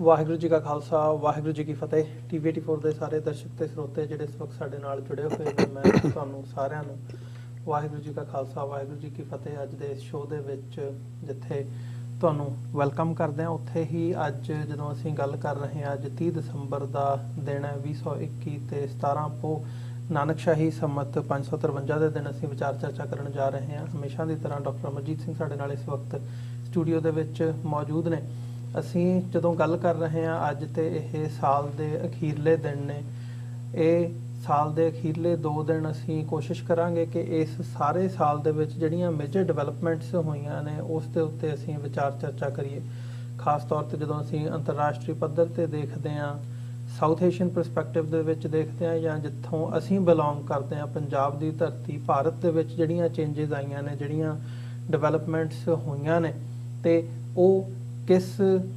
ਵਾਹਿਗੁਰੂ ਜੀ ਕਾ ਖਾਲਸਾ ਵਾਹਿਗੁਰੂ ਜੀ ਕੀ ਫਤਿਹ। ਟੀਵੀ 84 ਦੇ ਸਾਰੇ ਦਰਸ਼ਕ ਤੇ ਸਰੋਤੇ ਜਿਹੜੇ ਇਸ ਵਕਤ ਸਾਡੇ ਨਾਲ ਜੁੜੇ ਹੋਏ ਨੇ, ਮੈਂ ਤੁਹਾਨੂੰ ਸਾਰਿਆਂ ਨੂੰ ਵਾਹਿਗੁਰੂ ਜੀ ਕਾ ਖਾਲਸਾ ਵਾਹਿਗੁਰੂ ਜੀ ਕੀ ਫਤਿਹ ਅੱਜ ਦੇ ਇਸ ਸ਼ੋਅ ਦੇ ਵਿੱਚ ਜਿੱਥੇ ਤੁਹਾਨੂੰ ਵੈਲਕਮ ਕਰਦੇ ਹਾਂ, ਉੱਥੇ ਹੀ ਅੱਜ ਜਦੋਂ ਅਸੀਂ ਗੱਲ ਕਰ ਰਹੇ ਹਾਂ, ਅੱਜ 30 ਦਸੰਬਰ ਦਾ ਦਿਨ ਹੈ 2021 ਤੇ 17 ਪੋਹ ਨਾਨਕਸ਼ਾਹੀ ਸੰਮਤ 553 ਦੇ ਦਿਨ ਅਸੀਂ ਵਿਚਾਰ ਚਰਚਾ ਕਰਨ ਜਾ ਰਹੇ ਹਾਂ। ਹਮੇਸ਼ਾ ਦੀ ਤਰ੍ਹਾਂ ਡਾਕਟਰ ਅਮਰਜੀਤ ਸਿੰਘ ਸਾਡੇ ਨਾਲ ਇਸ ਵਕਤ ਸਟੂਡੀਓ ਦੇ ਵਿੱਚ ਮੌਜੂਦ ਨੇ। ਅਸੀਂ ਜਦੋਂ ਗੱਲ ਕਰ ਰਹੇ ਹਾਂ ਅੱਜ ਤੇ ਇਹ ਸਾਲ ਦੇ ਅਖੀਰਲੇ ਦਿਨ ਨੇ, ਇਹ ਸਾਲ ਦੇ ਅਖੀਰਲੇ 2 ਦਿਨ ਅਸੀਂ ਕੋਸ਼ਿਸ਼ ਕਰਾਂਗੇ ਕਿ ਇਸ ਸਾਰੇ ਸਾਲ ਦੇ ਵਿੱਚ ਜਿਹੜੀਆਂ ਮੇਜਰ ਡਿਵੈਲਪਮੈਂਟਸ ਹੋਈਆਂ ਨੇ ਉਸ ਦੇ ਉੱਤੇ ਅਸੀਂ ਵਿਚਾਰ ਚਰਚਾ ਕਰੀਏ। ਖਾਸ ਤੌਰ ਤੇ ਜਦੋਂ ਅਸੀਂ ਅੰਤਰਰਾਸ਼ਟਰੀ ਪੱਧਰ ਤੇ ਦੇਖਦੇ ਹਾਂ, ਸਾਊਥ ਏਸ਼ੀਅਨ ਪਰਸਪੈਕਟਿਵ ਦੇ ਵਿੱਚ ਦੇਖਦੇ ਹਾਂ, ਜਾਂ ਜਿੱਥੋਂ ਅਸੀਂ ਬਿਲੋਂਗ ਕਰਦੇ ਹਾਂ ਪੰਜਾਬ ਦੀ ਧਰਤੀ, ਭਾਰਤ ਦੇ ਵਿੱਚ ਜਿਹੜੀਆਂ ਚੇਂਜਸ ਆਈਆਂ ਨੇ, ਜਿਹੜੀਆਂ ਡਿਵੈਲਪਮੈਂਟਸ ਹੋਈਆਂ ਨੇ, ਤੇ ਉਹ ਕਿਸ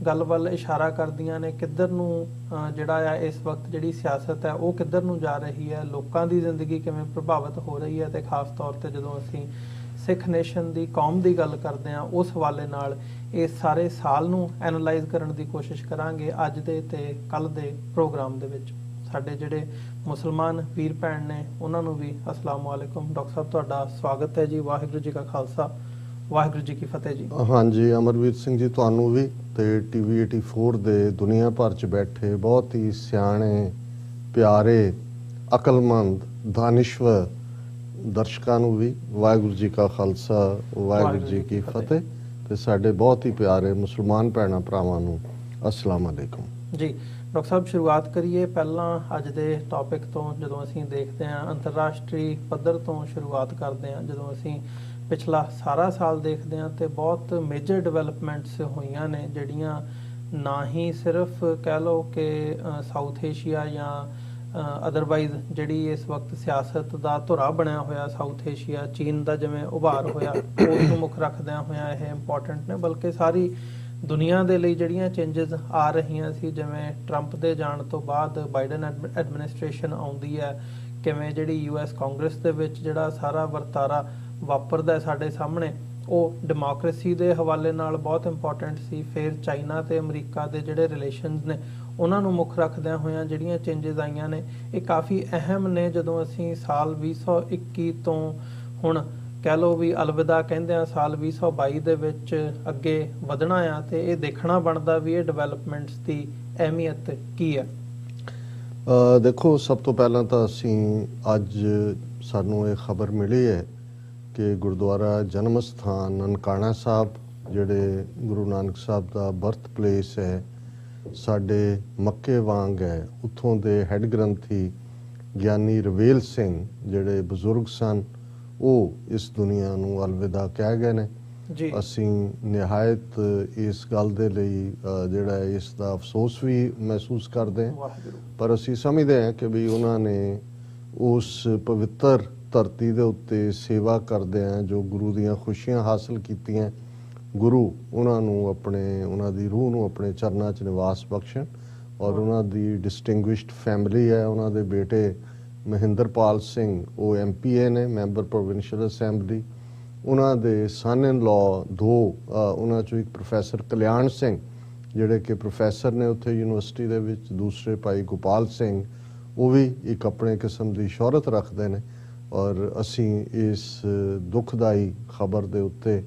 ਗੱਲ ਵੱਲ ਇਸ਼ਾਰਾ ਕਰਦੀਆਂ ਨੇ, ਕਿੱਧਰ ਨੂੰ ਜਿਹੜਾ ਆ ਇਸ ਵਕਤ ਜਿਹੜੀ ਸਿਆਸਤ ਹੈ ਉਹ ਕਿੱਧਰ ਨੂੰ ਜਾ ਰਹੀ ਹੈ, ਲੋਕਾਂ ਦੀ ਜ਼ਿੰਦਗੀ ਕਿਵੇਂ ਪ੍ਰਭਾਵਿਤ ਹੋ ਰਹੀ ਹੈ। ਤੇ ਖਾਸ ਤੌਰ ਤੇ ਜਦੋਂ ਅਸੀਂ ਸਿੱਖ ਨੇਸ਼ਨ ਦੀ ਕੌਮ ਦੀ ਗੱਲ ਕਰਦੇ ਹਾਂ, ਉਸ ਹਵਾਲੇ ਨਾਲ ਇਸ ਸਾਰੇ ਸਾਲ ਨੂੰ ਐਨਾਲਾਈਜ਼ ਕਰਨ ਦੀ ਕੋਸ਼ਿਸ਼ ਕਰਾਂਗੇ ਅੱਜ ਦੇ ਤੇ ਕੱਲ੍ਹ ਦੇ ਪ੍ਰੋਗਰਾਮ ਦੇ ਵਿੱਚ। ਸਾਡੇ ਜਿਹੜੇ ਮੁਸਲਮਾਨ ਵੀਰ ਭੈਣ ਨੇ ਉਹਨਾਂ ਨੂੰ ਵੀ ਅਸਲਾਮ ਵਾਲੇਕੁਮ। ਡਾਕਟਰ ਸਾਹਿਬ ਤੁਹਾਡਾ ਸਵਾਗਤ ਹੈ ਜੀ। ਵਾਹਿਗੁਰੂ ਜੀ ਕਾ ਖਾਲਸਾ ਵਾਹਿਗੁਰੂ ਜੀ ਕੀ ਫਤਿਹ ਜੀ। ਹਾਂਜੀ ਅਮਰਵੀਰ ਸਿੰਘ ਜੀ, ਤੁਹਾਨੂੰ ਵੀ ਤੇ ਟੀਵੀ 84 ਦੇ ਦੁਨੀਆ ਭਰ 'ਚ ਬੈਠੇ ਬਹੁਤ ਹੀ ਸਿਆਣੇ, ਪਿਆਰੇ, ਅਕਲਮੰਦ, ਦਾਨਿਸ਼ਵਰ ਦਰਸ਼ਕਾਂ ਨੂੰ ਵੀ ਵਾਹਿਗੁਰੂ ਜੀ ਕਾ ਖਾਲਸਾ ਵਾਹਿਗੁਰੂ ਜੀ ਕੀ ਫਤਿਹ, ਤੇ ਸਾਡੇ ਬਹੁਤ ਹੀ ਪਿਆਰੇ ਮੁਸਲਮਾਨ ਭੈਣਾਂ ਭਰਾਵਾਂ ਨੂੰ ਅਸਲਾਮ ਅਲੈਕੁਮ ਜੀ। ਡਾਕਟਰ ਸਾਹਿਬ ਸ਼ੁਰੂਆਤ ਕਰੀਏ ਪਹਿਲਾਂ ਅੱਜ ਦੇ ਟੌਪਿਕ ਤੋਂ। ਜਦੋਂ ਅਸੀਂ ਦੇਖਦੇ ਹਾਂ ਅੰਤਰਰਾਸ਼ਟਰੀ ਪੱਧਰ ਤੋਂ ਸ਼ੁਰੂਆਤ ਕਰਦੇ ਹਾਂ, ਜਦੋਂ ਅਸੀਂ ਪਿਛਲਾ ਸਾਰਾ ਸਾਲ ਦੇਖਦੇ ਹਾਂ ਤੇ ਬਹੁਤ ਮੇਜਰ ਡਿਵੈਲਪਮੈਂਟਸ ਹੋਈਆਂ ਨੇ, ਜਿਹੜੀਆਂ ਨਾ ਹੀ ਸਿਰਫ ਕਹਿ ਲਓ ਕਿ ਸਾਊਥ ਏਸ਼ੀਆ ਜਾਂ ਅਦਰਵਾਈਜ਼ ਜਿਹੜੀ ਇਸ ਵਕਤ ਸਿਆਸਤ ਦਾ ਧੁਰਾ ਬਣਿਆ ਹੋਇਆ ਸਾਊਥ ਏਸ਼ੀਆ, ਚੀਨ ਦਾ ਜਿਵੇਂ ਉਭਾਰ ਹੋਇਆ ਉਸ ਨੂੰ ਮੁੱਖ ਰੱਖਦਿਆਂ ਹੋਇਆ ਇਹ ਇੰਪੋਰਟੈਂਟ ਨੇ, ਬਲਕਿ ਸਾਰੀ ਦੁਨੀਆ ਦੇ ਲਈ ਜਿਹੜੀਆਂ ਚੇਂਜਸ ਆ ਰਹੀਆਂ ਸੀ, ਜਿਵੇਂ ਟਰੰਪ ਦੇ ਜਾਣ ਤੋਂ ਬਾਅਦ ਬਾਈਡਨ ਐਡਮਿਨਿਸਟ੍ਰੇਸ਼ਨ ਆਉਂਦੀ ਹੈ, ਕਿਵੇਂ ਜਿਹੜੀ US ਕਾਂਗਰਸ ਦੇ ਵਿੱਚ ਜਿਹੜਾ ਸਾਰਾ ਵਰਤਾਰਾ ਵਾਪਰਦਾ ਸਾਡੇ ਸਾਹਮਣੇ, ਉਹ ਡੈਮੋਕ੍ਰੇਸੀ ਦੇ ਹਵਾਲੇ ਨਾਲ ਬਹੁਤ ਇੰਪੋਰਟੈਂਟ ਸੀ। ਫਿਰ ਚਾਈਨਾ ਤੇ ਅਮਰੀਕਾ ਦੇ ਜਿਹੜੇ ਰਿਲੇਸ਼ਨਸ ਨੇ ਉਹਨਾਂ ਨੂੰ ਮੁੱਖ ਰੱਖਦਿਆਂ ਹੋਇਆਂ ਜਿਹੜੀਆਂ ਚੇਂਜਸ ਆਈਆਂ ਨੇ ਇਹ ਕਾਫੀ ਅਹਿਮ ਨੇ। ਜਦੋਂ ਅਸੀਂ ਸਾਲ 2021 ਤੋਂ ਹੁਣ ਕਹਿ ਲਓ ਵੀ ਅਲਵਿਦਾ ਕਹਿੰਦੇ ਆ ਸਾਲ 2022 ਦੇ ਵਿੱਚ ਅੱਗੇ ਵਧਣਾ ਆ, ਤੇ ਇਹ ਦੇਖਣਾ ਬਣਦਾ ਵੀ ਇਹ ਡਿਵੈਲਪਮੈਂਟਸ ਦੀ ਅਹਿਮੀਅਤ ਕੀ ਹੈ। ਦੇਖੋ, ਸਭ ਤੋਂ ਪਹਿਲਾਂ ਤਾਂ ਅਸੀਂ ਅੱਜ ਸਾਨੂੰ ਇਹ ਖਬਰ ਮਿਲੀ ਹੈ ਕਿ ਗੁਰਦੁਆਰਾ ਜਨਮ ਸਥਾਨ ਨਨਕਾਣਾ ਸਾਹਿਬ, ਜਿਹੜੇ ਗੁਰੂ ਨਾਨਕ ਸਾਹਿਬ ਦਾ ਬਰਥ ਪਲੇਸ ਹੈ, ਸਾਡੇ ਮੱਕੇ ਵਾਂਗ ਹੈ, ਉੱਥੋਂ ਦੇ ਹੈੱਡ ਗ੍ਰੰਥੀ ਗਿਆਨੀ ਰਵੇਲ ਸਿੰਘ ਜਿਹੜੇ ਬਜ਼ੁਰਗ ਸਨ, ਉਹ ਇਸ ਦੁਨੀਆ ਨੂੰ ਅਲਵਿਦਾ ਕਹਿ ਗਏ ਨੇ ਜੀ। ਅਸੀਂ ਨਿਹਾਇਤ ਇਸ ਗੱਲ ਦੇ ਲਈ ਜਿਹੜਾ ਇਸ ਦਾ ਅਫਸੋਸ ਵੀ ਮਹਿਸੂਸ ਕਰਦੇ ਹਾਂ, ਪਰ ਅਸੀਂ ਸਮਝਦੇ ਹਾਂ ਕਿ ਵੀ ਉਹਨਾਂ ਨੇ ਉਸ ਪਵਿੱਤਰ ਧਰਤੀ ਦੇ ਉੱਤੇ ਸੇਵਾ ਕਰਦਿਆਂ ਜੋ ਗੁਰੂ ਦੀਆਂ ਖੁਸ਼ੀਆਂ ਹਾਸਲ ਕੀਤੀਆਂ, ਗੁਰੂ ਉਹਨਾਂ ਨੂੰ ਉਹਨਾਂ ਦੀ ਰੂਹ ਨੂੰ ਆਪਣੇ ਚਰਨਾਂ 'ਚ ਨਿਵਾਸ ਬਖਸ਼ਣ। ਔਰ ਉਹਨਾਂ ਦੀ ਡਿਸਟਿੰਗੁਇਸ਼ਡ ਫੈਮਿਲੀ ਹੈ, ਉਹਨਾਂ ਦੇ ਬੇਟੇ ਮਹਿੰਦਰਪਾਲ ਸਿੰਘ ਉਹ MPA ਨੇ, ਮੈਂਬਰ ਪ੍ਰੋਵਿੰਸ਼ੀਅਲ ਅਸੈਂਬਲੀ, ਉਹਨਾਂ ਦੇ ਸਨ ਇਨ ਲਾਅ 2 ਉਹਨਾਂ 'ਚੋਂ ਇੱਕ ਪ੍ਰੋਫੈਸਰ ਕਲਿਆਣ ਸਿੰਘ ਜਿਹੜੇ ਕਿ ਪ੍ਰੋਫੈਸਰ ਨੇ ਉੱਥੇ ਯੂਨੀਵਰਸਿਟੀ ਦੇ ਵਿੱਚ, ਦੂਸਰੇ ਭਾਈ ਗੋਪਾਲ ਸਿੰਘ ਉਹ ਵੀ ਇੱਕ ਆਪਣੇ ਕਿਸਮ ਦੀ ਸ਼ੋਹਰਤ ਰੱਖਦੇ ਨੇ। ਔਰ ਅਸੀਂ ਇਸ ਦੁਖਦਾਈ ਖਬਰ ਦੇ ਉੱਤੇ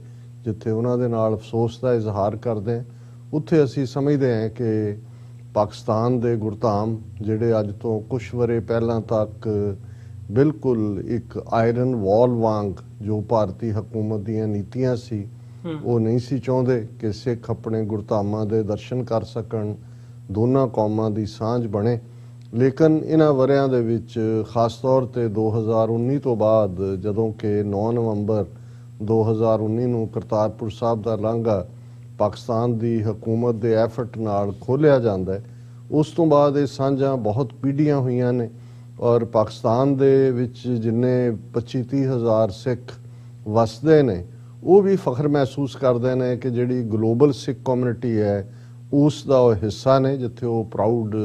ਜਿੱਥੇ ਉਹਨਾਂ ਦੇ ਨਾਲ ਅਫਸੋਸ ਦਾ ਇਜ਼ਹਾਰ ਕਰਦੇ ਹਾਂ, ਉੱਥੇ ਅਸੀਂ ਸਮਝਦੇ ਹਾਂ ਕਿ ਪਾਕਿਸਤਾਨ ਦੇ ਗੁਰਧਾਮ ਜਿਹੜੇ ਅੱਜ ਤੋਂ ਕੁਝ ਵਰ੍ਹੇ ਪਹਿਲਾਂ ਤੱਕ ਬਿਲਕੁਲ ਇੱਕ ਆਇਰਨ ਵਾਲ ਵਾਂਗ ਜੋ ਭਾਰਤੀ ਹਕੂਮਤ ਦੀਆਂ ਨੀਤੀਆਂ ਸੀ, ਉਹ ਨਹੀਂ ਸੀ ਚਾਹੁੰਦੇ ਕਿ ਸਿੱਖ ਆਪਣੇ ਗੁਰਧਾਮਾਂ ਦੇ ਦਰਸ਼ਨ ਕਰ ਸਕਣ, ਦੋਨਾਂ ਕੌਮਾਂ ਦੀ ਸਾਂਝ ਬਣੇ। ਲੇਕਿਨ ਇਹਨਾਂ ਵਰ੍ਹਿਆਂ ਦੇ ਵਿੱਚ ਖਾਸ ਤੌਰ ਤੇ 2019 ਤੋਂ ਬਾਅਦ, ਜਦੋਂ ਕਿ 9 ਨਵੰਬਰ 2019 ਨੂੰ ਕਰਤਾਰਪੁਰ ਸਾਹਿਬ ਦਾ ਲਾਂਘਾ ਪਾਕਿਸਤਾਨ ਦੀ ਹਕੂਮਤ ਦੇ ਐਫਰਟ ਨਾਲ ਖੋਲ੍ਹਿਆ ਜਾਂਦਾ ਹੈ, ਉਸ ਤੋਂ ਬਾਅਦ ਇਹ ਸਾਂਝਾਂ ਬਹੁਤ ਪੀੜ੍ਹੀਆਂ ਹੋਈਆਂ ਨੇ। ਔਰ ਪਾਕਿਸਤਾਨ ਦੇ ਵਿੱਚ ਜਿੰਨੇ 25-30 ਹਜ਼ਾਰ ਸਿੱਖ ਵਸਦੇ ਨੇ, ਉਹ ਵੀ ਫਖਰ ਮਹਿਸੂਸ ਕਰਦੇ ਨੇ ਕਿ ਜਿਹੜੀ ਗਲੋਬਲ ਸਿੱਖ ਕਮਿਊਨਿਟੀ ਹੈ ਉਸ ਦਾ ਉਹ ਹਿੱਸਾ ਨੇ, ਜਿੱਥੇ ਉਹ ਪ੍ਰਾਊਡ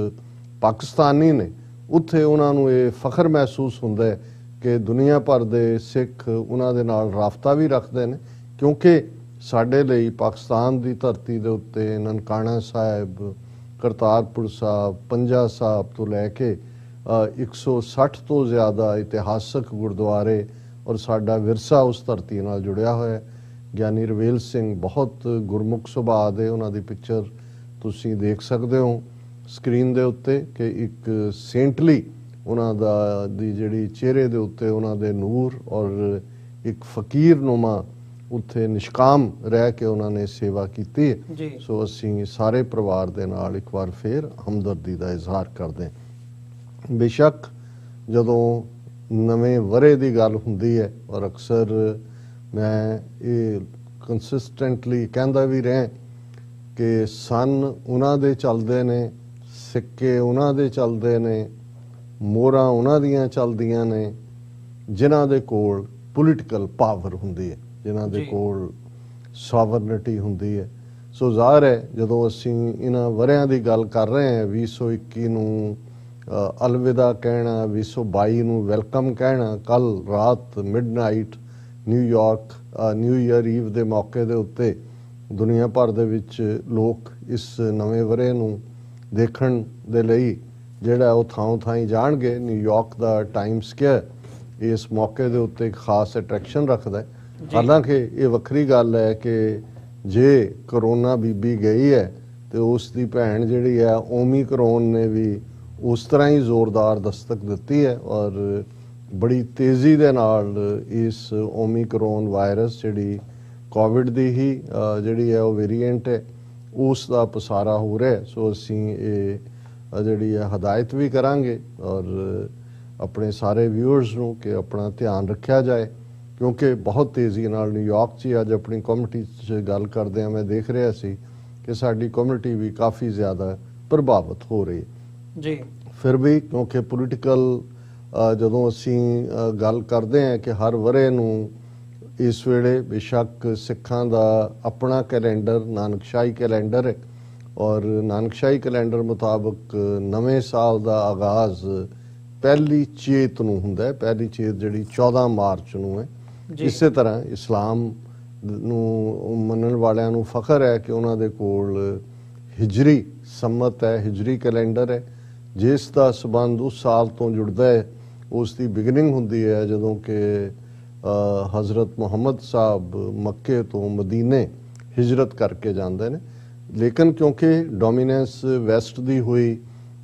ਪਾਕਿਸਤਾਨੀ ਨੇ, ਉੱਥੇ ਉਹਨਾਂ ਨੂੰ ਇਹ ਫਖਰ ਮਹਿਸੂਸ ਹੁੰਦਾ ਹੈ ਕਿ ਦੁਨੀਆ ਭਰ ਦੇ ਸਿੱਖ ਉਹਨਾਂ ਦੇ ਨਾਲ ਰਾਬਤਾ ਵੀ ਰੱਖਦੇ ਨੇ, ਕਿਉਂਕਿ ਸਾਡੇ ਲਈ ਪਾਕਿਸਤਾਨ ਦੀ ਧਰਤੀ ਦੇ ਉੱਤੇ ਨਨਕਾਣਾ ਸਾਹਿਬ, ਕਰਤਾਰਪੁਰ ਸਾਹਿਬ, ਪੰਜਾ ਸਾਹਿਬ ਤੋਂ ਲੈ ਕੇ 160 ਤੋਂ ਜ਼ਿਆਦਾ ਇਤਿਹਾਸਕ ਗੁਰਦੁਆਰੇ ਔਰ ਸਾਡਾ ਵਿਰਸਾ ਉਸ ਧਰਤੀ ਨਾਲ ਜੁੜਿਆ ਹੋਇਆ ਹੈ। ਗਿਆਨੀ ਰਵੇਲ ਸਿੰਘ ਬਹੁਤ ਗੁਰਮੁਖ ਸੁਭਾਅ ਦੇ, ਉਹਨਾਂ ਦੀ ਪਿਕਚਰ ਤੁਸੀਂ ਦੇਖ ਸਕਦੇ ਹੋ ਸਕਰੀਨ ਦੇ ਉੱਤੇ ਕਿ ਇੱਕ ਸੇਂਟਲੀ ਉਹਨਾਂ ਦੀ ਜਿਹੜੀ ਚਿਹਰੇ ਦੇ ਉੱਤੇ ਉਹਨਾਂ ਦੇ ਨੂਰ ਔਰ ਇੱਕ ਫਕੀਰ ਨੁਮਾ ਉੱਥੇ ਨਿਸ਼ਕਾਮ ਰਹਿ ਕੇ ਉਹਨਾਂ ਨੇ ਸੇਵਾ ਕੀਤੀ ਹੈ। ਸੋ ਅਸੀਂ ਸਾਰੇ ਪਰਿਵਾਰ ਦੇ ਨਾਲ ਇੱਕ ਵਾਰ ਫੇਰ ਹਮਦਰਦੀ ਦਾ ਇਜ਼ਹਾਰ ਕਰਦੇ ਹਾਂ। ਬੇਸ਼ੱਕ ਜਦੋਂ ਨਵੇਂ ਵਰੇ ਦੀ ਗੱਲ ਹੁੰਦੀ ਹੈ ਔਰ ਅਕਸਰ ਮੈਂ ਇਹ ਕੰਸਿਸਟੈਂਟਲੀ ਕਹਿੰਦਾ ਵੀ ਰਿਹਾ ਕਿ ਸੰਨ ਉਹਨਾਂ ਦੇ ਚੱਲਦੇ ਨੇ, ਸਿੱਕੇ ਉਹਨਾਂ ਦੇ ਚੱਲਦੇ ਨੇ, ਮੋਹਰਾਂ ਉਹਨਾਂ ਦੀਆਂ ਚੱਲਦੀਆਂ ਨੇ ਜਿਨ੍ਹਾਂ ਦੇ ਕੋਲ ਪੋਲੀਟੀਕਲ ਪਾਵਰ ਹੁੰਦੀ ਹੈ, ਜਿਨ੍ਹਾਂ ਦੇ ਕੋਲ ਸੋਵਰਨਿਟੀ ਹੁੰਦੀ ਹੈ। ਸੋ ਜ਼ਾਹਰ ਹੈ ਜਦੋਂ ਅਸੀਂ ਇਹਨਾਂ ਵਰਿਆਂ ਦੀ ਗੱਲ ਕਰ ਰਹੇ ਹਾਂ, 2021 ਨੂੰ ਅਲਵਿਦਾ ਕਹਿਣਾ, 2022 ਨੂੰ ਵੈਲਕਮ ਕਹਿਣਾ, ਕੱਲ ਰਾਤ midnight New York new year Eve ਦੇ ਮੌਕੇ ਦੇ ਉੱਤੇ ਦੁਨੀਆ ਭਰ ਦੇ ਵਿੱਚ ਲੋਕ ਇਸ ਨਵੇਂ ਵਰੇ ਨੂੰ ਦੇਖਣ ਦੇ ਲਈ ਜਿਹੜਾ ਉਹ ਥਾਂ ਥਾਈਂ ਜਾਣਗੇ। ਨਿਊਯਾਰਕ ਦਾ ਟਾਈਮ ਸਕੁਏਅਰ ਇਸ ਮੌਕੇ ਦੇ ਉੱਤੇ ਇੱਕ ਖਾਸ ਅਟਰੈਕਸ਼ਨ ਰੱਖਦਾ ਹੈ। ਹਾਲਾਂਕਿ ਇਹ ਵੱਖਰੀ ਗੱਲ ਹੈ ਕਿ ਜੇ ਕਰੋਨਾ ਬੀਬੀ ਗਈ ਹੈ ਤੇ ਉਸ ਦੀ ਭੈਣ ਜਿਹੜੀ ਹੈ ਓਮੀਕਰੋਨ ਨੇ ਵੀ ਉਸ ਤਰ੍ਹਾਂ ਹੀ ਜ਼ੋਰਦਾਰ ਦਸਤਕ ਦਿੱਤੀ ਹੈ ਔਰ ਬੜੀ ਤੇਜ਼ੀ ਦੇ ਨਾਲ ਇਸ ਓਮੀਕਰੋਨ ਵਾਇਰਸ ਜਿਹੜੀ ਕੋਵਿਡ ਦੀ ਹੀ ਜਿਹੜੀ ਹੈ ਉਹ ਵੇਰੀਐਂਟ ਹੈ ਉਸ ਦਾ ਪਸਾਰਾ ਹੋ ਰਿਹਾ। ਸੋ ਅਸੀਂ ਇਹ ਜਿਹੜੀ ਹੈ ਹਦਾਇਤ ਵੀ ਕਰਾਂਗੇ ਔਰ ਆਪਣੇ ਸਾਰੇ ਵਿਊਅਰਸ ਨੂੰ ਕਿ ਆਪਣਾ ਧਿਆਨ ਰੱਖਿਆ ਜਾਏ ਕਿਉਂਕਿ ਬਹੁਤ ਤੇਜ਼ੀ ਨਾਲ ਨਿਊਯਾਰਕ 'ਚ ਅੱਜ ਆਪਣੀ ਕਮਿਊਨਿਟੀ 'ਚ ਗੱਲ ਕਰਦੇ ਹਾਂ ਮੈਂ ਦੇਖ ਰਿਹਾ ਸੀ ਕਿ ਸਾਡੀ ਕਮਿਊਨਿਟੀ ਵੀ ਕਾਫੀ ਜ਼ਿਆਦਾ ਪ੍ਰਭਾਵਿਤ ਹੋ ਰਹੀ ਹੈ ਜੀ। ਫਿਰ ਵੀ ਕਿਉਂਕਿ ਪੋਲੀਟੀਕਲ ਜਦੋਂ ਅਸੀਂ ਗੱਲ ਕਰਦੇ ਹਾਂ ਕਿ ਹਰ ਵਰੇ ਨੂੰ ਇਸ ਵੇਲੇ ਬੇਸ਼ੱਕ ਸਿੱਖਾਂ ਦਾ ਆਪਣਾ ਕੈਲੰਡਰ ਨਾਨਕਸ਼ਾਹੀ ਕੈਲੰਡਰ ਹੈ ਔਰ ਨਾਨਕਸ਼ਾਹੀ ਕੈਲੰਡਰ ਮੁਤਾਬਕ ਨਵੇਂ ਸਾਲ ਦਾ ਆਗਾਜ਼ ਪਹਿਲੀ ਚੇਤ ਨੂੰ ਹੁੰਦਾ ਹੈ। ਪਹਿਲੀ ਚੇਤ ਜਿਹੜੀ 14 ਮਾਰਚ ਨੂੰ ਹੈ। ਇਸੇ ਤਰ੍ਹਾਂ ਇਸਲਾਮ ਨੂੰ ਮੰਨਣ ਵਾਲਿਆਂ ਨੂੰ ਫਖਰ ਹੈ ਕਿ ਉਹਨਾਂ ਦੇ ਕੋਲ ਹਿਜਰੀ ਸੰਮਤ ਹੈ, ਹਿਜਰੀ ਕੈਲੰਡਰ ਹੈ ਜਿਸ ਦਾ ਸਬੰਧ ਉਸ ਸਾਲ ਤੋਂ ਜੁੜਦਾ ਹੈ। ਉਸ ਦੀ ਬਿਗਨਿੰਗ ਹੁੰਦੀ ਹੈ ਜਦੋਂ ਕਿ ਹਜ਼ਰਤ ਮੁਹੰਮਦ ਸਾਹਿਬ ਮੱਕੇ ਤੋਂ ਮਦੀਨੇ ਹਿਜਰਤ ਕਰਕੇ ਜਾਂਦੇ ਨੇ। ਲੇਕਿਨ ਕਿਉਂਕਿ ਡੋਮੀਨੈਂਸ ਵੈਸਟ ਦੀ ਹੋਈ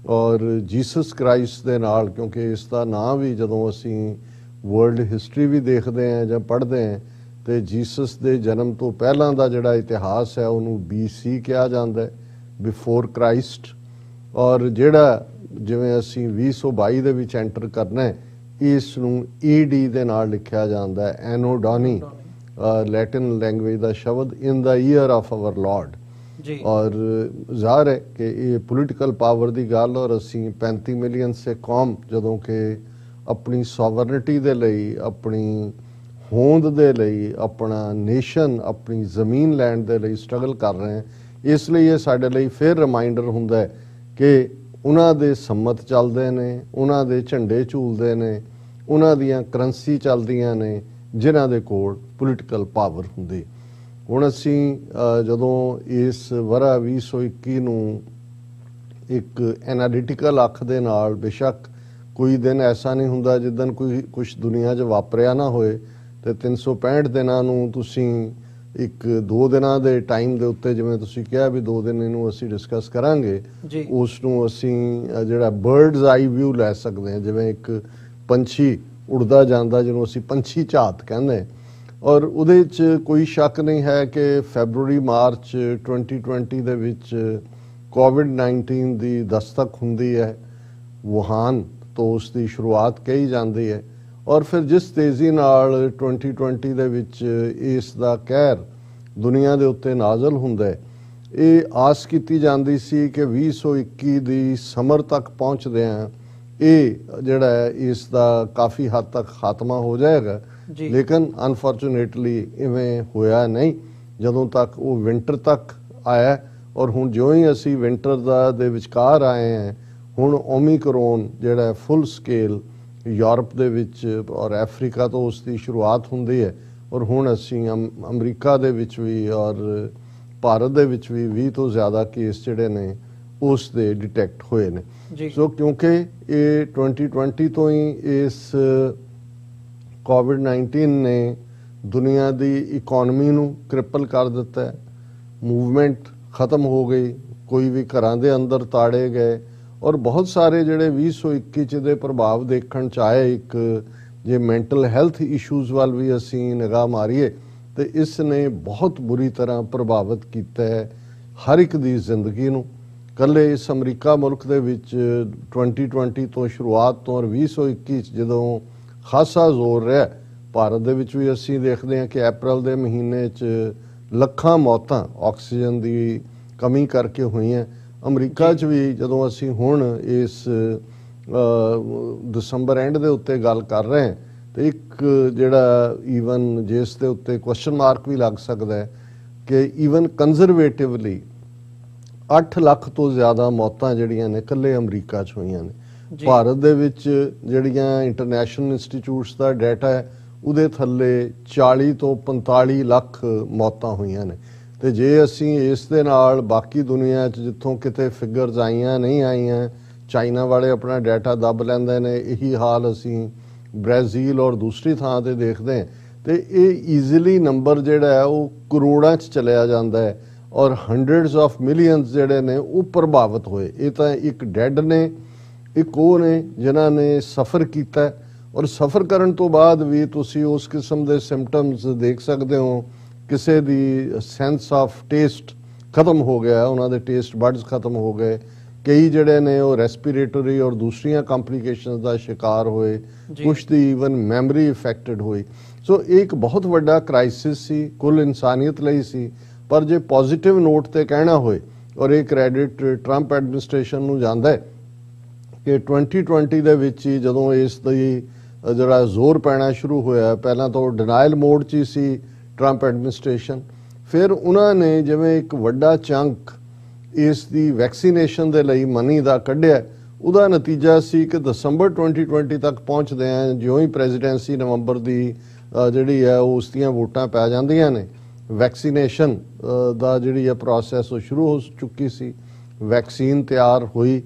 ਔਰ ਜੀਸਸ ਕ੍ਰਾਈਸਟ ਦੇ ਨਾਲ, ਕਿਉਂਕਿ ਇਸ ਦਾ ਨਾਂ ਵੀ ਜਦੋਂ ਅਸੀਂ ਵਰਲਡ ਹਿਸਟਰੀ ਵੀ ਦੇਖਦੇ ਹਾਂ ਜਾਂ ਪੜ੍ਹਦੇ ਹਾਂ ਤੇ ਜੀਸਸ ਦੇ ਜਨਮ ਤੋਂ ਪਹਿਲਾਂ ਦਾ ਜਿਹੜਾ ਇਤਿਹਾਸ ਹੈ ਉਹਨੂੰ BC ਕਿਹਾ ਜਾਂਦਾ ਹੈ, ਬਿਫੋਰ ਕ੍ਰਾਈਸਟ। ਔਰ ਜਿਹੜਾ ਜਿਵੇਂ ਅਸੀਂ 2022 ਦੇ ਵਿੱਚ ਐਂਟਰ ਕਰਨਾ ਹੈ ਇਸ ਨੂੰ ED ਦੇ ਨਾਲ ਲਿਖਿਆ ਜਾਂਦਾ ਹੈ, ਐਨੋ ਡੋਨੀ, ਲੈਟਿਨ ਲੈਂਗੁਏਜ ਦਾ ਸ਼ਬਦ, ਇਨ ਦਾ ਈਅਰ ਆਫ ਆਵਰ ਲਾਰਡ। ਔਰ ਜ਼ਾਹਰ ਹੈ ਕਿ ਇਹ ਪੋਲੀਟੀਕਲ ਪਾਵਰ ਦੀ ਗੱਲ ਔਰ ਅਸੀਂ 35 ਮਿਲੀਅਨ ਸੇ ਕੌਮ ਜਦੋਂ ਕਿ ਆਪਣੀ ਸੋਵਰਨਿਟੀ ਦੇ ਲਈ, ਆਪਣੀ ਹੋਂਦ ਦੇ ਲਈ, ਆਪਣਾ ਨੇਸ਼ਨ, ਆਪਣੀ ਜ਼ਮੀਨ ਲੈਣ ਦੇ ਲਈ ਸਟਰਗਲ ਕਰ ਰਹੇ ਹਾਂ। ਇਸ ਲਈ ਇਹ ਸਾਡੇ ਲਈ ਫਿਰ ਰਿਮਾਈਂਡਰ ਹੁੰਦਾ ਹੈ ਕਿ ਉਹਨਾਂ ਦੇ ਸੰਮਤ ਚੱਲਦੇ ਨੇ, ਉਹਨਾਂ ਦੇ ਝੰਡੇ ਝੂਲਦੇ ਨੇ, ਉਹਨਾਂ ਦੀਆਂ ਕਰੰਸੀ ਚੱਲਦੀਆਂ ਨੇ ਜਿਨ੍ਹਾਂ ਦੇ ਕੋਲ ਪੋਲੀਟੀਕਲ ਪਾਵਰ ਹੁੰਦੀ। ਹੁਣ ਅਸੀਂ ਜਦੋਂ ਇਸ ਵਰਾ 2021 ਨੂੰ ਇੱਕ ਐਨਾਲਿਟੀਕਲ ਅੱਖ ਦੇ ਨਾਲ, ਬੇਸ਼ੱਕ ਕੋਈ ਦਿਨ ਐਸਾ ਨਹੀਂ ਹੁੰਦਾ ਜਿੱਦਣ ਕੋਈ ਕੁਛ ਦੁਨੀਆ 'ਚ ਵਾਪਰਿਆ ਨਾ ਹੋਏ ਤੇ 365 ਦਿਨਾਂ ਨੂੰ ਤੁਸੀਂ ਇੱਕ 2 ਦਿਨਾਂ ਦੇ ਟਾਈਮ ਦੇ ਉੱਤੇ, ਜਿਵੇਂ ਤੁਸੀਂ ਕਿਹਾ ਵੀ 2 ਦਿਨ ਇਹਨੂੰ ਅਸੀਂ ਡਿਸਕਸ ਕਰਾਂਗੇ, ਉਸ ਨੂੰ ਅਸੀਂ ਜਿਹੜਾ ਬਰਡਸ ਆਈ ਵਿਊ ਲੈ ਸਕਦੇ ਹਾਂ। ਜਿਵੇਂ ਇੱਕ ਪੰਛੀ ਉੜਦਾ ਜਾਂਦਾ ਜਿਹਨੂੰ ਅਸੀਂ ਪੰਛੀ ਝਾਤ ਕਹਿੰਦੇ, ਔਰ ਉਹਦੇ 'ਚ ਕੋਈ ਸ਼ੱਕ ਨਹੀਂ ਹੈ ਕਿ ਫੈਬਰੂਰੀ ਮਾਰਚ 2020 ਦੇ ਵਿੱਚ ਕੋਵਿਡ-19 ਦੀ ਦਸਤਕ ਹੁੰਦੀ ਹੈ। ਵੁਹਾਨ ਤੋਂ ਉਸ ਦੀ ਸ਼ੁਰੂਆਤ ਕਹੀ ਜਾਂਦੀ ਹੈ ਔਰ ਫਿਰ ਜਿਸ ਤੇਜ਼ੀ ਨਾਲ 2020 ਦੇ ਵਿੱਚ ਇਸ ਦਾ ਕਹਿਰ ਦੁਨੀਆ ਦੇ ਉੱਤੇ ਨਾਜ਼ਲ ਹੁੰਦਾ ਹੈ, ਇਹ ਆਸ ਕੀਤੀ ਜਾਂਦੀ ਸੀ ਕਿ 2021 ਦੀ ਸਮਰ ਤੱਕ ਪਹੁੰਚਦਿਆਂ ਇਹ ਜਿਹੜਾ ਹੈ ਇਸ ਦਾ ਕਾਫੀ ਹੱਦ ਤੱਕ ਖਾਤਮਾ ਹੋ ਜਾਏਗਾ। ਲੇਕਿਨ ਅਨਫੋਰਚੂਨੇਟਲੀ ਇਵੇਂ ਹੋਇਆ ਨਹੀਂ ਜਦੋਂ ਤੱਕ ਉਹ ਵਿੰਟਰ ਤੱਕ ਆਇਆ। ਔਰ ਹੁਣ ਜਿਉਂ ਹੀ ਅਸੀਂ ਵਿੰਟਰ ਦੇ ਵਿਚਕਾਰ ਆਏ ਹਾਂ, ਹੁਣ ਓਮੀਕਰੋਨ ਜਿਹੜਾ ਫੁੱਲ ਸਕੇਲ ਯੂਰਪ ਦੇ ਵਿੱਚ ਔਰ ਅਫਰੀਕਾ ਤੋਂ ਉਸ ਦੀ ਸ਼ੁਰੂਆਤ ਹੁੰਦੀ ਹੈ ਔਰ ਹੁਣ ਅਸੀਂ ਅਮਰੀਕਾ ਦੇ ਵਿੱਚ ਵੀ ਔਰ ਭਾਰਤ ਦੇ ਵਿੱਚ ਵੀ 20 ਤੋਂ ਜ਼ਿਆਦਾ ਕੇਸ ਜਿਹੜੇ ਨੇ ਉਸ ਦੇ ਡਿਟੈਕਟ ਹੋਏ ਨੇ। ਜੀ ਸੋ ਕਿਉਂਕਿ ਇਹ 2020 ਤੋਂ ਹੀ ਇਸ ਕੋਵਿਡ-19 ਨੇ ਦੁਨੀਆ ਦੀ ਇਕਨੋਮੀ ਨੂੰ ਕ੍ਰਿਪਲ ਕਰ ਦਿੱਤਾ ਹੈ, ਮੂਵਮੈਂਟ ਖਤਮ ਹੋ ਗਈ, ਕੋਈ ਵੀ ਘਰਾਂ ਦੇ ਅੰਦਰ ਤਾੜੇ ਗਏ, ਔਰ ਬਹੁਤ ਸਾਰੇ ਜਿਹੜੇ 2021 ਚ ਦੇ ਪ੍ਰਭਾਵ ਦੇਖਣ ਚ ਆਏ। ਇੱਕ ਜੇ ਮੈਂਟਲ ਹੈਲਥ ਇਸ਼ੂਜ਼ ਵੱਲ ਵੀ ਅਸੀਂ ਨਿਗਾਹ ਮਾਰੀਏ ਤੇ ਇਸ ਨੇ ਬਹੁਤ ਬੁਰੀ ਤਰ੍ਹਾਂ ਪ੍ਰਭਾਵਿਤ ਕੀਤਾ ਹੈ ਹਰ ਇੱਕ ਦੀ ਜ਼ਿੰਦਗੀ ਨੂੰ। ਕੱਲੇ ਇਸ ਅਮਰੀਕਾ ਮੁਲਕ ਦੇ ਵਿੱਚ 2020 ਤੋਂ ਸ਼ੁਰੂਆਤ ਤੋਂ ਔਰ 2021 ਚ ਜਦੋਂ ਖਾਸਾ ਜ਼ੋਰ ਰਿਹਾ, ਭਾਰਤ ਦੇ ਵਿੱਚ ਵੀ ਅਸੀਂ ਦੇਖਦੇ ਹਾਂ ਕਿ ਅਪ੍ਰੈਲ ਦੇ ਮਹੀਨੇ 'ਚ ਲੱਖਾਂ ਮੌਤਾਂ ਆਕਸੀਜਨ ਦੀ ਕਮੀ ਕਰਕੇ ਹੋਈਆਂ। ਅਮਰੀਕਾ 'ਚ ਵੀ ਜਦੋਂ ਅਸੀਂ ਹੁਣ ਇਸ ਦਸੰਬਰ ਐਂਡ ਦੇ ਉੱਤੇ ਗੱਲ ਕਰ ਰਹੇ ਹਾਂ ਤੇ ਇੱਕ ਜਿਹੜਾ ਈਵਨ ਜਿਸ ਦੇ ਉੱਤੇ ਕੁਐਸਚਨ ਮਾਰਕ ਵੀ ਲੱਗ ਸਕਦਾ ਹੈ ਕਿ ਈਵਨ ਕੰਜ਼ਰਵੇਟਿਵਲੀ 8 ਲੱਖ ਤੋਂ ਜ਼ਿਆਦਾ ਮੌਤਾਂ ਜਿਹੜੀਆਂ ਨੇ ਇਕੱਲੇ ਅਮਰੀਕਾ 'ਚ ਹੋਈਆਂ ਨੇ। ਭਾਰਤ ਦੇ ਵਿੱਚ ਜਿਹੜੀਆਂ ਇੰਟਰਨੈਸ਼ਨਲ ਇੰਸਟੀਚਿਊਟਸ ਦਾ ਡਾਟਾ ਹੈ ਉਹਦੇ ਥੱਲੇ 40 ਤੋਂ 45 ਲੱਖ ਮੌਤਾਂ ਹੋਈਆਂ ਨੇ। ਤੇ ਜੇ ਅਸੀਂ ਇਸ ਦੇ ਨਾਲ ਬਾਕੀ ਦੁਨੀਆ 'ਚ ਜਿੱਥੋਂ ਕਿਤੇ ਫਿਗਰਸ ਆਈਆਂ ਨਹੀਂ ਆਈਆਂ, ਚਾਈਨਾ ਵਾਲੇ ਆਪਣਾ ਡਾਟਾ ਦੱਬ ਲੈਂਦੇ ਨੇ, ਇਹੀ ਹਾਲ ਅਸੀਂ ਬ੍ਰਾਜ਼ੀਲ ਔਰ ਦੂਸਰੀ ਥਾਂ ਤੇ ਦੇਖਦੇ ਹਾਂ, ਤੇ ਇਹ ਈਜ਼ੀਲੀ ਨੰਬਰ ਜਿਹੜਾ ਹੈ ਉਹ ਕਰੋੜਾਂ 'ਚ ਚਲਿਆ ਜਾਂਦਾ ਹੈ ਔਰ ਹੰਡਰਡਸ ਆਫ ਮਿਲੀਅਨਸ ਜਿਹੜੇ ਨੇ ਉਹ ਪ੍ਰਭਾਵਿਤ ਹੋਏ। ਇਹ ਤਾਂ ਇੱਕ ਡੈਡ ਨੇ, ਇੱਕ ਉਹ ਨੇ ਜਿਨ੍ਹਾਂ ਨੇ ਸਫ਼ਰ ਕੀਤਾ ਔਰ ਸਫ਼ਰ ਕਰਨ ਤੋਂ ਬਾਅਦ ਵੀ ਤੁਸੀਂ ਉਸ ਕਿਸਮ ਦੇ ਸਿੰਪਟਮਸ ਦੇਖ ਸਕਦੇ ਹੋ। ਕਿਸੇ ਦੀ ਸੈਂਸ ਆਫ ਟੇਸਟ ਖਤਮ ਹੋ ਗਿਆ, ਉਹਨਾਂ ਦੇ ਟੇਸਟ ਬਡਸ ਖਤਮ ਹੋ ਗਏ। ਕਈ ਜਿਹੜੇ ਨੇ ਉਹ ਰੈਸਪੀਰੇਟਰੀ ਔਰ ਦੂਸਰੀਆਂ ਕੰਪਲਿਕੇਸ਼ਨਸ ਦਾ ਸ਼ਿਕਾਰ ਹੋਏ, ਕੁਛ ਦੀ ਈਵਨ ਮੈਮਰੀ ਇਫੈਕਟਡ ਹੋਈ। ਸੋ ਇਹ ਇੱਕ ਬਹੁਤ ਵੱਡਾ ਕ੍ਰਾਈਸਿਸ ਸੀ, ਕੁੱਲ ਇਨਸਾਨੀਅਤ ਲਈ ਸੀ। ਪਰ ਜੇ ਪੋਜ਼ਿਟਿਵ ਨੋਟ ਤੇ ਕਹਿਣਾ ਹੋਏ, ਔਰ ਇਹ ਕ੍ਰੈਡਿਟ ਟਰੰਪ ਐਡਮਿਨਿਸਟ੍ਰੇਸ਼ਨ ਨੂੰ ਜਾਂਦਾ ਹੈ ਕਿ 2020 ਦੇ ਵਿੱਚ ਹੀ ਜਦੋਂ ਇਸ ਦੀ ਜਿਹੜਾ ਜ਼ੋਰ ਪੈਣਾ ਸ਼ੁਰੂ ਹੋਇਆ, ਪਹਿਲਾਂ ਤਾਂ ਉਹ ਡਿਨਾਇਲ ਮੋਡ 'ਚ ਹੀ ਸੀ ਟਰੰਪ ਐਡਮਿਨਿਸਟ੍ਰੇਸ਼ਨ, ਫਿਰ ਉਹਨਾਂ ਨੇ ਜਿਵੇਂ ਇੱਕ ਵੱਡਾ ਚੰਕ ਇਸ ਦੀ ਵੈਕਸੀਨੇਸ਼ਨ ਦੇ ਲਈ ਮਨੀ ਦਾ ਕੱਢਿਆ। ਉਹਦਾ ਨਤੀਜਾ ਸੀ ਕਿ ਦਸੰਬਰ 2020 ਤੱਕ ਪਹੁੰਚਦੇ ਆ, ਜਿਉਂ ਹੀ ਪ੍ਰੈਜ਼ੀਡੈਂਸੀ ਨਵੰਬਰ ਦੀ ਜਿਹੜੀ ਹੈ ਉਸ ਦੀਆਂ ਵੋਟਾਂ ਪੈ ਜਾਂਦੀਆਂ ਨੇ, ਵੈਕਸੀਨੇਸ਼ਨ ਦਾ ਜਿਹੜੀ ਹੈ ਪ੍ਰੋਸੈਸ ਉਹ ਸ਼ੁਰੂ ਹੋ ਚੁੱਕੀ ਸੀ। ਵੈਕਸੀਨ ਤਿਆਰ ਹੋਈ,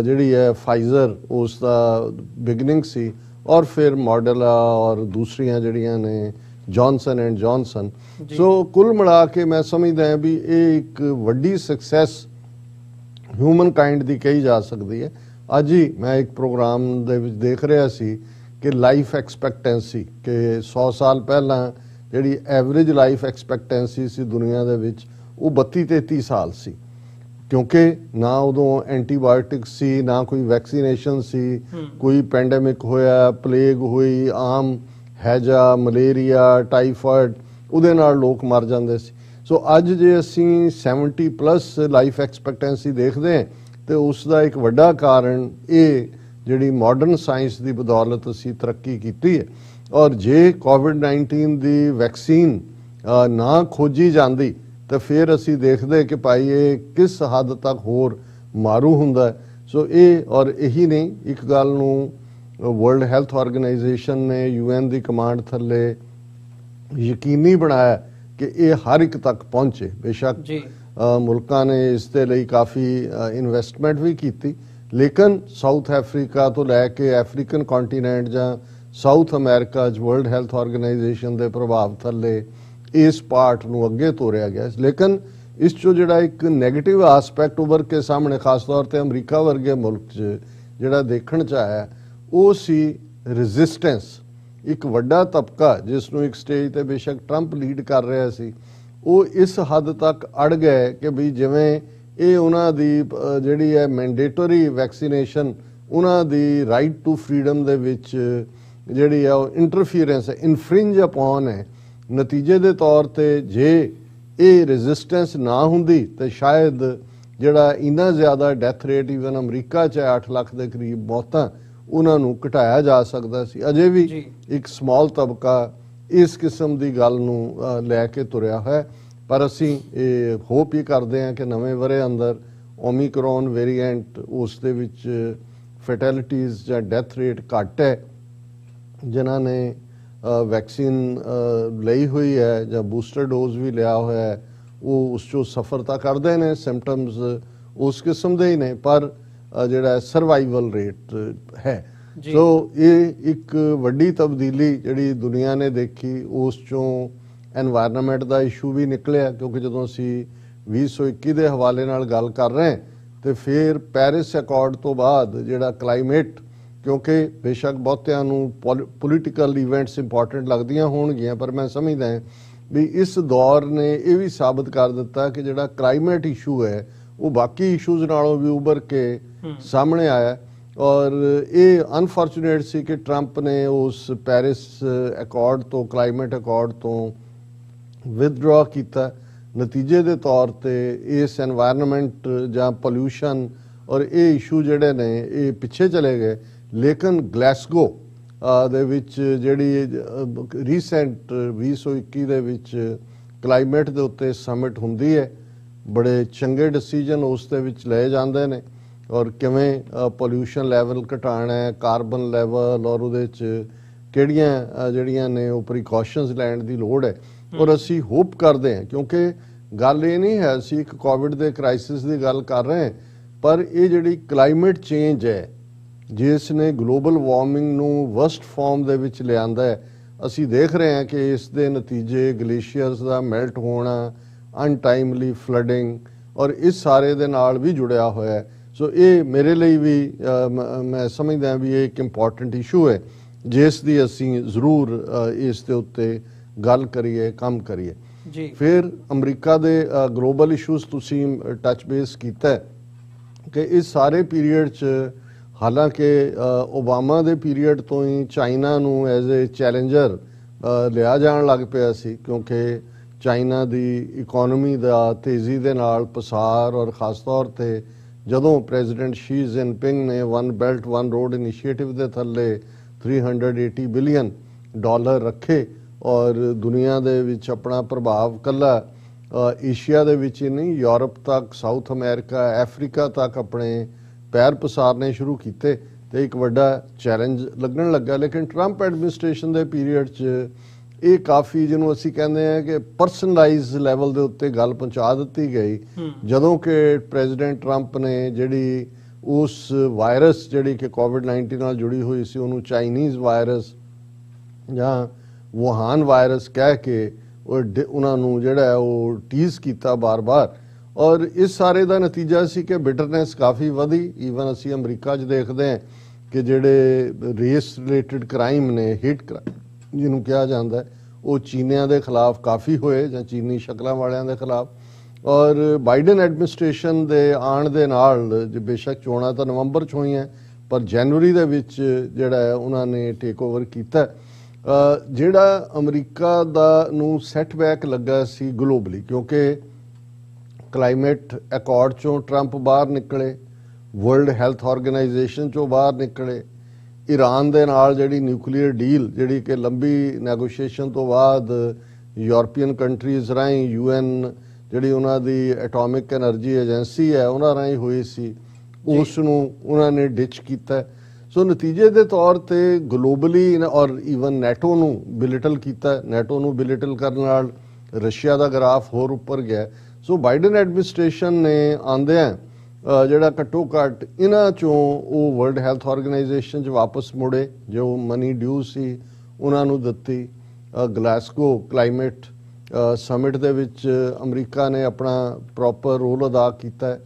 ਜਿਹੜੀ ਹੈ ਫਾਈਜ਼ਰ ਉਸ ਦਾ ਬਿਗਨਿੰਗ ਸੀ, ਔਰ ਫਿਰ ਮਾਡਰਨਾ ਔਰ ਦੂਸਰੀਆਂ ਜਿਹੜੀਆਂ ਨੇ ਜੌਨਸਨ ਐਂਡ ਜੌਨਸਨ। ਸੋ ਕੁੱਲ ਮਿਲਾ ਕੇ ਮੈਂ ਸਮਝਦਾ ਹਾਂ ਵੀ ਇਹ ਇੱਕ ਵੱਡੀ ਸਕਸੈਸ ਹਿਊਮਨ ਕਾਈਂਡ ਦੀ ਕਹੀ ਜਾ ਸਕਦੀ ਹੈ। ਅੱਜ ਹੀ ਮੈਂ ਇੱਕ ਪ੍ਰੋਗਰਾਮ ਦੇ ਵਿੱਚ ਦੇਖ ਰਿਹਾ ਸੀ ਕਿ ਲਾਈਫ ਐਕਸਪੈਕਟੈਂਸੀ ਕਿ 100 ਸਾਲ ਪਹਿਲਾਂ ਜਿਹੜੀ ਐਵਰੇਜ ਲਾਈਫ ਐਕਸਪੈਕਟੈਂਸੀ ਸੀ ਦੁਨੀਆ ਦੇ ਵਿੱਚ ਉਹ 32-33 ਸਾਲ ਸੀ, ਕਿਉਂਕਿ ਨਾ ਉਦੋਂ ਐਂਟੀਬਾਇਓਟਿਕਸ ਸੀ, ਨਾ ਕੋਈ ਵੈਕਸੀਨੇਸ਼ਨ ਸੀ, ਕੋਈ ਪੈਂਡੇਮਿਕ ਹੋਇਆ, ਪਲੇਗ ਹੋਈ, ਆਮ ਹੈਜਾ, ਮਲੇਰੀਆ, ਟਾਈਫਾਇਡ, ਉਹਦੇ ਨਾਲ ਲੋਕ ਮਰ ਜਾਂਦੇ ਸੀ। ਸੋ ਅੱਜ ਜੇ ਅਸੀਂ 70+ ਲਾਈਫ ਐਕਸਪੈਕਟੈਂਸੀ ਦੇਖਦੇ ਹਾਂ ਤੇ ਉਸ ਦਾ ਇੱਕ ਵੱਡਾ ਕਾਰਨ ਇਹ ਜਿਹੜੀ ਮਾਡਰਨ ਸਾਇੰਸ ਦੀ ਬਦੌਲਤ ਅਸੀਂ ਤਰੱਕੀ ਕੀਤੀ ਹੈ। ਔਰ ਜੇ ਕੋਵਿਡ-19 ਦੀ ਵੈਕਸੀਨ ਨਾ ਖੋਜੀ ਜਾਂਦੀ ਤਾਂ ਫਿਰ ਅਸੀਂ ਦੇਖਦੇ ਕਿ ਭਾਈ ਇਹ ਕਿਸ ਹੱਦ ਤੱਕ ਹੋਰ ਮਾਰੂ ਹੁੰਦਾ। ਸੋ ਇਹ ਔਰ ਇਹੀ ਨਹੀਂ, ਇੱਕ ਗੱਲ ਨੂੰ ਵਰਲਡ ਹੈਲਥ ਆਰਗੇਨਾਈਜੇਸ਼ਨ ਨੇ UN ਦੀ ਕਮਾਂਡ ਥੱਲੇ ਯਕੀਨੀ ਬਣਾਇਆ ਕਿ ਇਹ ਹਰ ਇੱਕ ਤੱਕ ਪਹੁੰਚੇ। ਬੇਸ਼ੱਕ ਮੁਲਕਾਂ ਨੇ ਇਸ ਦੇ ਲਈ ਕਾਫੀ ਇਨਵੈਸਟਮੈਂਟ ਵੀ ਕੀਤੀ, ਲੇਕਿਨ ਸਾਊਥ ਅਫਰੀਕਾ ਤੋਂ ਲੈ ਕੇ ਅਫਰੀਕਨ ਕੰਟੀਨੈਂਟ ਜਾਂ ਸਾਊਥ ਅਮਰੀਕਾ 'ਚ ਵਰਲਡ ਹੈਲਥ ਆਰਗੇਨਾਈਜੇਸ਼ਨ ਦੇ ਪ੍ਰਭਾਵ ਥੱਲੇ ਇਸ ਪਾਰਟ ਨੂੰ ਅੱਗੇ ਤੋਰਿਆ ਗਿਆ। ਲੇਕਿਨ ਇਸ 'ਚੋਂ ਜਿਹੜਾ ਇੱਕ ਨੈਗੇਟਿਵ ਆਸਪੈਕਟ ਉੱਭਰ ਕੇ ਸਾਹਮਣੇ ਖਾਸ ਤੌਰ ਤੇ ਅਮਰੀਕਾ ਵਰਗੇ ਮੁਲਕ 'ਚ ਜਿਹੜਾ ਦੇਖਣ 'ਚ ਆਇਆ ਉਹ ਸੀ ਰੈਜ਼ਿਸਟੈਂਸ। ਇੱਕ ਵੱਡਾ ਤਬਕਾ ਜਿਸ ਨੂੰ ਇੱਕ ਸਟੇਜ ਤੇ ਬੇਸ਼ੱਕ ਟਰੰਪ ਲੀਡ ਕਰ ਰਿਹਾ ਸੀ, ਉਹ ਇਸ ਹੱਦ ਤੱਕ ਅੜ ਗਏ ਕਿ ਵੀ ਜਿਵੇਂ ਇਹ ਉਹਨਾਂ ਦੀ ਜਿਹੜੀ ਹੈ ਮੈਂਡੇਟਰੀ ਵੈਕਸੀਨੇਸ਼ਨ, ਉਹਨਾਂ ਦੀ ਰਾਈਟ ਟੂ ਫਰੀडम ਦੇ ਵਿੱਚ ਜਿਹੜੀ ਆ ਉਹ ਇੰਟਰਫੀਅਰੈਂਸ ਹੈ, ਇਨਫਰਿੰਜ ਅਪਨ ਹੈ। ਨਤੀਜੇ ਦੇ ਤੌਰ ਤੇ ਜੇ ਇਹ ਰੈਜ਼ਿਸਟੈਂਸ ਨਾ ਹੁੰਦੀ ਤੇ ਸ਼ਾਇਦ ਜਿਹੜਾ ਇੰਨਾ ਜ਼ਿਆਦਾ ਡੈਥ ਰੇਟ ਈਵਨ ਅਮਰੀਕਾ 'ਚ 8 ਲੱਖ ਦੇ ਕਰੀਬ ਮੌਤਾਂ, ਉਹਨਾਂ ਨੂੰ ਘਟਾਇਆ ਜਾ ਸਕਦਾ ਸੀ। ਅਜੇ ਵੀ ਇੱਕ ਸਮਾਲ ਤਬਕਾ ਇਸ ਕਿਸਮ ਦੀ ਗੱਲ ਨੂੰ ਲੈ ਕੇ ਤੁਰਿਆ ਹੈ, ਪਰ ਅਸੀਂ ਇਹ ਹੋਪ ਹੀ ਕਰਦੇ ਹਾਂ ਕਿ ਨਵੇਂ ਵਰ੍ਹੇ ਅੰਦਰ ਓਮਿਕਰੋਨ ਵੇਰੀਐਂਟ ਉਸ ਦੇ ਵਿੱਚ ਫੈਟੈਲਿਟੀਜ਼ ਜਾਂ ਡੈਥ ਰੇਟ ਘੱਟ ਹੈ। ਜਿਨ੍ਹਾਂ ਨੇ ਵੈਕਸੀਨ ਲਈ ਹੋਈ ਹੈ ਜਾਂ ਬੂਸਟਰ ਡੋਜ਼ ਵੀ ਲਿਆ ਹੋਇਆ ਹੈ, ਉਹ ਉਸ 'ਚੋਂ ਸਫਰ ਤਾਂ ਕਰਦੇ ਨੇ, ਸਿੰਪਟਮਸ ਉਸ ਕਿਸਮ ਦੇ ਹੀ ਨੇ, ਪਰ ਜਿਹੜਾ ਸਰਵਾਈਵਲ ਰੇਟ ਹੈ। ਜੀ। ਸੋ ਇਹ ਇੱਕ ਵੱਡੀ ਤਬਦੀਲੀ ਜਿਹੜੀ ਦੁਨੀਆ ਨੇ ਦੇਖੀ, ਉਸ ਚੋਂ এনवायरमेंट ਦਾ ਇਸ਼ੂ ਵੀ ਨਿਕਲਿਆ, ਕਿਉਂਕਿ ਜਦੋਂ ਅਸੀਂ 2021 ਦੇ ਹਵਾਲੇ ਨਾਲ ਗੱਲ ਕਰ ਰਹੇ ਹਾਂ ਤੇ ਫਿਰ ਪੈਰਿਸ ਅਕੋਰਡ ਤੋਂ ਬਾਅਦ ਜਿਹੜਾ ਕਲਾਈਮੇਟ, ਕਿਉਂਕਿ ਬੇਸ਼ੱਕ ਬਹੁਤਿਆਂ ਨੂੰ ਪੋਲੀਟੀਕਲ ਇਵੈਂਟਸ ਇੰਪੋਰਟੈਂਟ ਲੱਗਦੀਆਂ ਹੋਣਗੀਆਂ, ਪਰ ਮੈਂ ਸਮਝਦਾ ਹਾਂ ਵੀ ਇਸ ਦੌਰ ਨੇ ਇਹ ਵੀ ਸਾਬਤ ਕਰ ਦਿੱਤਾ ਕਿ ਜਿਹੜਾ ਕਲਾਈਮੇਟ ਇਸ਼ੂ ਹੈ ਉਹ ਬਾਕੀ ਇਸ਼ੂਜ਼ ਨਾਲੋਂ ਵੀ ਉੱਭਰ ਕੇ ਸਾਹਮਣੇ ਆਇਆ। ਔਰ ਇਹ ਅਨਫੋਰਚੂਨੇਟ ਸੀ ਕਿ ਟਰੰਪ ਨੇ ਉਸ ਪੈਰਿਸ ਅਕੋਰਡ ਤੋਂ, ਕਲਾਈਮੇਟ ਅਕੋਰਡ ਤੋਂ ਵਿਦਡਰਾ ਕੀਤਾ। ਨਤੀਜੇ ਦੇ ਤੌਰ ਤੇ ਇਸ এনवायरमेंट ਜਾਂ ਪੋਲਿਊਸ਼ਨ ਔਰ ਇਹ ਇਸ਼ੂ ਜਿਹੜੇ ਨੇ ਇਹ ਪਿੱਛੇ ਚਲੇ ਗਏ। ਲੇਕਿਨ ਗਲਾਸਗੋ ਦੇ ਵਿੱਚ ਜਿਹੜੀ ਰੀਸੈਂਟ 2021 ਦੇ ਵਿੱਚ ਕਲਾਈਮੇਟ ਦੇ ਉੱਤੇ ਸਮਿਟ ਹੁੰਦੀ ਹੈ, ਬੜੇ ਚੰਗੇ ਡਿਸੀਜਨ ਉਸ ਦੇ ਵਿੱਚ ਲਏ ਜਾਂਦੇ ਨੇ, ਔਰ ਕਿਵੇਂ ਪੋਲਿਊਸ਼ਨ ਲੈਵਲ ਘਟਾਉਣਾ ਹੈ, ਕਾਰਬਨ ਲੈਵਲ, ਔਰ ਉਹਦੇ 'ਚ ਕਿਹੜੀਆਂ ਜਿਹੜੀਆਂ ਨੇ ਉਹ ਪ੍ਰੀਕਾਸ਼ਨਸ ਲੈਣ ਦੀ ਲੋੜ ਹੈ। ਔਰ ਅਸੀਂ ਹੋਪ ਕਰਦੇ ਹਾਂ, ਕਿਉਂਕਿ ਗੱਲ ਇਹ ਨਹੀਂ ਹੈ ਅਸੀਂ ਇੱਕ ਕੋਵਿਡ ਦੇ ਕ੍ਰਾਈਸਿਸ ਦੀ ਗੱਲ ਕਰ ਰਹੇ ਹਾਂ, ਪਰ ਇਹ ਜਿਹੜੀ ਕਲਾਈਮੇਟ ਚੇਂਜ ਹੈ ਜਿਸ ਨੇ ਗਲੋਬਲ ਵਾਰਮਿੰਗ ਨੂੰ ਵਰਸਟ ਫਾਰਮ ਦੇ ਵਿੱਚ ਲਿਆਂਦਾ ਹੈ, ਅਸੀਂ ਦੇਖ ਰਹੇ ਹਾਂ ਕਿ ਇਸ ਦੇ ਨਤੀਜੇ ਗਲੇਸ਼ੀਅਰਸ ਦਾ ਮੈਲਟ ਹੋਣਾ, ਅਨਟਾਈਮਲੀ ਫਲੱਡਿੰਗ, ਔਰ ਇਸ ਸਾਰੇ ਦੇ ਨਾਲ ਵੀ ਜੁੜਿਆ ਹੋਇਆ ਹੈ। ਸੋ ਇਹ ਮੇਰੇ ਲਈ ਵੀ ਮੈਂ ਸਮਝਦਾ ਵੀ ਇਹ ਇੱਕ ਇੰਪੋਰਟੈਂਟ ਇਸ਼ੂ ਹੈ ਜਿਸ ਦੀ ਅਸੀਂ ਜ਼ਰੂਰ ਇਸ ਦੇ ਉੱਤੇ ਗੱਲ ਕਰੀਏ, ਕੰਮ ਕਰੀਏ। ਜੀ। ਫਿਰ ਅਮਰੀਕਾ ਦੇ ਗਲੋਬਲ ਇਸ਼ੂਜ਼ ਤੁਸੀਂ ਟੱਚ ਬੇਸ ਕੀਤਾ ਕਿ ਇਸ ਸਾਰੇ ਪੀਰੀਅਡ 'ਚ ਹਾਲਾਂਕਿ ਓਬਾਮਾ ਦੇ ਪੀਰੀਅਡ ਤੋਂ ਹੀ ਚਾਈਨਾ ਨੂੰ ਐਜ਼ ਏ ਚੈਲੰਜਰ ਲਿਆ ਜਾਣ ਲੱਗ ਪਿਆ ਸੀ, ਕਿਉਂਕਿ ਚਾਈਨਾ ਦੀ ਇਕਨੋਮੀ ਦਾ ਤੇਜ਼ੀ ਦੇ ਨਾਲ ਪਸਾਰ, ਔਰ ਖਾਸ ਤੌਰ ਤੇ ਜਦੋਂ ਪ੍ਰੈਜ਼ੀਡੈਂਟ ਸ਼ੀ ਜਿਨਪਿੰਗ ਨੇ one belt one road initiative ਦੇ ਥੱਲੇ $380 ਬਿਲੀਅਨ ਰੱਖੇ ਔਰ ਦੁਨੀਆ ਦੇ ਵਿੱਚ ਆਪਣਾ ਪ੍ਰਭਾਵ ਕੱਲਾ ਏਸ਼ੀਆ ਦੇ ਵਿੱਚ ਹੀ ਨਹੀਂ, ਯੂਰਪ ਤੱਕ, ਸਾਊਥ ਅਮਰੀਕਾ, ਅਫਰੀਕਾ ਤੱਕ ਆਪਣੇ ਪੈਰ ਪਸਾਰਨੇ ਸ਼ੁਰੂ ਕੀਤੇ ਤੇ ਇੱਕ ਵੱਡਾ ਚੈਲੰਜ ਲੱਗਣ ਲੱਗਾ। ਲੇਕਿਨ ਟਰੰਪ ਐਡਮਿਨਿਸਟ੍ਰੇਸ਼ਨ ਦੇ ਪੀਰੀਅਡ 'ਚ ਇਹ ਕਾਫੀ, ਜਿਹਨੂੰ ਅਸੀਂ ਕਹਿੰਦੇ ਆ ਕਿ ਪਰਸਨਲਾਈਜ਼ ਲੈਵਲ ਦੇ ਉੱਤੇ ਗੱਲ ਪਹੁੰਚਾ ਦਿੱਤੀ ਗਈ, ਜਦੋਂ ਕਿ ਪ੍ਰੈਜ਼ੀਡੈਂਟ ਟਰੰਪ ਨੇ ਜਿਹੜੀ ਉਸ ਵਾਇਰਸ ਜਿਹੜੀ ਕਿ ਕੋਵਿਡ-19 ਨਾਲ ਜੁੜੀ ਹੋਈ ਸੀ ਉਹਨੂੰ ਚਾਈਨੀਜ਼ ਵਾਇਰਸ ਜਾਂ ਵੁਹਾਨ ਵਾਇਰਸ ਕਹਿ ਕੇ ਉਹਨਾਂ ਨੂੰ ਜਿਹੜਾ ਉਹ ਟੀਜ਼ ਕੀਤਾ ਬਾਰ-ਬਾਰ, ਔਰ ਇਸ ਸਾਰੇ ਦਾ ਨਤੀਜਾ ਸੀ ਕਿ ਬਿਟਰਨੈਸ ਕਾਫੀ ਵਧੀ। ਈਵਨ ਅਸੀਂ ਅਮਰੀਕਾ 'ਚ ਦੇਖਦੇ ਹਾਂ ਕਿ ਜਿਹੜੇ ਰੇਸ ਰਿਲੇਟਡ ਕ੍ਰਾਈਮ ਨੇ, ਹਿਟ ਕ੍ਰਾਈਮ ਜਿਹਨੂੰ ਕਿਹਾ ਜਾਂਦਾ, ਉਹ ਚੀਨੀਆਂ ਦੇ ਖਿਲਾਫ ਕਾਫੀ ਹੋਏ ਜਾਂ ਚੀਨੀ ਸ਼ਕਲਾਂ ਵਾਲਿਆਂ ਦੇ ਖਿਲਾਫ। ਔਰ ਬਾਈਡਨ ਐਡਮਿਨਿਸਟ੍ਰੇਸ਼ਨ ਦੇ ਆਉਣ ਦੇ ਨਾਲ, ਬੇਸ਼ੱਕ ਚੋਣਾਂ ਤਾਂ ਨਵੰਬਰ 'ਚ ਹੋਈਆਂ, ਪਰ ਜਨਵਰੀ ਦੇ ਵਿੱਚ ਜਿਹੜਾ ਹੈ ਉਹਨਾਂ ਨੇ ਟੇਕ ਓਵਰ ਕੀਤਾ। ਜਿਹੜਾ ਅਮਰੀਕਾ ਦਾ ਨੂੰ ਸੈਟਬੈਕ ਲੱਗਾ ਸੀ ਗਲੋਬਲੀ, ਕਿਉਂਕਿ ਕਲਾਈਮੇਟ ਅਕੋਰਡ ਚੋਂ ਟਰੰਪ ਬਾਹਰ ਨਿਕਲੇ, ਵਰਲਡ ਹੈਲਥ ਆਰਗੇਨਾਈਜੇਸ਼ਨ ਚੋਂ ਬਾਹਰ ਨਿਕਲੇ, ਈਰਾਨ ਦੇ ਨਾਲ ਜਿਹੜੀ ਨਿਊਕਲੀਅਰ ਡੀਲ ਜਿਹੜੀ ਕਿ ਲੰਬੀ ਨੈਗੋਸ਼ੀਏਸ਼ਨ ਤੋਂ ਬਾਅਦ ਯੂਰਪੀਅਨ ਕੰਟਰੀਜ਼ ਰਾਹੀਂ UN ਜਿਹੜੀ ਉਹਨਾਂ ਦੀ ਐਟੋਮਿਕ ਐਨਰਜੀ ਏਜੰਸੀ ਹੈ ਉਹਨਾਂ ਰਾਹੀਂ ਹੋਈ ਸੀ, ਉਸ ਨੂੰ ਉਹਨਾਂ ਨੇ ਡਿਚ ਕੀਤਾ। ਸੋ ਨਤੀਜੇ ਦੇ ਤੌਰ ਤੇ ਗਲੋਬਲੀ ਔਰ ਈਵਨ ਨੈਟੋ ਨੂੰ ਬਿਲਿਟਲ ਕੀਤਾ। ਨੈਟੋ ਨੂੰ ਬਿਲਿਟਲ ਕਰਨ ਨਾਲ ਰਸ਼ੀਆ ਦਾ ਗ੍ਰਾਫ ਹੋਰ ਉੱਪਰ ਗਿਆ। ਸੋ ਬਾਈਡਨ ਐਡਮਿਨਿਸਟ੍ਰੇਸ਼ਨ ਨੇ ਆਉਂਦਿਆਂ ਜਿਹੜਾ ਘੱਟੋ ਘੱਟ ਇਹਨਾਂ ਚੋਂ ਉਹ ਵਰਲਡ ਹੈਲਥ ਆਰਗੇਨਾਈਜੇਸ਼ਨ 'ਚ ਵਾਪਸ ਮੁੜੇ, ਜੋ ਮਨੀ ਡਿਊ ਸੀ ਉਹਨਾਂ ਨੂੰ ਦਿੱਤੀ। ਗਲਾਸਗੋ ਕਲਾਈਮੇਟ ਸਮਿਟ ਦੇ ਵਿੱਚ ਅਮਰੀਕਾ ਨੇ ਆਪਣਾ ਪ੍ਰੋਪਰ ਰੋਲ ਅਦਾ ਕੀਤਾ।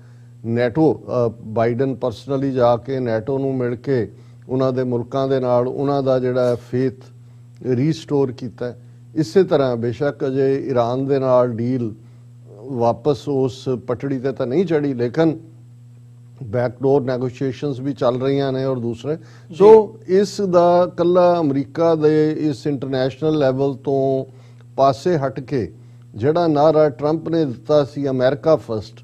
ਨੈਟੋ ਬਾਈਡਨ ਪਰਸਨਲੀ ਜਾ ਕੇ ਨੈਟੋ ਨੂੰ ਮਿਲ ਕੇ ਉਹਨਾਂ ਦੇ ਮੁਲਕਾਂ ਦੇ ਨਾਲ ਉਹਨਾਂ ਦਾ ਜਿਹੜਾ ਫੇਥ ਰੀਸਟੋਰ ਕੀਤਾ। ਇਸੇ ਤਰ੍ਹਾਂ ਬੇਸ਼ੱਕ ਅਜੇ ਈਰਾਨ ਦੇ ਨਾਲ ਡੀਲ ਵਾਪਸ ਉਸ ਪਟੜੀ ਤੇ ਤਾਂ ਨਹੀਂ ਚੜੀ, ਲੇਕਿਨ ਬੈਕਡੋਰ ਨੈਗੋਸ਼ੀਏਸ਼ਨਸ ਵੀ ਚੱਲ ਰਹੀਆਂ ਨੇ। ਔਰ ਦੂਸਰੇ ਸੋ ਇਸ ਦਾ ਕੱਲਾ ਅਮਰੀਕਾ ਦੇ ਇਸ ਇੰਟਰਨੈਸ਼ਨਲ ਲੈਵਲ ਤੋਂ ਪਾਸੇ ਹਟ ਕੇ ਜਿਹੜਾ ਨਾਰਾ ਟਰੰਪ ਨੇ ਦਿੱਤਾ ਸੀ ਅਮਰੀਕਾ ਫਸਟ,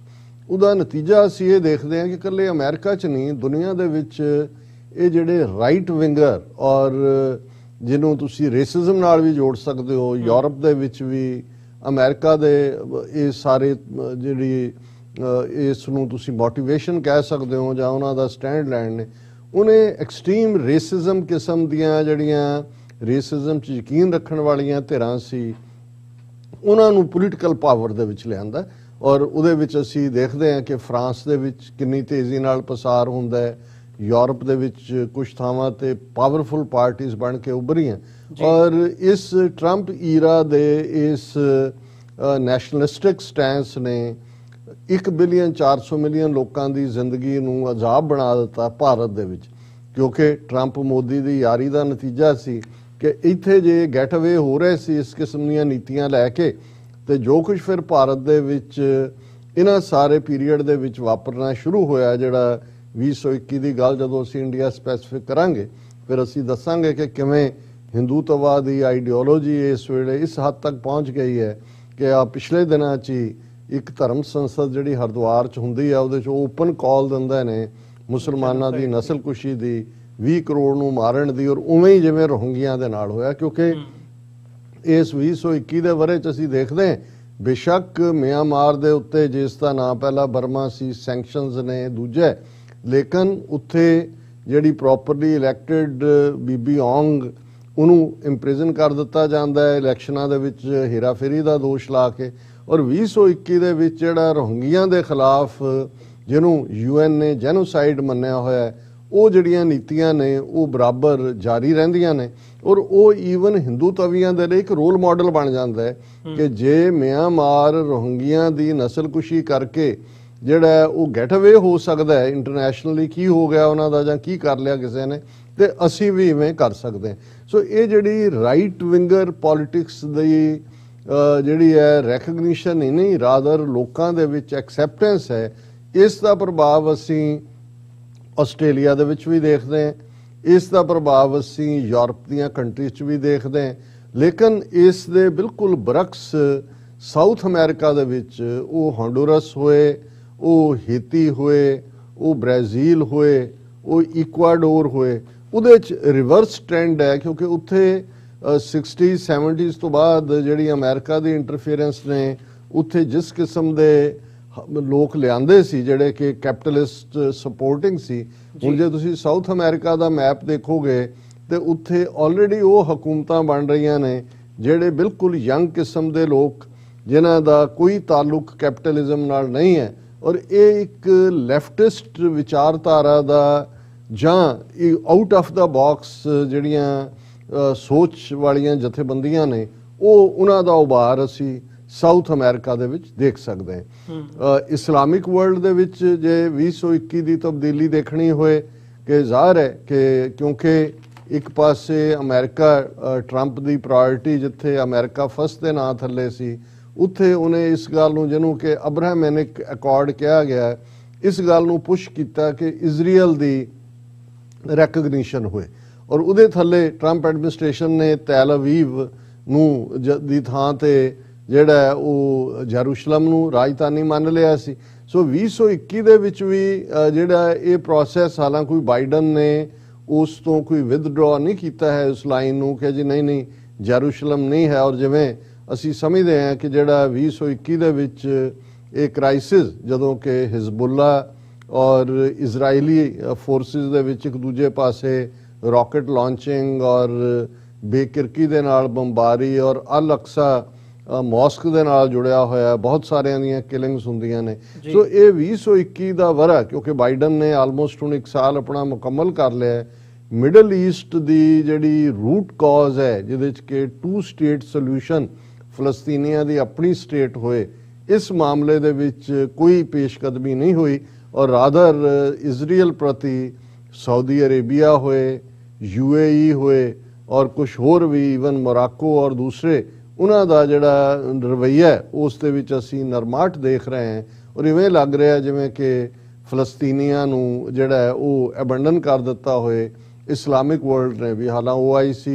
ਉਹਦਾ ਨਤੀਜਾ ਅਸੀਂ ਇਹ ਦੇਖਦੇ ਹਾਂ ਕਿ ਇਕੱਲੇ ਅਮਰੀਕਾ 'ਚ ਨਹੀਂ, ਦੁਨੀਆ ਦੇ ਵਿੱਚ ਇਹ ਜਿਹੜੇ ਰਾਈਟ ਵਿੰਗਰ ਔਰ ਜਿਹਨੂੰ ਤੁਸੀਂ ਰੇਸਿਜ਼ਮ ਨਾਲ ਵੀ ਜੋੜ ਸਕਦੇ ਹੋ, ਯੂਰਪ ਦੇ ਵਿੱਚ ਵੀ ਅਮਰੀਕਾ ਦੇ ਇਹ ਸਾਰੇ ਜਿਹੜੀ ਇਸ ਨੂੰ ਤੁਸੀਂ ਮੋਟੀਵੇਸ਼ਨ ਕਹਿ ਸਕਦੇ ਹੋ ਜਾਂ ਉਹਨਾਂ ਦਾ ਸਟੈਂਡ ਲੈਣ ਨੇ, ਉਹਨੇ ਐਕਸਟ੍ਰੀਮ ਰੇਸਿਜ਼ਮ ਕਿਸਮ ਦੀਆਂ ਜਿਹੜੀਆਂ ਰੇਸਿਜ਼ਮ 'ਚ ਯਕੀਨ ਰੱਖਣ ਵਾਲੀਆਂ ਧਿਰਾਂ ਸੀ ਉਹਨਾਂ ਨੂੰ ਪੋਲੀਟੀਕਲ ਪਾਵਰ ਦੇ ਵਿੱਚ ਲਿਆਂਦਾ। ਔਰ ਉਹਦੇ ਵਿੱਚ ਅਸੀਂ ਦੇਖਦੇ ਹਾਂ ਕਿ ਫਰਾਂਸ ਦੇ ਵਿੱਚ ਕਿੰਨੀ ਤੇਜ਼ੀ ਨਾਲ ਪਸਾਰ ਹੁੰਦਾ ਹੈ, ਯੂਰਪ ਦੇ ਵਿੱਚ ਕੁਝ ਥਾਵਾਂ ਤੇ ਪਾਵਰਫੁਲ ਪਾਰਟੀਆਂ ਬਣ ਕੇ ਉੱਭਰੀਆਂ। ਔਰ ਇਸ ਟਰੰਪ ਈਰਾ ਦੇ ਇਸ ਨੈਸ਼ਨਲਿਸਟਿਕ ਸਟੈਂਸ ਨੇ 1 ਬਿਲੀਅਨ 400 ਮਿਲੀਅਨ ਲੋਕਾਂ ਦੀ ਜ਼ਿੰਦਗੀ ਨੂੰ ਅਜ਼ਾਬ ਬਣਾ ਦਿੱਤਾ ਭਾਰਤ ਦੇ ਵਿੱਚ, ਕਿਉਂਕਿ ਟਰੰਪ ਮੋਦੀ ਦੀ ਯਾਰੀ ਦਾ ਨਤੀਜਾ ਸੀ ਕਿ ਇੱਥੇ ਜੇ ਗੈਟ ਅਵੇ ਹੋ ਰਹੇ ਸੀ ਇਸ ਕਿਸਮ ਦੀਆਂ ਨੀਤੀਆਂ ਲੈ ਕੇ, ਤੇ ਜੋ ਕੁਝ ਫਿਰ ਭਾਰਤ ਦੇ ਵਿੱਚ ਇਹਨਾਂ ਸਾਰੇ ਪੀਰੀਅਡ ਦੇ ਵਿੱਚ ਵਾਪਰਨਾ ਸ਼ੁਰੂ ਹੋਇਆ, ਜਿਹੜਾ 2021 ਦੀ ਗੱਲ ਜਦੋਂ ਅਸੀਂ ਇੰਡੀਆ ਸਪੈਸੀਫਿਕ ਕਰਾਂਗੇ ਫਿਰ ਅਸੀਂ ਦੱਸਾਂਗੇ ਕਿ ਕਿਵੇਂ ਹਿੰਦੂਤਵਾਦ ਦੀ ਆਈਡੀਓਲੋਜੀ ਇਸ ਵੇਲੇ ਇਸ ਹੱਦ ਤੱਕ ਪਹੁੰਚ ਗਈ ਹੈ ਕਿ ਆ ਪਿਛਲੇ ਦਿਨਾਂ 'ਚ ਹੀ ਇੱਕ ਧਰਮ ਸੰਸਦ ਜਿਹੜੀ ਹਰਿਦੁਆਰ 'ਚ ਹੁੰਦੀ ਆ ਉਹਦੇ 'ਚ ਓਪਨ ਕਾਲ ਦਿੰਦੇ ਨੇ ਮੁਸਲਮਾਨਾਂ ਦੀ ਨਸਲਕੁਸ਼ੀ ਦੀ, 20 ਕਰੋੜ ਨੂੰ ਮਾਰਨ ਦੀ, ਔਰ ਉਵੇਂ ਹੀ ਜਿਵੇਂ ਰੋਹਿੰਗਿਆਂ ਦੇ ਨਾਲ ਹੋਇਆ। ਕਿਉਂਕਿ ਇਸ 2021 ਦੇ ਵਰ੍ਹੇ 'ਚ ਅਸੀਂ ਦੇਖਦੇ ਹਾਂ ਬੇਸ਼ੱਕ ਮਿਆਂਮਾਰ ਦੇ ਉੱਤੇ ਜਿਸ ਦਾ ਨਾਂ ਪਹਿਲਾਂ ਬਰਮਾ ਸੀ, ਸੈਂਕਸ਼ਨਸ ਨੇ ਦੂਜੇ, ਲੇਕਿਨ ਉੱਥੇ ਜਿਹੜੀ ਪ੍ਰੋਪਰਲੀ ਇਲੈਕਟਿਡ ਬੀਬੀ ਔਂਗ ਉਹਨੂੰ ਇੰਪ੍ਰਿਜ਼ਨ ਕਰ ਦਿੱਤਾ ਜਾਂਦਾ ਹੈ ਇਲੈਕਸ਼ਨਾਂ ਦੇ ਵਿੱਚ ਹੇਰਾਫੇਰੀ ਦਾ ਦੋਸ਼ ਲਾ ਕੇ। ਔਰ 2021 ਦੇ ਵਿੱਚ ਜਿਹੜਾ ਰੋਹਿੰਗਿਆਂ ਦੇ ਖਿਲਾਫ ਜਿਹਨੂੰ UN ਨੇ ਜੈਨੋਸਾਈਡ ਮੰਨਿਆ ਹੋਇਆ ਹੈ, ਉਹ ਜਿਹੜੀਆਂ ਨੀਤੀਆਂ ਨੇ ਉਹ ਬਰਾਬਰ ਜਾਰੀ ਰਹਿੰਦੀਆਂ ਨੇ। ਔਰ ਉਹ ਈਵਨ ਹਿੰਦੂ ਤਵੀਆਂ ਦੇ ਲਈ ਇੱਕ ਰੋਲ ਮਾਡਲ ਬਣ ਜਾਂਦਾ ਹੈ ਕਿ ਜੇ ਮਿਆਂਮਾਰ ਰੋਹਿੰਗਿਆਂ ਦੀ ਨਸਲਕੁਸ਼ੀ ਕਰਕੇ ਜਿਹੜਾ ਉਹ ਗੈਟ ਅਵੇ ਹੋ ਸਕਦਾ ਹੈ ਇੰਟਰਨੈਸ਼ਨਲੀ, ਕੀ ਹੋ ਗਿਆ ਉਹਨਾਂ ਦਾ ਜਾਂ ਕੀ ਕਰ ਲਿਆ ਕਿਸੇ ਨੇ, ਤੇ ਅਸੀਂ ਵੀ ਇਵੇਂ ਕਰ ਸਕਦੇ ਹਾਂ। ਸੋ ਇਹ ਜਿਹੜੀ ਰਾਈਟ ਵਿੰਗਰ ਪੋਲਿਟਿਕਸ ਦੀ ਜਿਹੜੀ ਹੈ ਰੈਕਗਨੀਸ਼ਨ ਹੀ ਨਹੀਂ, ਰਾਦਰ ਲੋਕਾਂ ਦੇ ਵਿੱਚ ਐਕਸੈਪਟੈਂਸ ਹੈ, ਇਸ ਦਾ ਪ੍ਰਭਾਵ ਅਸੀਂ ਆਸਟ੍ਰੇਲੀਆ ਦੇ ਵਿੱਚ ਵੀ ਦੇਖਦੇ ਹਾਂ, ਇਸ ਦਾ ਪ੍ਰਭਾਵ ਅਸੀਂ ਯੂਰਪ ਦੀਆਂ ਕੰਟਰੀਜ਼ 'ਚ ਵੀ ਦੇਖਦੇ ਹਾਂ। ਲੇਕਿਨ ਇਸ ਦੇ ਬਿਲਕੁਲ ਬਰਕਸ ਸਾਊਥ ਅਮਰੀਕਾ ਦੇ ਵਿੱਚ ਉਹ ਹੌਂਡੂਰਸ ਹੋਏ, ਉਹ ਹੇਤੀ ਹੋਏ, ਉਹ ਬ੍ਰਾਜ਼ੀਲ ਹੋਏ, ਉਹ ਇਕਵਾਡੋਰ ਹੋਏ, ਉਹਦੇ 'ਚ ਰਿਵਰਸ ਟ੍ਰੈਂਡ ਹੈ। ਕਿਉਂਕਿ ਉੱਥੇ 60s 70s ਤੋਂ ਬਾਅਦ ਜਿਹੜੀ ਅਮਰੀਕਾ ਦੀ ਇੰਟਰਫੇਰੈਂਸ ਨੇ ਉੱਥੇ ਜਿਸ ਕਿਸਮ ਦੇ ਲੋਕ ਲਿਆਂਦੇ ਸੀ ਜਿਹੜੇ ਕਿ ਕੈਪੀਟਲਿਸਟ ਸਪੋਰਟਿੰਗ ਸੀ, ਹੁਣ ਜੇ ਤੁਸੀਂ ਸਾਊਥ ਅਮਰੀਕਾ ਦਾ ਮੈਪ ਦੇਖੋਗੇ ਤੇ ਉੱਥੇ ਆਲਰੇਡੀ ਉਹ ਹਕੂਮਤਾਂ ਬਣ ਰਹੀਆਂ ਨੇ ਜਿਹੜੇ ਬਿਲਕੁਲ ਯੰਗ ਕਿਸਮ ਦੇ ਲੋਕ ਜਿਨ੍ਹਾਂ ਦਾ ਕੋਈ ਤਾਲੁਕ ਕੈਪੀਟਲਿਜ਼ਮ ਨਾਲ ਨਹੀਂ ਹੈ। ਔਰ ਇਹ ਇੱਕ ਲੈਫਟਿਸਟ ਵਿਚਾਰਧਾਰਾ ਦਾ ਜਾਂ ਆਊਟ ਆਫ ਦਾ ਬਾਕਸ ਜਿਹੜੀਆਂ ਸੋਚ ਵਾਲੀਆਂ ਜਥੇਬੰਦੀਆਂ ਨੇ ਉਹਨਾਂ ਦਾ ਉਭਾਰ ਅਸੀਂ ਸਾਊਥ ਅਮਰੀਕਾ ਦੇ ਵਿੱਚ ਦੇਖ ਸਕਦੇ ਹਾਂ। ਇਸਲਾਮਿਕ ਵਰਲਡ ਦੇ ਵਿੱਚ ਜੇ 2021 ਦੀ ਤਬਦੀਲੀ ਦੇਖਣੀ ਹੋਏ ਕਿ ਜ਼ਾਹਰ ਹੈ ਕਿ ਕਿਉਂਕਿ ਇੱਕ ਪਾਸੇ ਅਮਰੀਕਾ ਟਰੰਪ ਦੀ ਪ੍ਰਾਇੋਰਟੀ ਜਿੱਥੇ ਅਮਰੀਕਾ ਫਸਟ ਦੇ ਨਾਂ ਥੱਲੇ ਸੀ, ਉੱਥੇ ਉਹਨੇ ਇਸ ਗੱਲ ਨੂੰ ਜਿਹਨੂੰ ਕਿ ਅਬਰਾਹਮੈਨਿਕ ਅਕੋਰਡ ਕਿਹਾ ਗਿਆ, ਇਸ ਗੱਲ ਨੂੰ ਪੁਸ਼ ਕੀਤਾ ਕਿ ਇਜ਼ਰਾਈਲ ਦੀ ਰੈਕਗਨੀਸ਼ਨ ਹੋਏ। ਔਰ ਉਹਦੇ ਥੱਲੇ ਟਰੰਪ ਐਡਮਿਨਿਸਟ੍ਰੇਸ਼ਨ ਨੇ ਤੈਲ ਅਵੀਵ ਨੂੰ ਦੀ ਥਾਂ ਤੇ ਜਿਹੜਾ ਉਹ ਜੈਰੂਸ਼ਲਮ ਨੂੰ ਰਾਜਧਾਨੀ ਮੰਨ ਲਿਆ ਸੀ। ਸੋ 2021 ਦੇ ਵਿੱਚ ਵੀ ਜਿਹੜਾ ਇਹ ਪ੍ਰੋਸੈਸ, ਹਾਲਾਂਕਿ ਬਾਈਡਨ ਨੇ ਉਸ ਤੋਂ ਕੋਈ ਵਿਦਡਰਾ ਨਹੀਂ ਕੀਤਾ ਹੈ ਉਸ ਲਾਈਨ ਨੂੰ ਕਿ ਜੀ ਨਹੀਂ ਜੈਰੂਸ਼ਲਮ ਨਹੀਂ ਹੈ। ਔਰ ਜਿਵੇਂ ਅਸੀਂ ਸਮਝਦੇ ਹਾਂ ਕਿ ਜਿਹੜਾ 2021 ਦੇ ਵਿੱਚ ਇਹ ਕ੍ਰਾਈਸਿਸ ਜਦੋਂ ਕਿ ਹਿਜ਼ਬੁੱਲਾ ਔਰ ਇਜ਼ਰਾਈਲੀ ਫੋਰਸਿਸ ਦੇ ਵਿੱਚ ਇੱਕ ਦੂਜੇ ਪਾਸੇ ਰਾਕਟ ਲਾਂਚਿੰਗ ਔਰ ਬੇਕਿਰਕੀ ਦੇ ਨਾਲ ਬੰਬਾਰੀ ਔਰ ਅਲ ਅਕਸਾ ਮੌਸਕ ਦੇ ਨਾਲ ਜੁੜਿਆ ਹੋਇਆ ਬਹੁਤ ਸਾਰਿਆਂ ਦੀਆਂ ਕਿਲਿੰਗਸ ਹੁੰਦੀਆਂ ਨੇ। ਸੋ ਇਹ 2021 ਦਾ ਵਰ੍ਹਾ, ਕਿਉਂਕਿ ਬਾਈਡਨ ਨੇ ਆਲਮੋਸਟ ਹੁਣ 1 ਸਾਲ ਆਪਣਾ ਮੁਕੰਮਲ ਕਰ ਲਿਆ, ਮਿਡਲ ਈਸਟ ਦੀ ਜਿਹੜੀ ਰੂਟ ਕਾਜ਼ ਹੈ ਜਿਹਦੇ 'ਚ ਕਿ 2 ਸਟੇਟ ਸੋਲੂਸ਼ਨ, ਫਲਸਤੀਨੀਆਂ ਦੀ ਆਪਣੀ ਸਟੇਟ ਹੋਏ, ਇਸ ਮਾਮਲੇ ਦੇ ਵਿੱਚ ਕੋਈ ਪੇਸ਼ਕਦਮੀ ਨਹੀਂ ਹੋਈ। ਔਰ ਰਾਦਰ ਇਜ਼ਰਾਈਲ ਪ੍ਰਤੀ ਸਾਊਦੀ ਅਰੇਬੀਆ ਹੋਏ, UAE ਹੋਏ ਔਰ ਕੁਝ ਹੋਰ ਵੀ, ਈਵਨ ਮੋਰਾਕੋ ਔਰ ਦੂਸਰੇ, ਉਹਨਾਂ ਦਾ ਜਿਹੜਾ ਰਵੱਈਆ ਉਸ ਦੇ ਵਿੱਚ ਅਸੀਂ ਨਰਮਾਟ ਦੇਖ ਰਹੇ ਹਾਂ। ਔਰ ਇਵੇਂ ਲੱਗ ਰਿਹਾ ਜਿਵੇਂ ਕਿ ਫਲਸਤੀਨੀਆਂ ਨੂੰ ਜਿਹੜਾ ਉਹ ਅਬੈਂਡਨ ਕਰ ਦਿੱਤਾ ਹੋਏ ਇਸਲਾਮਿਕ ਵਰਲਡ ਨੇ ਵੀ। ਹਾਲਾਂ OIC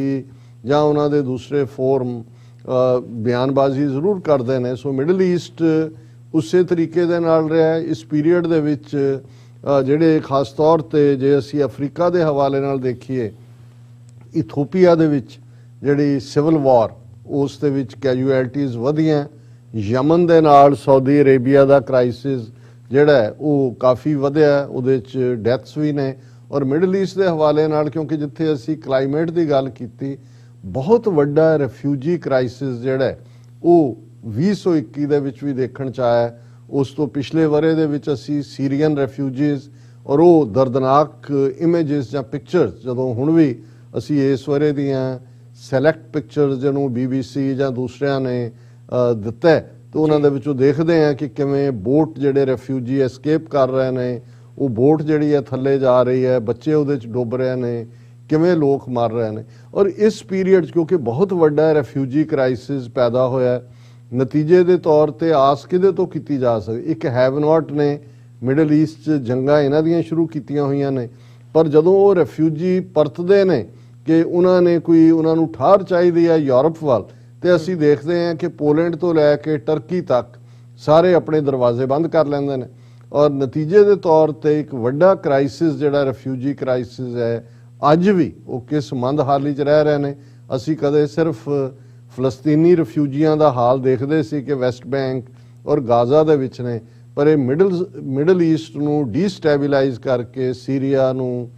ਜਾਂ ਉਹਨਾਂ ਦੇ ਦੂਸਰੇ ਫੋਰਮ ਬਿਆਨਬਾਜ਼ੀ ਜ਼ਰੂਰ ਕਰਦੇ ਨੇ। ਸੋ ਮਿਡਲ ਈਸਟ ਉਸੇ ਤਰੀਕੇ ਦੇ ਨਾਲ ਰਿਹਾ ਇਸ ਪੀਰੀਅਡ ਦੇ ਵਿੱਚ। ਜਿਹੜੇ ਖਾਸ ਤੌਰ ਤੇ ਜੇ ਅਸੀਂ ਅਫਰੀਕਾ ਦੇ ਹਵਾਲੇ ਨਾਲ ਦੇਖੀਏ, ਇਥੋਪੀਆ ਦੇ ਵਿੱਚ ਜਿਹੜੀ ਸਿਵਲ ਵਾਰ ਉਸ ਦੇ ਵਿੱਚ ਕੈਜੂਐਲਟੀਜ਼ ਵਧੀਆਂ, ਯਮਨ ਦੇ ਨਾਲ ਸਾਊਦੀ ਅਰੇਬੀਆ ਦਾ ਕ੍ਰਾਈਸਿਸ ਜਿਹੜਾ ਉਹ ਕਾਫੀ ਵਧਿਆ, ਉਹਦੇ 'ਚ ਡੈਥਸ ਵੀ ਨੇ। ਔਰ ਮਿਡਲ ਈਸਟ ਦੇ ਹਵਾਲੇ ਨਾਲ ਕਿਉਂਕਿ ਜਿੱਥੇ ਅਸੀਂ ਕਲਾਈਮੇਟ ਦੀ ਗੱਲ ਕੀਤੀ, ਬਹੁਤ ਵੱਡਾ ਰਿਫਿਊਜੀ ਕ੍ਰਾਈਸਿਸ ਜਿਹੜਾ ਉਹ 2021 ਦੇ ਵਿੱਚ ਵੀ ਦੇਖਣ 'ਚ ਆਇਆ। ਉਸ ਤੋਂ ਪਿਛਲੇ ਵਰੇ ਦੇ ਵਿੱਚ ਅਸੀਂ ਸੀਰੀਅਨ ਰੈਫਿਊਜੀਜ਼ ਔਰ ਉਹ ਦਰਦਨਾਕ ਇਮੇजेस ਜਾਂ ਪਿਕਚਰਸ ਜਦੋਂ ਹੁਣ ਵੀ ਅਸੀਂ ਇਸ ਵਰੇ ਦੀਆਂ ਸੈਲੈਕਟ ਪਿਕਚਰਸ ਜਿਹਨੂੰ BBC ਜਾਂ ਦੂਸਰਿਆਂ ਨੇ ਦਿੱਤਾ ਹੈ, ਤੇ ਉਹਨਾਂ ਦੇ ਵਿੱਚੋਂ ਦੇਖਦੇ ਹਾਂ ਕਿ ਕਿਵੇਂ ਬੋਟ ਜਿਹੜੇ ਰੈਫਿਊਜੀ ਐਸਕੇਪ ਕਰ ਰਹੇ ਨੇ, ਉਹ ਬੋਟ ਜਿਹੜੀ ਹੈ ਥੱਲੇ ਜਾ ਰਹੀ ਹੈ, ਬੱਚੇ ਉਹਦੇ 'ਚ ਡੁੱਬ ਰਹੇ ਨੇ, ਕਿਵੇਂ ਲੋਕ ਮਰ ਰਹੇ ਨੇ। ਔਰ ਇਸ ਪੀਰੀਅਡ 'ਚ ਕਿਉਂਕਿ ਬਹੁਤ ਵੱਡਾ ਰੈਫਿਊਜੀ ਕ੍ਰਾਈਸਿਸ ਪੈਦਾ ਹੋਇਆ, ਨਤੀਜੇ ਦੇ ਤੌਰ ਤੇ ਆਸ ਕਿਹਦੇ ਤੋਂ ਕੀਤੀ ਜਾ ਸਕਦੀ? ਇੱਕ ਹੈਵ ਨਾਟ ਨੇ ਮਿਡਲ ਈਸਟ 'ਚ ਜੰਗਾਂ ਇਹਨਾਂ ਦੀਆਂ ਸ਼ੁਰੂ ਕੀਤੀਆਂ ਹੋਈਆਂ ਨੇ, ਪਰ ਜਦੋਂ ਉਹ ਰੈਫਿਊਜੀ ਪਰਤਦੇ ਨੇ ਕਿ ਉਹਨਾਂ ਨੇ ਕੋਈ ਉਹਨਾਂ ਨੂੰ ਠਾਹਰ ਚਾਹੀਦੀ ਹੈ ਯੂਰਪ ਵੱਲ, ਤੇ ਅਸੀਂ ਦੇਖਦੇ ਹਾਂ ਕਿ ਪੋਲੈਂਡ ਤੋਂ ਲੈ ਕੇ ਟਰਕੀ ਤੱਕ ਸਾਰੇ ਆਪਣੇ ਦਰਵਾਜ਼ੇ ਬੰਦ ਕਰ ਲੈਂਦੇ ਨੇ। ਔਰ ਨਤੀਜੇ ਦੇ ਤੌਰ ਤੇ ਇੱਕ ਵੱਡਾ ਕ੍ਰਾਈਸਿਸ ਜਿਹੜਾ ਰੈਫਿਊਜੀ ਕ੍ਰਾਈਸਿਸ ਹੈ, ਅੱਜ ਵੀ ਉਹ ਕਿਸ ਮੰਦ ਹਾਲੀ 'ਚ ਰਹਿ ਰਹੇ ਨੇ। ਅਸੀਂ ਕਦੇ ਸਿਰਫ ਫਲਸਤੀਨੀ ਰੈਫਿਊਜੀਆਂ ਦਾ ਹਾਲ ਦੇਖਦੇ ਸੀ ਕਿ ਵੈਸਟ ਬੈਂਕ ਔਰ ਗਾਜ਼ਾ ਦੇ ਵਿੱਚ ਨੇ, ਪਰ ਇਹ ਮਿਡਲ ਈਸਟ ਨੂੰ ਡੀਸਟੈਬਿਲਾਈਜ਼ ਕਰਕੇ ਸੀਰੀਆ ਨੂੰ,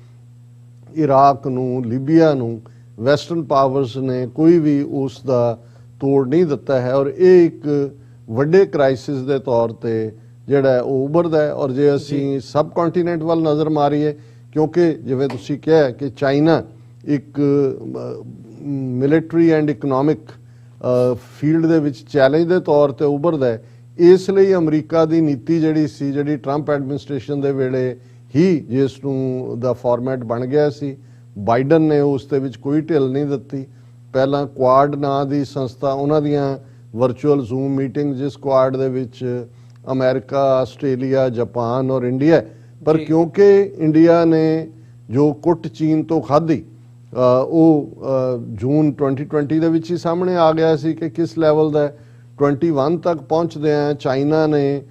ਇਰਾਕ ਨੂੰ, ਲੀਬੀਆ ਨੂੰ ਵੈਸਟਰਨ ਪਾਵਰਸ ਨੇ ਕੋਈ ਵੀ ਉਸ ਦਾ ਤੋੜ ਨਹੀਂ ਦਿੱਤਾ ਹੈ। ਔਰ ਇਹ ਇੱਕ ਵੱਡੇ ਕ੍ਰਾਈਸਿਸ ਦੇ ਤੌਰ ਤੇ ਜਿਹੜਾ ਉਹ ਉਭਰਦਾ ਹੈ। ਔਰ ਜੇ ਅਸੀਂ ਸਬ ਕੰਟੀਨੈਂਟ ਵੱਲ ਨਜ਼ਰ ਮਾਰੀਏ, ਕਿਉਂਕਿ ਜਿਵੇਂ ਤੁਸੀਂ ਕਿਹਾ ਕਿ ਚਾਈਨਾ ਇੱਕ ਮਿਲਟਰੀ ਐਂਡ ਇਕਨੋਮਿਕ ਫੀਲਡ ਦੇ ਵਿੱਚ ਚੈਲੰਜ ਦੇ ਤੌਰ ਤੇ ਉਭਰਦਾ ਹੈ, ਇਸ ਲਈ ਅਮਰੀਕਾ ਦੀ ਨੀਤੀ ਜਿਹੜੀ ਸੀ, ਜਿਹੜੀ ਟਰੰਪ ਐਡਮਿਨਿਸਟ੍ਰੇਸ਼ਨ ਦੇ ਵੇਲੇ ਹੀ ਜਿਸ ਨੂੰ ਦਾ ਫਾਰਮੈਟ ਬਣ ਗਿਆ ਸੀ, ਬਾਈਡਨ ਨੇ ਉਸ ਦੇ ਵਿੱਚ ਕੋਈ ਢਿੱਲ ਨਹੀਂ ਦਿੱਤੀ। ਪਹਿਲਾਂ ਕੁਆਡ ਨਾਂ ਦੀ ਸੰਸਥਾ, ਉਹਨਾਂ ਦੀਆਂ ਵਰਚੁਅਲ ਜ਼ੂਮ ਮੀਟਿੰਗ, ਜਿਸ ਕੁਆਡ ਦੇ ਵਿੱਚ ਅਮਰੀਕਾ, ਆਸਟ੍ਰੇਲੀਆ, ਜਾਪਾਨ ਔਰ ਇੰਡੀਆ, ਪਰ ਕਿਉਂਕਿ ਇੰਡੀਆ ਨੇ ਜੋ ਕੁੱਟ ਚੀਨ ਤੋਂ ਖਾਧੀ, ਉਹ ਜੂਨ 2020 ਦੇ ਵਿੱਚ ਹੀ ਸਾਹਮਣੇ ਆ ਗਿਆ ਸੀ ਕਿ ਕਿਸ ਲੈਵਲ ਦਾ 21 ਤੱਕ ਪਹੁੰਚਦੇ ਆ। ਚਾਈਨਾ ਨੇ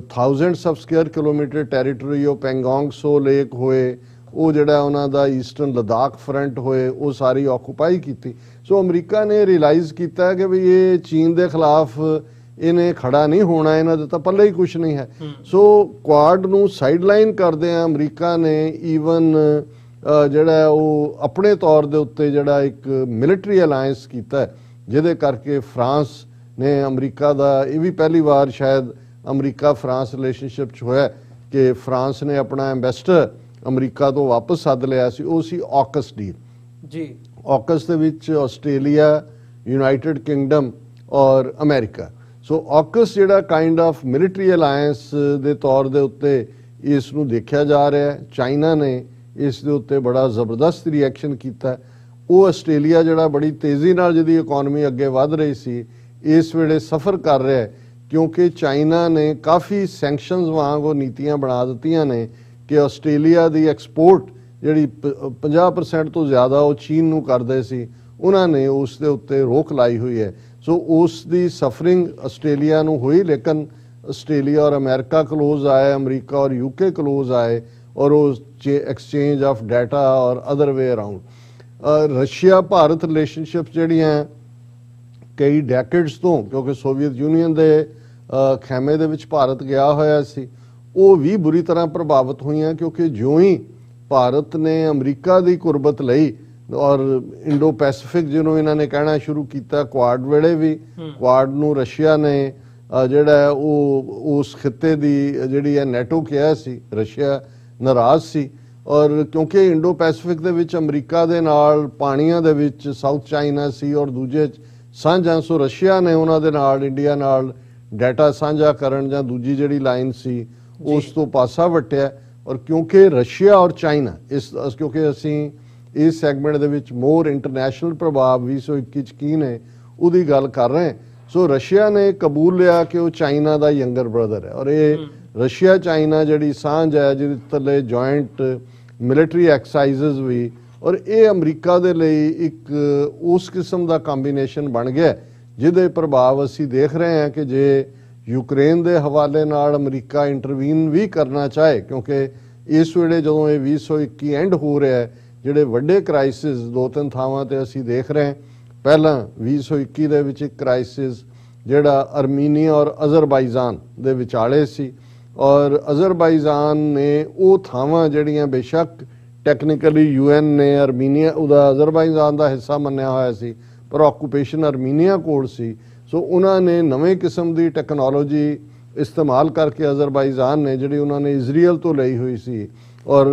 thousands of square kilometre territory, ਉਹ ਪੈਂਗੋਂਗ ਸੋ ਲੇਕ ਹੋਏ, ਉਹ ਜਿਹੜਾ ਉਹਨਾਂ ਦਾ ਈਸਟਰਨ ਲਦਾਖ ਫਰੰਟ ਹੋਏ, ਉਹ ਸਾਰੀ ਆਕੂਪਾਈ ਕੀਤੀ। ਸੋ ਅਮਰੀਕਾ ਨੇ ਰਿਅਲਾਈਜ਼ ਕੀਤਾ ਕਿ ਵੀ ਇਹ ਚੀਨ ਦੇ ਖਿਲਾਫ ਇਹਨੇ ਖੜਾ ਨਹੀਂ ਹੋਣਾ, ਇਹਨਾਂ ਦੇ ਤਾਂ ਪੱਲੇ ਹੀ ਕੁਝ ਨਹੀਂ ਹੈ। ਸੋ ਕੁਆਡ ਨੂੰ ਸਾਈਡਲਾਈਨ ਕਰਦੇ ਆ ਅਮਰੀਕਾ ਨੇ ਈਵਨ ਜਿਹੜਾ ਉਹ ਆਪਣੇ ਤੌਰ ਦੇ ਉੱਤੇ ਜਿਹੜਾ ਇੱਕ ਮਿਲਟਰੀ ਅਲਾਇੰਸ ਕੀਤਾ, ਜਿਹਦੇ ਕਰਕੇ ਫਰਾਂਸ ਨੇ ਅਮਰੀਕਾ ਦਾ, ਇਹ ਵੀ ਪਹਿਲੀ ਵਾਰ ਸ਼ਾਇਦ ਅਮਰੀਕਾ ਫਰਾਂਸ ਰਿਲੇਸ਼ਨਸ਼ਿਪ 'ਚ ਹੋਇਆ ਕਿ ਫਰਾਂਸ ਨੇ ਆਪਣਾ ਐਂਬੈਸਡਰ ਅਮਰੀਕਾ ਤੋਂ ਵਾਪਸ ਸੱਦ ਲਿਆ ਸੀ। ਉਹ ਸੀ ਆਕਸ ਡੀਲ ਜੀ। ਆਕਸ ਦੇ ਵਿੱਚ ਆਸਟ੍ਰੇਲੀਆ, ਯੂਨਾਈਟਿਡ ਕਿੰਗਡਮ ਔਰ ਅਮਰੀਕਾ। ਸੋ ਆਕਸ ਜਿਹੜਾ ਕਾਈਂਡ ਆਫ ਮਿਲਟਰੀ ਅਲਾਇੰਸ ਦੇ ਤੌਰ ਦੇ ਉੱਤੇ ਇਸ ਨੂੰ ਦੇਖਿਆ ਜਾ ਰਿਹਾ ਹੈ। ਚਾਈਨਾ ਨੇ ਇਸ ਦੇ ਉੱਤੇ ਬੜਾ ਜ਼ਬਰਦਸਤ ਰਿਐਕਸ਼ਨ ਕੀਤਾ। ਉਹ ਆਸਟ੍ਰੇਲੀਆ ਜਿਹੜਾ ਬੜੀ ਤੇਜ਼ੀ ਨਾਲ ਜਿਹਦੀ ਇਕਨੋਮੀ ਅੱਗੇ ਵਧ ਰਹੀ ਸੀ, ਇਸ ਵੇਲੇ ਸਫਰ ਕਰ ਰਿਹਾ ਹੈ, ਕਿਉਂਕਿ ਚਾਈਨਾ ਨੇ ਕਾਫੀ ਸੈਂਕਸ਼ਨਸ ਵਾਂਗ ਉਹ ਨੀਤੀਆਂ ਬਣਾ ਦਿੱਤੀਆਂ ਨੇ ਕਿ ਆਸਟ੍ਰੇਲੀਆ ਦੀ ਐਕਸਪੋਰਟ ਜਿਹੜੀ 50% ਤੋਂ ਜ਼ਿਆਦਾ ਉਹ ਚੀਨ ਨੂੰ ਕਰਦੇ ਸੀ, ਉਹਨਾਂ ਨੇ ਉਸ ਦੇ ਉੱਤੇ ਰੋਕ ਲਾਈ ਹੋਈ ਹੈ। ਸੋ ਉਸ ਦੀ ਸਫਰਿੰਗ ਆਸਟ੍ਰੇਲੀਆ ਨੂੰ ਹੋਈ, ਲੇਕਿਨ ਆਸਟ੍ਰੇਲੀਆ ਔਰ ਅਮਰੀਕਾ ਕਲੋਜ਼ ਆਏ, ਅਮਰੀਕਾ ਔਰ UK ਕਲੋਜ਼ ਆਏ, ਔਰ ਉਹ ਐਕਸਚੇਂਜ ਆਫ ਡਾਟਾ ਔਰ other way around. Russia Bharat relationship ਜਿਹੜੀਆਂ ਕਈ ਡੈਕੇਡਸ ਤੋਂ, ਕਿਉਂਕਿ ਸੋਵੀਅਤ ਯੂਨੀਅਨ ਦੇ ਖੈਮੇ ਦੇ ਵਿੱਚ ਭਾਰਤ ਗਿਆ ਹੋਇਆ ਸੀ, ਉਹ ਵੀ ਬੁਰੀ ਤਰ੍ਹਾਂ ਪ੍ਰਭਾਵਿਤ ਹੋਈਆਂ, ਕਿਉਂਕਿ ਜਿਉਂ ਹੀ ਭਾਰਤ ਨੇ ਅਮਰੀਕਾ ਦੀ ਕੁਰਬਤ ਲਈ ਔਰ ਇੰਡੋ ਪੈਸੀਫਿਕ ਜਿਹਨੂੰ ਇਹਨਾਂ ਨੇ ਕਹਿਣਾ ਸ਼ੁਰੂ ਕੀਤਾ, ਕੁਆਡ ਵੇਲੇ ਵੀ ਕੁਆਡ ਨੂੰ ਰਸ਼ੀਆ ਨੇ ਜਿਹੜਾ ਉਹ ਉਸ ਖਿੱਤੇ ਦੀ ਜਿਹੜੀ ਹੈ ਨੈਟੋ ਕਿਹਾ ਸੀ, ਰਸ਼ੀਆ ਨਾਰਾਜ਼ ਸੀ। ਔਰ ਕਿਉਂਕਿ ਇੰਡੋ ਪੈਸੀਫਿਕ ਦੇ ਵਿੱਚ ਅਮਰੀਕਾ ਦੇ ਨਾਲ ਪਾਣੀਆਂ ਦੇ ਵਿੱਚ ਸਾਊਥ ਚਾਈਨਾ ਸੀ ਔਰ ਦੂਜੇ ਸਾਂਝਾ, ਸੋ ਰਸ਼ੀਆ ਨੇ ਉਹਨਾਂ ਦੇ ਨਾਲ, ਇੰਡੀਆ ਨਾਲ ਡਾਟਾ ਸਾਂਝਾ ਕਰਨ ਜਾਂ ਦੂਜੀ ਜਿਹੜੀ ਲਾਈਨ ਸੀ ਉਸ ਤੋਂ ਪਾਸਾ ਵਟਿਆ। ਔਰ ਕਿਉਂਕਿ ਰਸ਼ੀਆ ਔਰ ਚਾਈਨਾ ਕਿਉਂਕਿ ਅਸੀਂ ਇਸ ਸੈਗਮੈਂਟ ਦੇ ਵਿੱਚ ਮੋਰ ਇੰਟਰਨੈਸ਼ਨਲ ਪ੍ਰਭਾਵ 2021 ਚ ਕੀ ਨੇ ਉਹਦੀ ਗੱਲ ਕਰ ਰਹੇ। ਸੋ ਰਸ਼ੀਆ ਨੇ ਕਬੂਲ ਲਿਆ ਕਿ ਉਹ ਚਾਈਨਾ ਦਾ ਯੰਗਰ ਬ੍ਰਦਰ ਹੈ, ਔਰ ਇਹ ਰਸ਼ੀਆ ਚਾਈਨਾ ਜਿਹੜੀ ਸਾਂਝ ਹੈ, ਜਿਹਦੇ ਥੱਲੇ ਜੁਆਇੰਟ ਮਿਲਟਰੀ ਐਕਸਰਸਾਈਜ਼ਸ ਵੀ, ਔਰ ਇਹ ਅਮਰੀਕਾ ਦੇ ਲਈ ਇੱਕ ਉਸ ਕਿਸਮ ਦਾ ਕੰਬੀਨੇਸ਼ਨ ਬਣ ਗਿਆ ਜਿਹਦੇ ਪ੍ਰਭਾਵ ਅਸੀਂ ਦੇਖ ਰਹੇ ਹਾਂ ਕਿ ਜੇ ਯੂਕਰੇਨ ਦੇ ਹਵਾਲੇ ਨਾਲ ਅਮਰੀਕਾ ਇੰਟਰਵੀਨ ਵੀ ਕਰਨਾ ਚਾਹੇ, ਕਿਉਂਕਿ ਇਸ ਵੇਲੇ ਜਦੋਂ ਇਹ 2021 ਐਂਡ ਹੋ ਰਿਹਾ ਹੈ, ਜਿਹੜੇ ਵੱਡੇ ਕ੍ਰਾਈਸਿਸ 2-3 ਥਾਵਾਂ ਤੇ ਅਸੀਂ ਦੇਖ ਰਹੇ ਹਾਂ। ਪਹਿਲਾਂ 2021 ਦੇ ਵਿੱਚ ਇੱਕ ਕ੍ਰਾਈਸਿਸ ਜਿਹੜਾ ਅਰਮੀਨੀਆ ਔਰ ਅਜ਼ਰਬਾਈਜਾਨ ਦੇ ਵਿਚਾਲੇ ਸੀ, ਔਰ ਅਜ਼ਰਬਾਈਜਾਨ ਨੇ ਉਹ ਥਾਵਾਂ ਜਿਹੜੀਆਂ ਬੇਸ਼ੱਕ ਟੈਕਨੀਕਲੀ UN ਨੇ ਅਰਮੀਨੀਆ ਉਹਦਾ ਅਜ਼ਰਬਾਈਜਾਨ ਦਾ ਹਿੱਸਾ ਮੰਨਿਆ ਹੋਇਆ ਸੀ, ਪਰ ਆਕੂਪੇਸ਼ਨ ਅਰਮੀਨੀਆ ਕੋਲ ਸੀ। ਸੋ ਉਹਨਾਂ ਨੇ ਨਵੇਂ ਕਿਸਮ ਦੀ ਟੈਕਨੋਲੋਜੀ इस्तेमाल करके अज़रबाईजान ने जिहड़ी उन्होंने इजराइल तो ਲਈ ਹੋਈ ਸੀ ਔਰ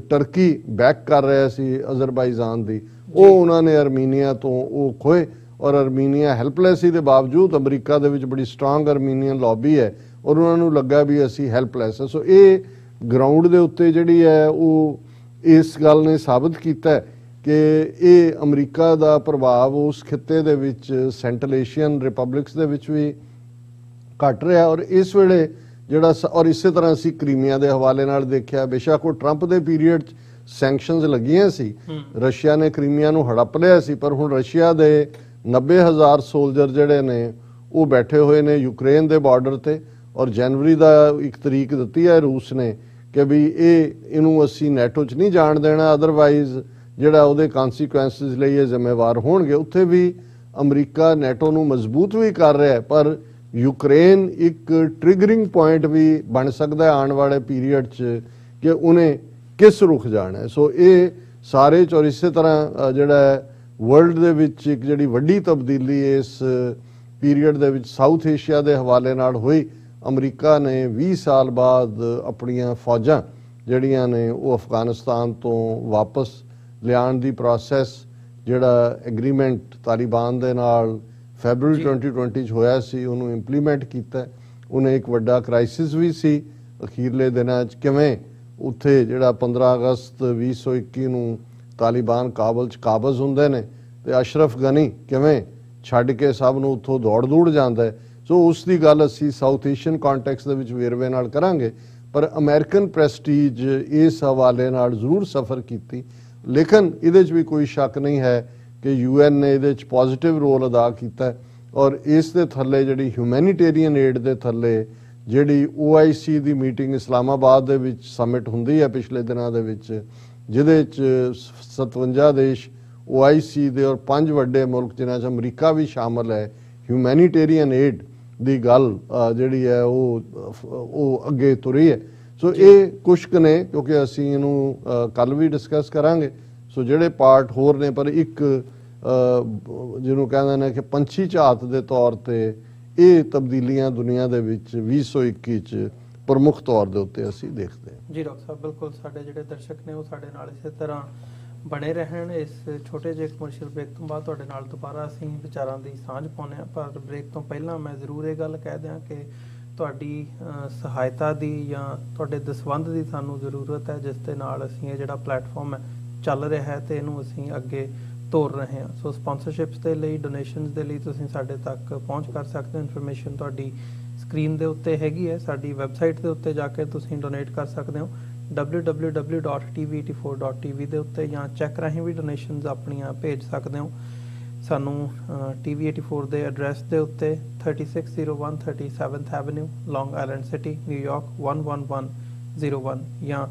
ਟਰਕੀ ਬੈਕ ਕਰ ਰਿਹਾ ਸੀ ਅਜ਼ਰਬਾਈਜਾਨ ਦੀ, ਉਹ ਉਹਨਾਂ ਨੇ ਅਰਮੀਨੀਆ ਤੋਂ ਉਹ ਖੋਏ ਔਰ ਅਰਮੀਨੀਆ ਹੈਲਪਲੈਸ ਸੀ ਦੇ ਬਾਵਜੂਦ ਅਮਰੀਕਾ ਦੇ ਵਿੱਚ ਬੜੀ ਸਟਰੋਂਗ ਅਰਮੀਨੀਅਨ ਲੌਬੀ ਹੈ ਔਰ ਉਹਨਾਂ ਨੂੰ ਲੱਗਾ ਵੀ ਅਸੀਂ ਹੈਲਪਲੈਸ ਹੈ। ਸੋ ਇਹ ਗਰਾਊਂਡ ਦੇ ਉੱਤੇ ਜਿਹੜੀ ਹੈ ਉਹ ਇਸ ਗੱਲ ਨੇ ਸਾਬਤ ਕੀਤਾ ਹੈ ਕਿ ਇਹ ਅਮਰੀਕਾ ਦਾ ਪ੍ਰਭਾਵ ਉਸ ਖਿੱਤੇ ਦੇ ਵਿੱਚ ਸੈਂਟਰਲ ਏਸ਼ੀਅਨ ਰਿਪਬਲਿਕਸ ਦੇ ਵਿੱਚ ਵੀ ਘਟ ਰਿਹਾ ਔਰ ਇਸ ਵੇਲੇ ਜਿਹੜਾ ਔਰ ਇਸੇ ਤਰ੍ਹਾਂ ਅਸੀਂ ਕ੍ਰੀਮੀਆ ਦੇ ਹਵਾਲੇ ਨਾਲ ਦੇਖਿਆ, ਬੇਸ਼ੱਕ ਉਹ ਟਰੰਪ ਦੇ ਪੀਰੀਅਡ 'ਚ ਸੈਂਕਸ਼ਨਸ ਲੱਗੀਆਂ ਸੀ, ਰਸ਼ੀਆ ਨੇ ਕ੍ਰੀਮੀਆ ਨੂੰ ਹੜੱਪ ਲਿਆ ਸੀ, ਪਰ ਹੁਣ ਰਸ਼ੀਆ ਦੇ 90,000 ਸੋਲਜਰ ਜਿਹੜੇ ਨੇ ਉਹ ਬੈਠੇ ਹੋਏ ਨੇ ਯੂਕਰੇਨ ਦੇ ਬਾਰਡਰ ਤੇ ਔਰ ਜਨਵਰੀ ਦਾ 1 ਤਰੀਕ ਦਿੱਤੀ ਹੈ ਰੂਸ ਨੇ ਕਿ ਵੀ ਇਹਨੂੰ ਅਸੀਂ ਨੈਟੋ 'ਚ ਨਹੀਂ ਜਾਣ ਦੇਣਾ, ਅਦਰਵਾਈਜ਼ ਜਿਹੜਾ ਉਹਦੇ ਕਨਸੀਕੁਐਂਸਿਸ ਲਈ ਇਹ ਜ਼ਿੰਮੇਵਾਰ ਹੋਣਗੇ। ਉੱਥੇ ਵੀ ਅਮਰੀਕਾ ਨੈਟੋ ਨੂੰ ਮਜ਼ਬੂਤ ਵੀ ਕਰ ਰਿਹਾ ਹੈ, ਪਰ ਯੂਕਰੇਨ ਇੱਕ ਟ੍ਰਿਗਰਿੰਗ ਪੁਆਇੰਟ ਵੀ ਬਣ ਸਕਦਾ ਹੈ ਆਉਣ ਵਾਲੇ ਪੀਰੀਅਡ 'ਚ ਕਿ ਉਹਨੇ ਕਿਸ ਰੁਖ ਜਾਣਾ ਹੈ। ਸੋ ਇਹ ਸਾਰੇ ਔਰ ਇਸੇ ਤਰ੍ਹਾਂ ਜਿਹੜਾ ਵਰਲਡ ਦੇ ਵਿੱਚ ਇੱਕ ਜਿਹੜੀ ਵੱਡੀ ਤਬਦੀਲੀ ਇਸ ਪੀਰੀਅਡ ਦੇ ਵਿੱਚ ਸਾਊਥ ਏਸ਼ੀਆ ਦੇ ਹਵਾਲੇ ਨਾਲ ਹੋਈ, ਅਮਰੀਕਾ ਨੇ 20 ਸਾਲ ਬਾਅਦ ਆਪਣੀਆਂ ਫੌਜਾਂ ਜਿਹੜੀਆਂ ਨੇ ਉਹ ਅਫਗਾਨਿਸਤਾਨ ਤੋਂ ਵਾਪਸ ਲਿਆਉਣ ਦੀ ਪ੍ਰੋਸੈਸ ਜਿਹੜਾ ਐਗਰੀਮੈਂਟ ਤਾਲਿਬਾਨ ਦੇ ਨਾਲ ਫੈਬਰੂਰੀ 2020 'ਚ ਹੋਇਆ ਸੀ ਉਹਨੂੰ ਇੰਪਲੀਮੈਂਟ ਕੀਤਾ। ਉਹਨੇ ਇੱਕ ਵੱਡਾ ਕ੍ਰਾਈਸਿਸ ਵੀ ਸੀ ਅਖੀਰਲੇ ਦਿਨਾਂ 'ਚ, ਕਿਵੇਂ ਉੱਥੇ ਜਿਹੜਾ 15 ਅਗਸਤ 2021 ਨੂੰ ਤਾਲਿਬਾਨ ਕਾਬਲ 'ਚ ਕਾਬਜ਼ ਹੁੰਦੇ ਨੇ ਤੇ ਅਸ਼ਰਫ ਗਨੀ ਕਿਵੇਂ ਛੱਡ ਕੇ ਸਭ ਨੂੰ ਉੱਥੋਂ ਦੌੜ ਜਾਂਦਾ ਹੈ। ਸੋ ਉਸ ਦੀ ਗੱਲ ਅਸੀਂ ਸਾਊਥ ਏਸ਼ੀਅਨ ਕੰਟੈਕਸਟ ਦੇ ਵਿੱਚ ਵੇਰਵੇ ਨਾਲ ਕਰਾਂਗੇ, ਪਰ ਅਮਰੀਕਨ ਪ੍ਰੈਸਟੀਜ ਇਸ ਹਵਾਲੇ ਨਾਲ ਜ਼ਰੂਰ ਸਫਰ ਕੀਤੀ। ਲੇਕਿਨ ਇਹਦੇ 'ਚ ਵੀ ਕੋਈ ਸ਼ੱਕ ਨਹੀਂ ਹੈ ਕਿ UN ਨੇ ਇਹਦੇ 'ਚ ਪੋਜ਼ਿਟਿਵ ਰੋਲ ਅਦਾ ਕੀਤਾ ਔਰ ਇਸ ਦੇ ਥੱਲੇ ਜਿਹੜੀ ਹਿਊਮੈਨੀਟੇਰੀਅਨ ਏਡ ਦੇ ਥੱਲੇ ਜਿਹੜੀ OIC ਦੀ ਮੀਟਿੰਗ ਇਸਲਾਮਾਬਾਦ ਦੇ ਵਿੱਚ ਸਮਿਟ ਹੁੰਦੀ ਹੈ ਪਿਛਲੇ ਦਿਨਾਂ ਦੇ ਵਿੱਚ, ਜਿਹਦੇ 'ਚ 57 ਦੇਸ਼ OIC ਦੇ ਔਰ 5 ਵੱਡੇ ਮੁਲਕ ਜਿਨ੍ਹਾਂ 'ਚ ਅਮਰੀਕਾ ਵੀ ਸ਼ਾਮਲ ਹੈ, ਹਿਊਮੈਨੀਟੇਰੀਅਨ ਏਡ ਦੀ ਗੱਲ ਜਿਹੜੀ ਹੈ ਉਹ ਅੱਗੇ ਤੁਰੀ ਹੈ। ਸੋ ਇਹ ਕੁਛ ਕੁ ਨੇ, ਕਿਉਂਕਿ ਅਸੀਂ ਇਹਨੂੰ ਕੱਲ ਵੀ ਡਿਸਕਸ ਕਰਾਂਗੇ। ਸੋ ਜਿਹੜੇ ਪਾਰਟ ਹੋਰ ਨੇ, ਪਰ ਇੱਕ ਜਿਹਨੂੰ ਕਹਿੰਦੇ ਨੇ ਕਿ ਪੰਛੀ ਝਾਤ ਦੇ ਤੌਰ ਤੇ ਇਹ ਤਬਦੀਲੀਆਂ ਦੁਨੀਆ ਦੇ ਵਿੱਚ 2021 ਚ ਪ੍ਰਮੁੱਖ ਤੌਰ ਦੇ ਉੱਤੇ ਅਸੀਂ ਦੇਖਦੇ ਹਾਂ। ਜੀ ਡਾਕਟਰ ਸਾਹਿਬ, ਬਿਲਕੁਲ ਸਾਡੇ ਜਿਹੜੇ ਦਰਸ਼ਕ ਨੇ ਉਹ ਸਾਡੇ ਨਾਲ ਇਸੇ ਤਰ੍ਹਾਂ ਬਣੇ ਰਹਿਣ। ਇਸ ਛੋਟੇ ਜਿਹੇ ਕਮਰਸ਼ੀਅਲ ਬ੍ਰੇਕ ਤੋਂ ਬਾਅਦ ਤੁਹਾਡੇ ਨਾਲ ਦੁਬਾਰਾ ਅਸੀਂ ਵਿਚਾਰਾਂ ਦੀ ਸਾਂਝ ਪਾਉਂਦੇ ਹਾਂ, ਪਰ ਬ੍ਰੇਕ ਤੋਂ ਪਹਿਲਾਂ ਮੈਂ ਜ਼ਰੂਰ ਇਹ ਗੱਲ ਕਹਿ ਦਿਆਂ ਕਿ ਤੁਹਾਡੀ ਸਹਾਇਤਾ ਦੀ ਜਾਂ ਤੁਹਾਡੇ ਦਸਵੰਧ ਦੀ ਸਾਨੂੰ ਜ਼ਰੂਰਤ ਹੈ, ਜਿਸ ਦੇ ਨਾਲ ਅਸੀਂ ਇਹ ਜਿਹੜਾ ਪਲੇਟਫਾਰਮ ਹੈ ਚੱਲ ਰਿਹਾ ਹੈ ਤੇ ਇਹਨੂੰ ਅਸੀਂ ਅੱਗੇ ਤੋਰ ਰਹੇ ਹਾਂ। ਸੋ ਸਪਾਂਸਰਸ਼ਿਪਸ ਦੇ ਲਈ, ਡੋਨੇਸ਼ਨਸ ਦੇ ਲਈ ਤੁਸੀਂ ਸਾਡੇ ਤੱਕ ਪਹੁੰਚ ਕਰ ਸਕਦੇ ਹੋ। ਇਨਫੋਰਮੇਸ਼ਨ ਤੁਹਾਡੀ ਸਕਰੀਨ ਦੇ ਉੱਤੇ ਹੈਗੀ ਹੈ। ਸਾਡੀ ਵੈਬਸਾਈਟ ਦੇ ਉੱਤੇ ਜਾ ਕੇ ਤੁਸੀਂ ਡੋਨੇਟ ਕਰ ਸਕਦੇ ਹੋ www.tv84.tv ਦੇ ਉੱਤੇ, ਜਾਂ ਚੈੱਕ ਰਾਹੀਂ ਵੀ ਡੋਨੇਸ਼ਨਸ ਆਪਣੀਆਂ ਭੇਜ ਸਕਦੇ ਹੋ ਸਾਨੂੰ TV84 ਦੇ ਐਡਰੈਸ ਦੇ ਉੱਤੇ 3601 37th ਐਵਨਿਊ, ਲੌਂਗ ਆਈਲੈਂਡ ਸਿਟੀ, ਨਿਊਯਾਰਕ 11101, ਜਾਂ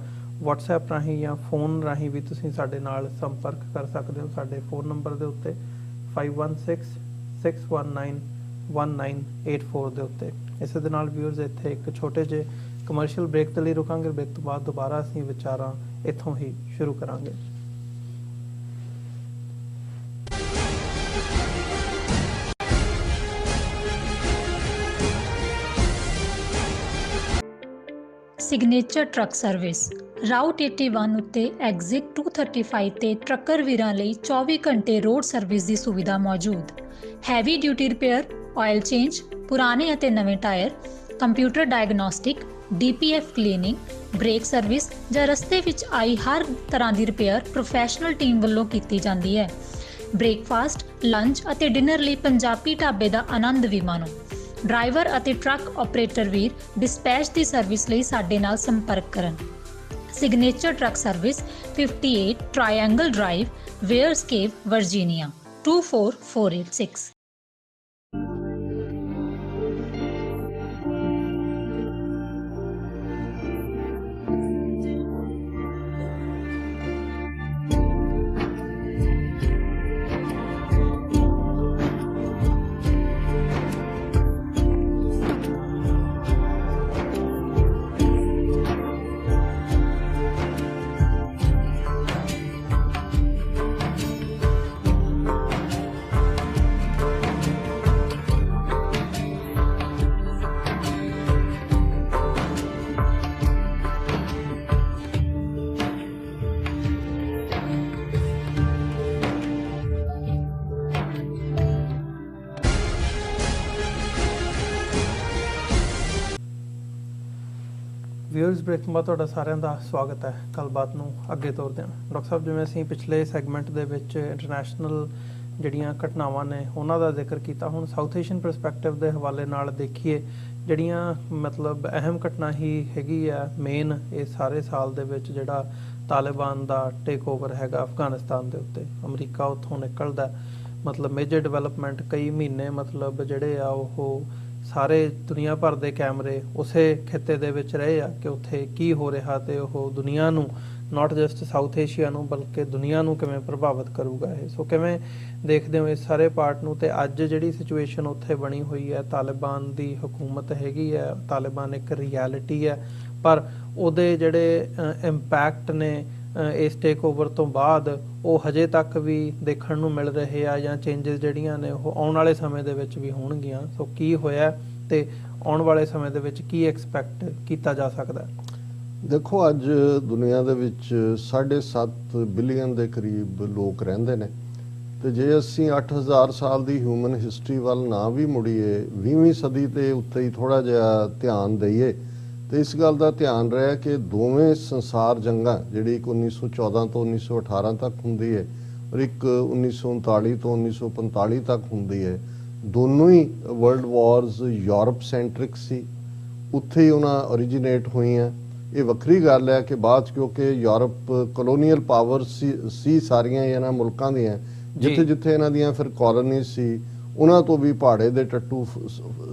WhatsApp ਰਾਹੀਂ ਜਾਂ ਫੋਨ ਰਾਹੀਂ ਵੀ ਤੁਸੀਂ ਸਾਡੇ ਨਾਲ ਸੰਪਰਕ ਕਰ ਸਕਦੇ ਹੋ ਸਾਡੇ ਫੋਨ ਨੰਬਰ ਦੇ ਉੱਤੇ 5166191984 ਦੇ ਉੱਤੇ। ਇਸੇ ਦੇ ਨਾਲ ਵਿਊਅਰਸ ਇੱਥੇ ਇੱਕ ਛੋਟੇ ਜਿਹੇ ਕਮਰਸ਼ੀਅਲ ਬ੍ਰੇਕ ਦੇ ਲਈ ਰੁਕਾਂਗੇ। ਬ੍ਰੇਕ ਤੋਂ ਬਾਅਦ ਦੁਬਾਰਾ ਅਸੀਂ ਵਿਚਾਰਾਂ ਇੱਥੋਂ ਹੀ ਸ਼ੁਰੂ ਕਰਾਂਗੇ। ਸਿਗਨੇਚਰ ਟਰੱਕ ਸਰਵਿਸ ਰਾਊਟ 81 ਉੱਤੇ ਐਗਜ਼ਿਟ 235 ਤੇ ਟਰੱਕਰ ਵੀਰਾਂ ਲਈ 24 ਘੰਟੇ ਰੋਡ ਸਰਵਿਸ ਦੀ ਸੁਵਿਧਾ ਮੌਜੂਦ। Heavy duty repair, oil change, ਪੁਰਾਣੇ ਅਤੇ ਨਵੇਂ tyre, computer diagnostic, DPF cleaning, brake service ਜਾਂ ਰਸਤੇ ਵਿੱਚ ਆਈ ਹਰ ਤਰ੍ਹਾਂ ਦੀ ਰਿਪੇਅਰ ਪ੍ਰੋਫੈਸ਼ਨਲ ਟੀਮ ਵੱਲੋਂ ਕੀਤੀ ਜਾਂਦੀ ਹੈ। ਬ੍ਰੇਕਫਾਸਟ, ਲੰਚ ਅਤੇ ਡਿਨਰ ਲਈ ਪੰਜਾਬੀ ਢਾਬੇ ਦਾ ਆਨੰਦ ਵੀ ਮਾਣੋ। ਡਰਾਈਵਰ ਅਤੇ ਟਰੱਕ ਆਪਰੇਟਰ ਵੀਰ ਡਿਸਪੈਚ ਦੀ ਸਰਵਿਸ ਲਈ ਸਾਡੇ ਨਾਲ ਸੰਪਰਕ ਕਰਨ। Signature truck service 58 triangle drive, Weyers Cave, Virginia 24486। Viewers break ਬਾਅਦ ਤੁਹਾਡਾ ਸਾਰਿਆਂ ਦਾ ਸਵਾਗਤ ਹੈ। ਗੱਲਬਾਤ ਨੂੰ ਅੱਗੇ ਤੋਰਦੇ ਹਾਂ। ਡਾਕਟਰ ਸਾਹਿਬ, ਜਿਵੇਂ ਅਸੀਂ ਪਿਛਲੇ ਸੈਗਮੈਂਟ ਦੇ ਵਿੱਚ ਇੰਟਰਨੈਸ਼ਨਲ ਜਿਹੜੀਆਂ ਘਟਨਾਵਾਂ ਨੇ ਉਹਨਾਂ ਦਾ ਜ਼ਿਕਰ ਕੀਤਾ, ਹੁਣ ਸਾਊਥ ਏਸ਼ੀਅਨ ਪਰਸਪੈਕਟਿਵ ਦੇ ਹਵਾਲੇ ਨਾਲ ਦੇਖੀਏ, ਜਿਹੜੀਆਂ ਮਤਲਬ ਅਹਿਮ ਘਟਨਾ ਹੀ ਹੈਗੀ ਆ ਮੇਨ ਇਹ ਸਾਰੇ ਸਾਲ ਦੇ ਵਿੱਚ, ਜਿਹੜਾ ਤਾਲਿਬਾਨ ਦਾ ਟੇਕ ਓਵਰ ਹੈਗਾ ਅਫਗਾਨਿਸਤਾਨ ਦੇ ਉੱਤੇ। ਅਮਰੀਕਾ ਉੱਥੋਂ ਨਿਕਲਦਾ, ਮਤਲਬ ਮੇਜਰ ਡਿਵੈਲਪਮੈਂਟ ਕਈ ਮਹੀਨੇ ਮਤਲਬ ਜਿਹੜੇ ਆ ਉਹ ਸਾਰੇ ਦੁਨੀਆ ਭਰ ਦੇ ਕੈਮਰੇ ਉਸੇ ਖਿੱਤੇ ਦੇ ਵਿੱਚ ਰਹੇ ਆ ਕਿ ਉੱਥੇ ਕੀ ਹੋ ਰਿਹਾ, ਤੇ ਉਹ ਦੁਨੀਆ ਨੂੰ, ਨਾਟ ਜਸਟ ਸਾਊਥ ਏਸ਼ੀਆ ਨੂੰ ਬਲਕਿ ਦੁਨੀਆ ਨੂੰ ਕਿਵੇਂ ਪ੍ਰਭਾਵਿਤ ਕਰੂਗਾ ਇਹ। ਸੋ ਕਿਵੇਂ ਦੇਖਦੇ ਹੋ ਇਸ ਸਾਰੇ ਪਾਰਟ ਨੂੰ, ਤੇ ਅੱਜ ਜਿਹੜੀ ਸਿਚੁਏਸ਼ਨ ਉੱਥੇ ਬਣੀ ਹੋਈ ਹੈ, ਤਾਲਿਬਾਨ ਦੀ ਹਕੂਮਤ ਹੈਗੀ ਹੈ, ਤਾਲਿਬਾਨ ਇੱਕ ਰਿਐਲਿਟੀ ਹੈ, ਪਰ ਉਹਦੇ ਜਿਹੜੇ ਇੰਪੈਕਟ ਨੇ ਇਸ ਟੇਕ ਓਵਰ ਤੋਂ ਬਾਅਦ ਉਹ ਹਜੇ ਤੱਕ ਵੀ ਦੇਖਣ ਨੂੰ ਮਿਲ ਰਹੇ ਆ, ਜਾਂ ਚੇਂਜਸ ਜਿਹੜੀਆਂ ਨੇ ਉਹ ਆਉਣ ਵਾਲੇ ਸਮੇਂ ਦੇ ਵਿੱਚ ਵੀ ਹੋਣਗੀਆਂ। ਸੋ ਕੀ ਹੋਇਆ ਤੇ ਆਉਣ ਵਾਲੇ ਸਮੇਂ ਦੇ ਵਿੱਚ ਕੀ ਐਕਸਪੈਕਟ ਕੀਤਾ ਜਾ ਸਕਦਾ? ਦੇਖੋ, ਅੱਜ ਦੁਨੀਆ ਦੇ ਵਿੱਚ 7.5 ਬਿਲੀਅਨ ਦੇ ਕਰੀਬ ਲੋਕ ਰਹਿੰਦੇ ਨੇ, ਤੇ ਜੇ ਅਸੀਂ 8000 ਸਾਲ ਦੀ ਹਿਊਮਨ ਹਿਸਟਰੀ ਵੱਲ ਨਾ ਵੀ ਮੁੜੀਏ, 20ਵੀਂ ਸਦੀ ਤੇ ਉੱਤੇ ਹੀ ਥੋੜਾ ਜਿਹਾ ਧਿਆਨ ਦਈਏ, ਤੇ ਇਸ ਗੱਲ ਦਾ ਧਿਆਨ ਰਿਹਾ ਕਿ ਦੋਵੇਂ ਸੰਸਾਰ ਜੰਗਾਂ, ਜਿਹੜੀ ਇੱਕ 1914 ਤੋਂ 1918 ਤੱਕ ਹੁੰਦੀ ਹੈ ਔਰ ਇੱਕ 1939 ਤੋਂ 1945 ਤੱਕ ਹੁੰਦੀ ਹੈ, ਦੋਨੋਂ ਹੀ ਵਰਲਡ ਵਾਰਸ ਯੂਰਪ ਸੈਂਟਰਿਕ ਸੀ। ਉੱਥੇ ਹੀ ਉਹਨਾਂ ਓਰੀਜੀਨੇਟ ਹੋਈਆਂ। ਇਹ ਵੱਖਰੀ ਗੱਲ ਹੈ ਕਿ ਬਾਅਦ 'ਚ, ਕਿਉਂਕਿ ਯੂਰਪ ਕਲੋਨੀਅਲ ਪਾਵਰ ਸੀ ਸਾਰੀਆਂ ਇਹਨਾਂ ਮੁਲਕਾਂ ਦੀਆਂ, ਜਿੱਥੇ ਜਿੱਥੇ ਇਹਨਾਂ ਦੀਆਂ ਫਿਰ ਕਾਲੋਨੀ ਸੀ, ਉਹਨਾਂ ਤੋਂ ਵੀ ਪਹਾੜੇ ਦੇ ਟੱਟੂ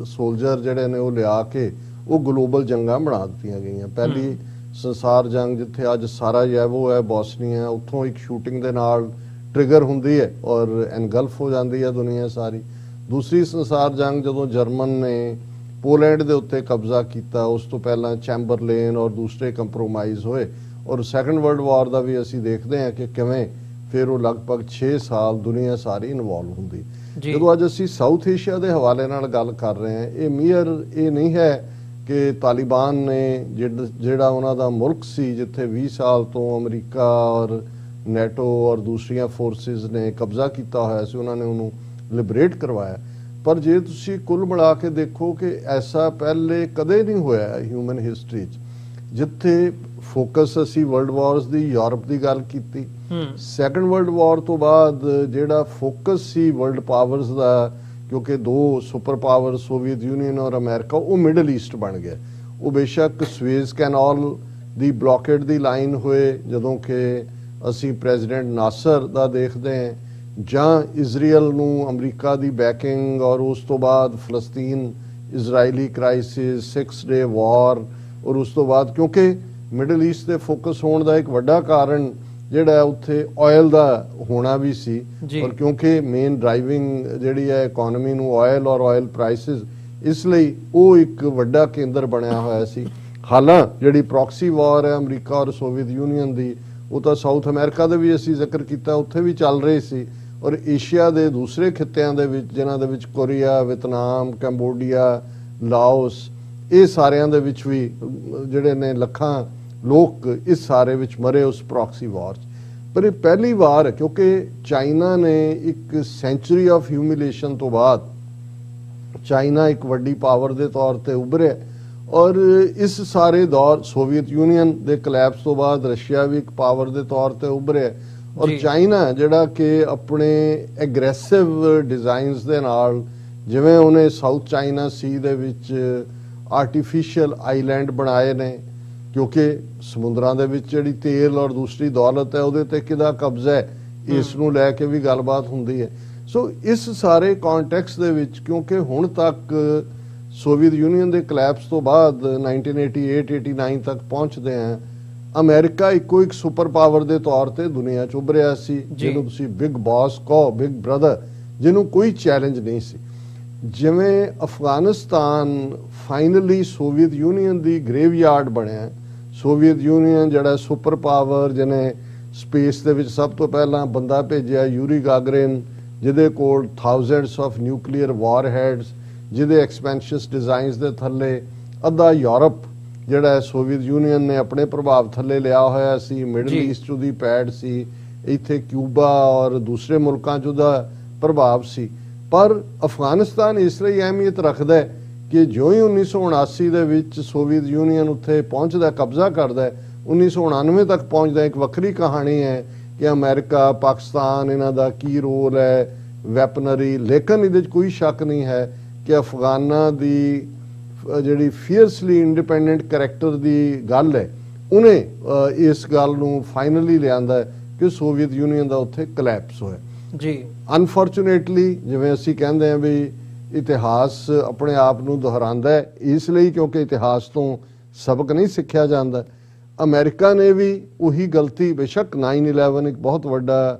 ਸੋਲਜਰ ਜਿਹੜੇ ਨੇ ਉਹ ਲਿਆ ਕੇ ਉਹ ਗਲੋਬਲ ਜੰਗਾਂ ਬਣਾ ਦਿੱਤੀਆਂ ਗਈਆਂ। ਪਹਿਲੀ ਸੰਸਾਰ ਜੰਗ, ਜਿੱਥੇ ਅੱਜ ਸਾਰਾਯੇਵੋ ਹੈ ਬੋਸਨੀਆ, ਉੱਥੋਂ ਇੱਕ ਸ਼ੂਟਿੰਗ ਦੇ ਨਾਲ ਟ੍ਰਿਗਰ ਹੁੰਦੀ ਹੈ ਔਰ ਐਨਗਲਫ ਹੋ ਜਾਂਦੀ ਹੈ ਦੁਨੀਆ ਸਾਰੀ। ਦੂਸਰੀ ਸੰਸਾਰ ਜੰਗ, ਜਦੋਂ ਜਰਮਨ ਨੇ ਪੋਲੈਂਡ ਦੇ ਉੱਤੇ ਕਬਜ਼ਾ ਕੀਤਾ, ਉਸ ਤੋਂ ਪਹਿਲਾਂ ਚੈਂਬਰਲੇਨ ਔਰ ਦੂਸਰੇ ਕੰਪਰੋਮਾਈਜ਼ ਹੋਏ। ਔਰ ਸੈਕੰਡ ਵਰਲਡ ਵਾਰ ਦਾ ਵੀ ਅਸੀਂ ਦੇਖਦੇ ਹਾਂ ਕਿ ਕਿਵੇਂ ਫਿਰ ਉਹ ਲਗਭਗ 6 ਸਾਲ ਦੁਨੀਆ ਸਾਰੀ ਇਨਵੋਲਵ ਹੁੰਦੀ। ਜਦੋਂ ਅੱਜ ਅਸੀਂ ਸਾਊਥ ਏਸ਼ੀਆ ਦੇ ਹਵਾਲੇ ਨਾਲ ਗੱਲ ਕਰ ਰਹੇ ਹਾਂ, ਇਹ ਨਹੀਂ ਹੈ ਕਿ ਤਾਲਿਬਾਨ ਨੇ ਜਿਹੜਾ ਉਹਨਾਂ ਦਾ ਮੁਲਕ ਸੀ, ਜਿੱਥੇ 20 ਸਾਲ ਤੋਂ ਅਮਰੀਕਾ ਔਰ ਨੈਟੋ ਔਰ ਦੂਸਰੀਆਂ ਫੋਰਸਿਸ ਨੇ ਕਬਜ਼ਾ ਕੀਤਾ ਹੋਇਆ ਸੀ, ਉਹਨਾਂ ਨੇ ਉਹਨੂੰ ਲਿਬਰੇਟ ਕਰਵਾਇਆ। ਪਰ ਜੇ ਤੁਸੀਂ ਕੁੱਲ ਮਿਲਾ ਕੇ ਦੇਖੋ ਕਿ ਐਸਾ ਪਹਿਲੇ ਕਦੇ ਨਹੀਂ ਹੋਇਆ ਹਿਊਮਨ ਹਿਸਟਰੀ 'ਚ, ਜਿੱਥੇ ਫੋਕਸ ਅਸੀਂ ਵਰਲਡ ਵਾਰਸ ਦੀ ਯੂਰਪ ਦੀ ਗੱਲ ਕੀਤੀ। ਸੈਕੰਡ ਵਰਲਡ ਵਾਰ ਤੋਂ ਬਾਅਦ ਜਿਹੜਾ ਫੋਕਸ ਸੀ ਵਰਲਡ ਪਾਵਰਸ ਦਾ, ਕਿਉਂਕਿ ਦੋ ਸੁਪਰ ਪਾਵਰ ਸੋਵੀਅਤ ਯੂਨੀਅਨ ਔਰ ਅਮਰੀਕਾ, ਉਹ ਮਿਡਲ ਈਸਟ ਬਣ ਗਿਆ। ਉਹ ਬੇਸ਼ੱਕ ਸਵੇਜ਼ ਕੈਨਾਲ ਦੀ ਬਲੌਕੇਡ ਦੀ ਲਾਈਨ ਹੋਏ, ਜਦੋਂ ਕਿ ਅਸੀਂ ਪ੍ਰੈਜ਼ੀਡੈਂਟ ਨਾਸਰ ਦਾ ਦੇਖਦੇ ਹਾਂ, ਜਾਂ ਇਜ਼ਰਾਈਲ ਨੂੰ ਅਮਰੀਕਾ ਦੀ ਬੈਕਿੰਗ, ਔਰ ਉਸ ਤੋਂ ਬਾਅਦ ਫਲਸਤੀਨ ਇਜ਼ਰਾਈਲੀ ਕ੍ਰਾਈਸਿਸ, 6 ਡੇ ਵਾਰ, ਔਰ ਉਸ ਤੋਂ ਬਾਅਦ ਕਿਉਂਕਿ ਮਿਡਲ ਈਸਟ ਤੇ ਫੋਕਸ ਹੋਣ ਦਾ ਇੱਕ ਵੱਡਾ ਕਾਰਨ ਜਿਹੜਾ ਉੱਥੇ ਆਇਲ ਦਾ ਹੋਣਾ ਵੀ ਸੀ, ਔਰ ਕਿਉਂਕਿ ਮੇਨ ਡਰਾਈਵਿੰਗ ਜਿਹੜੀ ਹੈ ਇਕਨੋਮੀ ਨੂੰ ਆਇਲ ਔਰ ਆਇਲ ਪ੍ਰਾਈਸਿਸ, ਇਸ ਲਈ ਉਹ ਇੱਕ ਵੱਡਾ ਕੇਂਦਰ ਬਣਿਆ ਹੋਇਆ ਸੀ। ਹਾਲਾਂ ਜਿਹੜੀ ਪ੍ਰੌਕਸੀ ਵਾਰ ਹੈ ਅਮਰੀਕਾ ਔਰ ਸੋਵੀਅਤ ਯੂਨੀਅਨ ਦੀ, ਉਹ ਤਾਂ ਸਾਊਥ ਅਮਰੀਕਾ ਦੇ ਵੀ ਅਸੀਂ ਜ਼ਿਕਰ ਕੀਤਾ, ਉੱਥੇ ਵੀ ਚੱਲ ਰਹੀ ਸੀ, ਔਰ ਏਸ਼ੀਆ ਦੇ ਦੂਸਰੇ ਖਿੱਤਿਆਂ ਦੇ ਵਿੱਚ, ਜਿਨ੍ਹਾਂ ਦੇ ਵਿੱਚ ਕੋਰੀਆ, ਵੀਅਤਨਾਮ, ਕੰਬੋਡੀਆ, ਲਾਓਸ, ਇਹ ਸਾਰਿਆਂ ਦੇ ਵਿੱਚ ਵੀ ਜਿਹੜੇ ਨੇ ਲੱਖਾਂ ਲੋਕ ਇਸ ਸਾਰੇ ਵਿੱਚ ਮਰੇ ਉਸ ਪ੍ਰੌਕਸੀ ਵਾਰ 'ਚ। ਪਰ ਇਹ ਪਹਿਲੀ ਵਾਰ, ਕਿਉਂਕਿ ਚਾਈਨਾ ਨੇ ਇੱਕ ਸੈਂਚੁਰੀ ਆਫ ਹਿਊਮਿਲੇਸ਼ਨ ਤੋਂ ਬਾਅਦ ਚਾਈਨਾ ਇੱਕ ਵੱਡੀ ਪਾਵਰ ਦੇ ਤੌਰ ਤੇ ਉੱਭਰਿਆ, ਔਰ ਇਸ ਸਾਰੇ ਦੌਰ ਸੋਵੀਅਤ ਯੂਨੀਅਨ ਦੇ ਕਲੈਪਸ ਤੋਂ ਬਾਅਦ ਰਸ਼ੀਆ ਵੀ ਇੱਕ ਪਾਵਰ ਦੇ ਤੌਰ ਤੇ ਉੱਭਰਿਆ, ਔਰ ਚਾਈਨਾ ਜਿਹੜਾ ਕਿ ਆਪਣੇ ਐਗਰੈਸਿਵ ਡਿਜ਼ਾਈਨਸ ਦੇ ਨਾਲ, ਜਿਵੇਂ ਉਹਨੇ ਸਾਊਥ ਚਾਈਨਾ ਸੀ ਦੇ ਵਿੱਚ ਆਰਟੀਫਿਸ਼ੀਅਲ ਆਈਲੈਂਡ ਬਣਾਏ ਨੇ, ਕਿਉਂਕਿ ਸਮੁੰਦਰਾਂ ਦੇ ਵਿੱਚ ਜਿਹੜੀ ਤੇਲ ਔਰ ਦੂਸਰੀ ਦੌਲਤ ਹੈ ਉਹਦੇ ਤੇ ਕਿਹਦਾ ਕਬਜ਼ਾ ਹੈ, ਇਸ ਨੂੰ ਲੈ ਕੇ ਵੀ ਗੱਲਬਾਤ ਹੁੰਦੀ ਹੈ। ਸੋ ਇਸ ਸਾਰੇ ਕੰਟੈਕਸਟ ਦੇ ਵਿੱਚ, ਕਿਉਂਕਿ ਹੁਣ ਤੱਕ ਸੋਵੀਅਤ ਯੂਨੀਅਨ ਦੇ ਕਲੈਪਸ ਤੋਂ ਬਾਅਦ 1988-89 ਤੱਕ ਪਹੁੰਚਦੇ ਆ, ਅਮਰੀਕਾ ਇੱਕੋ ਇੱਕ ਸੁਪਰ ਪਾਵਰ ਦੇ ਤੌਰ ਤੇ ਦੁਨੀਆ 'ਚ ਉੱਭਰਿਆ ਸੀ, ਜਿਹਨੂੰ ਤੁਸੀਂ ਬਿਗ ਬੌਸ ਕਹੋ, ਬਿਗ ਬ੍ਰਦਰ, ਜਿਹਨੂੰ ਕੋਈ ਚੈਲੰਜ ਨਹੀਂ ਸੀ। ਜਿਵੇਂ ਅਫਗਾਨਿਸਤਾਨ ਫਾਈਨਲੀ ਸੋਵੀਅਤ ਯੂਨੀਅਨ ਦੀ ਗ੍ਰੇਵਯਾਰਡ ਬਣਿਆ, ਸੋਵੀਅਤ ਯੂਨੀਅਨ ਜਿਹੜਾ ਸੁਪਰ ਪਾਵਰ, ਜਿਹਨੇ ਸਪੇਸ ਦੇ ਵਿੱਚ ਸਭ ਤੋਂ ਪਹਿਲਾਂ ਬੰਦਾ ਭੇਜਿਆ, ਯੂਰੀ ਗਾਗਰਿਨ, ਜਿਹਦੇ ਕੋਲ ਥਾਊਜ਼ੈਂਡਸ ਆਫ ਨਿਊਕਲੀਅਰ ਵਾਰਹੈਡਸ, ਜਿਹਦੇ ਐਕਸਪੈਂਸ਼ਨਸ ਡਿਜ਼ਾਈਨਸ ਦੇ ਥੱਲੇ ਅੱਧਾ ਯੂਰਪ ਜਿਹੜਾ ਸੋਵੀਅਤ ਯੂਨੀਅਨ ਨੇ ਆਪਣੇ ਪ੍ਰਭਾਵ ਥੱਲੇ ਲਿਆ ਹੋਇਆ ਸੀ, ਮਿਡਲ ਈਸਟ ਦੀ ਪੈਡ ਸੀ, ਇੱਥੇ ਕਿਊਬਾ ਔਰ ਦੂਸਰੇ ਮੁਲਕਾਂ 'ਚ ਉਹਦਾ ਪ੍ਰਭਾਵ ਸੀ। ਪਰ ਅਫਗਾਨਿਸਤਾਨ ਇਸ ਲਈ ਅਹਿਮੀਅਤ ਰੱਖਦਾ ਹੈ ਕਿ ਜਿਉਂ ਹੀ 1979 ਦੇ ਵਿੱਚ ਸੋਵੀਅਤ ਯੂਨੀਅਨ ਉੱਥੇ ਪਹੁੰਚਦਾ, ਕਬਜ਼ਾ ਕਰਦਾ, 1999 ਤੱਕ ਪਹੁੰਚਦਾ, ਇੱਕ ਵੱਖਰੀ ਕਹਾਣੀ ਹੈ ਕਿ ਅਮਰੀਕਾ ਪਾਕਿਸਤਾਨ ਇਹਨਾਂ ਦਾ ਕੀ ਰੋਲ ਹੈ ਵੈਪਨਰੀ। ਲੇਕਿਨ ਇਹਦੇ 'ਚ ਕੋਈ ਸ਼ੱਕ ਨਹੀਂ ਹੈ ਕਿ ਅਫਗਾਨਾਂ ਦੀ ਜਿਹੜੀ ਫੀਅਰਸਲੀ ਇੰਡੀਪੈਂਡੈਂਟ ਕਰੈਕਟਰ ਦੀ ਗੱਲ ਹੈ, ਉਹਨੇ ਇਸ ਗੱਲ ਨੂੰ ਫਾਈਨਲੀ ਲਿਆਂਦਾ ਕਿ ਸੋਵੀਅਤ ਯੂਨੀਅਨ ਦਾ ਉੱਥੇ ਕਲੈਪਸ ਹੋਇਆ ਜੀ। ਅਨਫੋਰਚੂਨੇਟਲੀ ਜਿਵੇਂ ਅਸੀਂ ਕਹਿੰਦੇ ਹਾਂ ਵੀ ਇਤਿਹਾਸ ਆਪਣੇ ਆਪ ਨੂੰ ਦੁਹਰਾਉਂਦਾ ਹੈ, ਇਸ ਲਈ ਕਿਉਂਕਿ ਇਤਿਹਾਸ ਤੋਂ ਸਬਕ ਨਹੀਂ ਸਿੱਖਿਆ ਜਾਂਦਾ। ਅਮਰੀਕਾ ਨੇ ਵੀ ਉਹੀ ਗਲਤੀ, ਬੇਸ਼ੱਕ 9/11 ਇੱਕ ਬਹੁਤ ਵੱਡਾ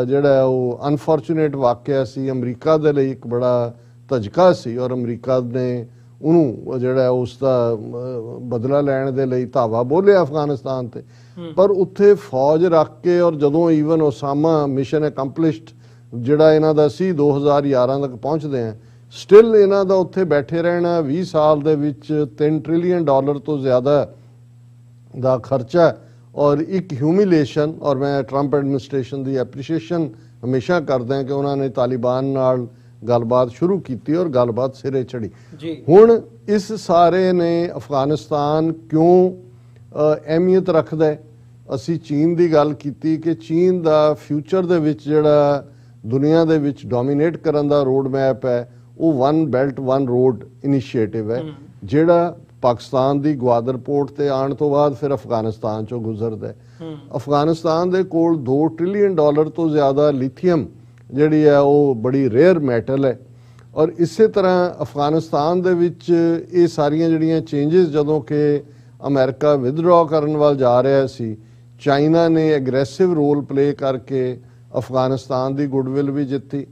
ਜਿਹੜਾ ਉਹ ਅਨਫੋਰਚੂਨੇਟ ਵਾਕਿਆ ਸੀ, ਅਮਰੀਕਾ ਦੇ ਲਈ ਇੱਕ ਬੜਾ ਧੱਜਕਾ ਸੀ, ਔਰ ਅਮਰੀਕਾ ਨੇ ਉਹਨੂੰ ਜਿਹੜਾ ਉਸ ਦਾ ਬਦਲਾ ਲੈਣ ਦੇ ਲਈ ਧਾਵਾ ਬੋਲਿਆ ਅਫਗਾਨਿਸਤਾਨ ਤੇ, ਪਰ ਉੱਥੇ ਫੌਜ ਰੱਖ ਕੇ, ਔਰ ਜਦੋਂ ਈਵਨ ਓਸਾਮਾ ਮਿਸ਼ਨ ਅਕੰਪਲਿਸ਼ਡ ਜਿਹੜਾ ਇਹਨਾਂ ਦਾ ਸੀ 2011 ਤੱਕ ਪਹੁੰਚਦੇ ਆ, ਸਟਿਲ ਇਹਨਾਂ ਦਾ ਉੱਥੇ ਬੈਠੇ ਰਹਿਣਾ 20 ਸਾਲ ਦੇ ਵਿੱਚ $3 ਟ੍ਰਿਲੀਅਨ ਤੋਂ ਜ਼ਿਆਦਾ ਦਾ ਖਰਚਾ, ਔਰ ਇੱਕ ਹਿਊਮਿਲੇਸ਼ਨ। ਔਰ ਮੈਂ ਟਰੰਪ ਐਡਮਿਨਿਸਟ੍ਰੇਸ਼ਨ ਦੀ ਐਪਰੀਸ਼ੀਏਸ਼ਨ ਹਮੇਸ਼ਾ ਕਰਦਾ ਕਿ ਉਹਨਾਂ ਨੇ ਤਾਲਿਬਾਨ ਨਾਲ ਗੱਲਬਾਤ ਸ਼ੁਰੂ ਕੀਤੀ ਔਰ ਗੱਲਬਾਤ ਸਿਰੇ ਚੜੀ। ਹੁਣ ਇਸ ਸਾਰੇ ਨੇ ਅਫਗਾਨਿਸਤਾਨ ਕਿਉਂ ਅਹਿਮੀਅਤ ਰੱਖਦਾ ਹੈ? ਅਸੀਂ ਚੀਨ ਦੀ ਗੱਲ ਕੀਤੀ ਕਿ ਚੀਨ ਦਾ ਫਿਊਚਰ ਦੇ ਵਿੱਚ ਜਿਹੜਾ ਦੁਨੀਆ ਦੇ ਵਿੱਚ ਡੋਮੀਨੇਟ ਕਰਨ ਦਾ ਰੋਡ ਮੈਪ ਹੈ ਉਹ one belt one road initiative ਹੈ, ਜਿਹੜਾ ਪਾਕਿਸਤਾਨ ਦੀ ਗਵਾਦਰ ਪੋਰਟ ਤੇ ਆਉਣ ਤੋਂ ਬਾਅਦ ਫਿਰ ਅਫਗਾਨਿਸਤਾਨ ਚੋਂ ਗੁਜ਼ਰਦਾ ਹੈ। ਅਫਗਾਨਿਸਤਾਨ ਦੇ ਕੋਲ $2 ਟ੍ਰਿਲੀਅਨ ਤੋਂ ਜ਼ਿਆਦਾ ਲਿਥੀਅਮ ਜਿਹੜੀ ਹੈ ਉਹ ਬੜੀ ਰੇਅਰ ਮੈਟਲ ਹੈ, ਔਰ ਇਸੇ ਤਰ੍ਹਾਂ ਅਫਗਾਨਿਸਤਾਨ ਦੇ ਵਿੱਚ ਇਹ ਸਾਰੀਆਂ ਜਿਹੜੀਆਂ ਚੇਂਜਸ ਜਦੋਂ ਕਿ ਅਮਰੀਕਾ ਵਿਦਡਰਾ ਕਰਨ ਵੱਲ ਜਾ ਰਿਹਾ ਸੀ, ਚਾਈਨਾ ਨੇ ਐਗਰੈਸਿਵ ਰੋਲ ਪਲੇ ਕਰਕੇ ਅਫਗਾਨਿਸਤਾਨ ਦੀ ਗੁੱਡਵਿਲ ਵੀ ਜਿੱਤੀ,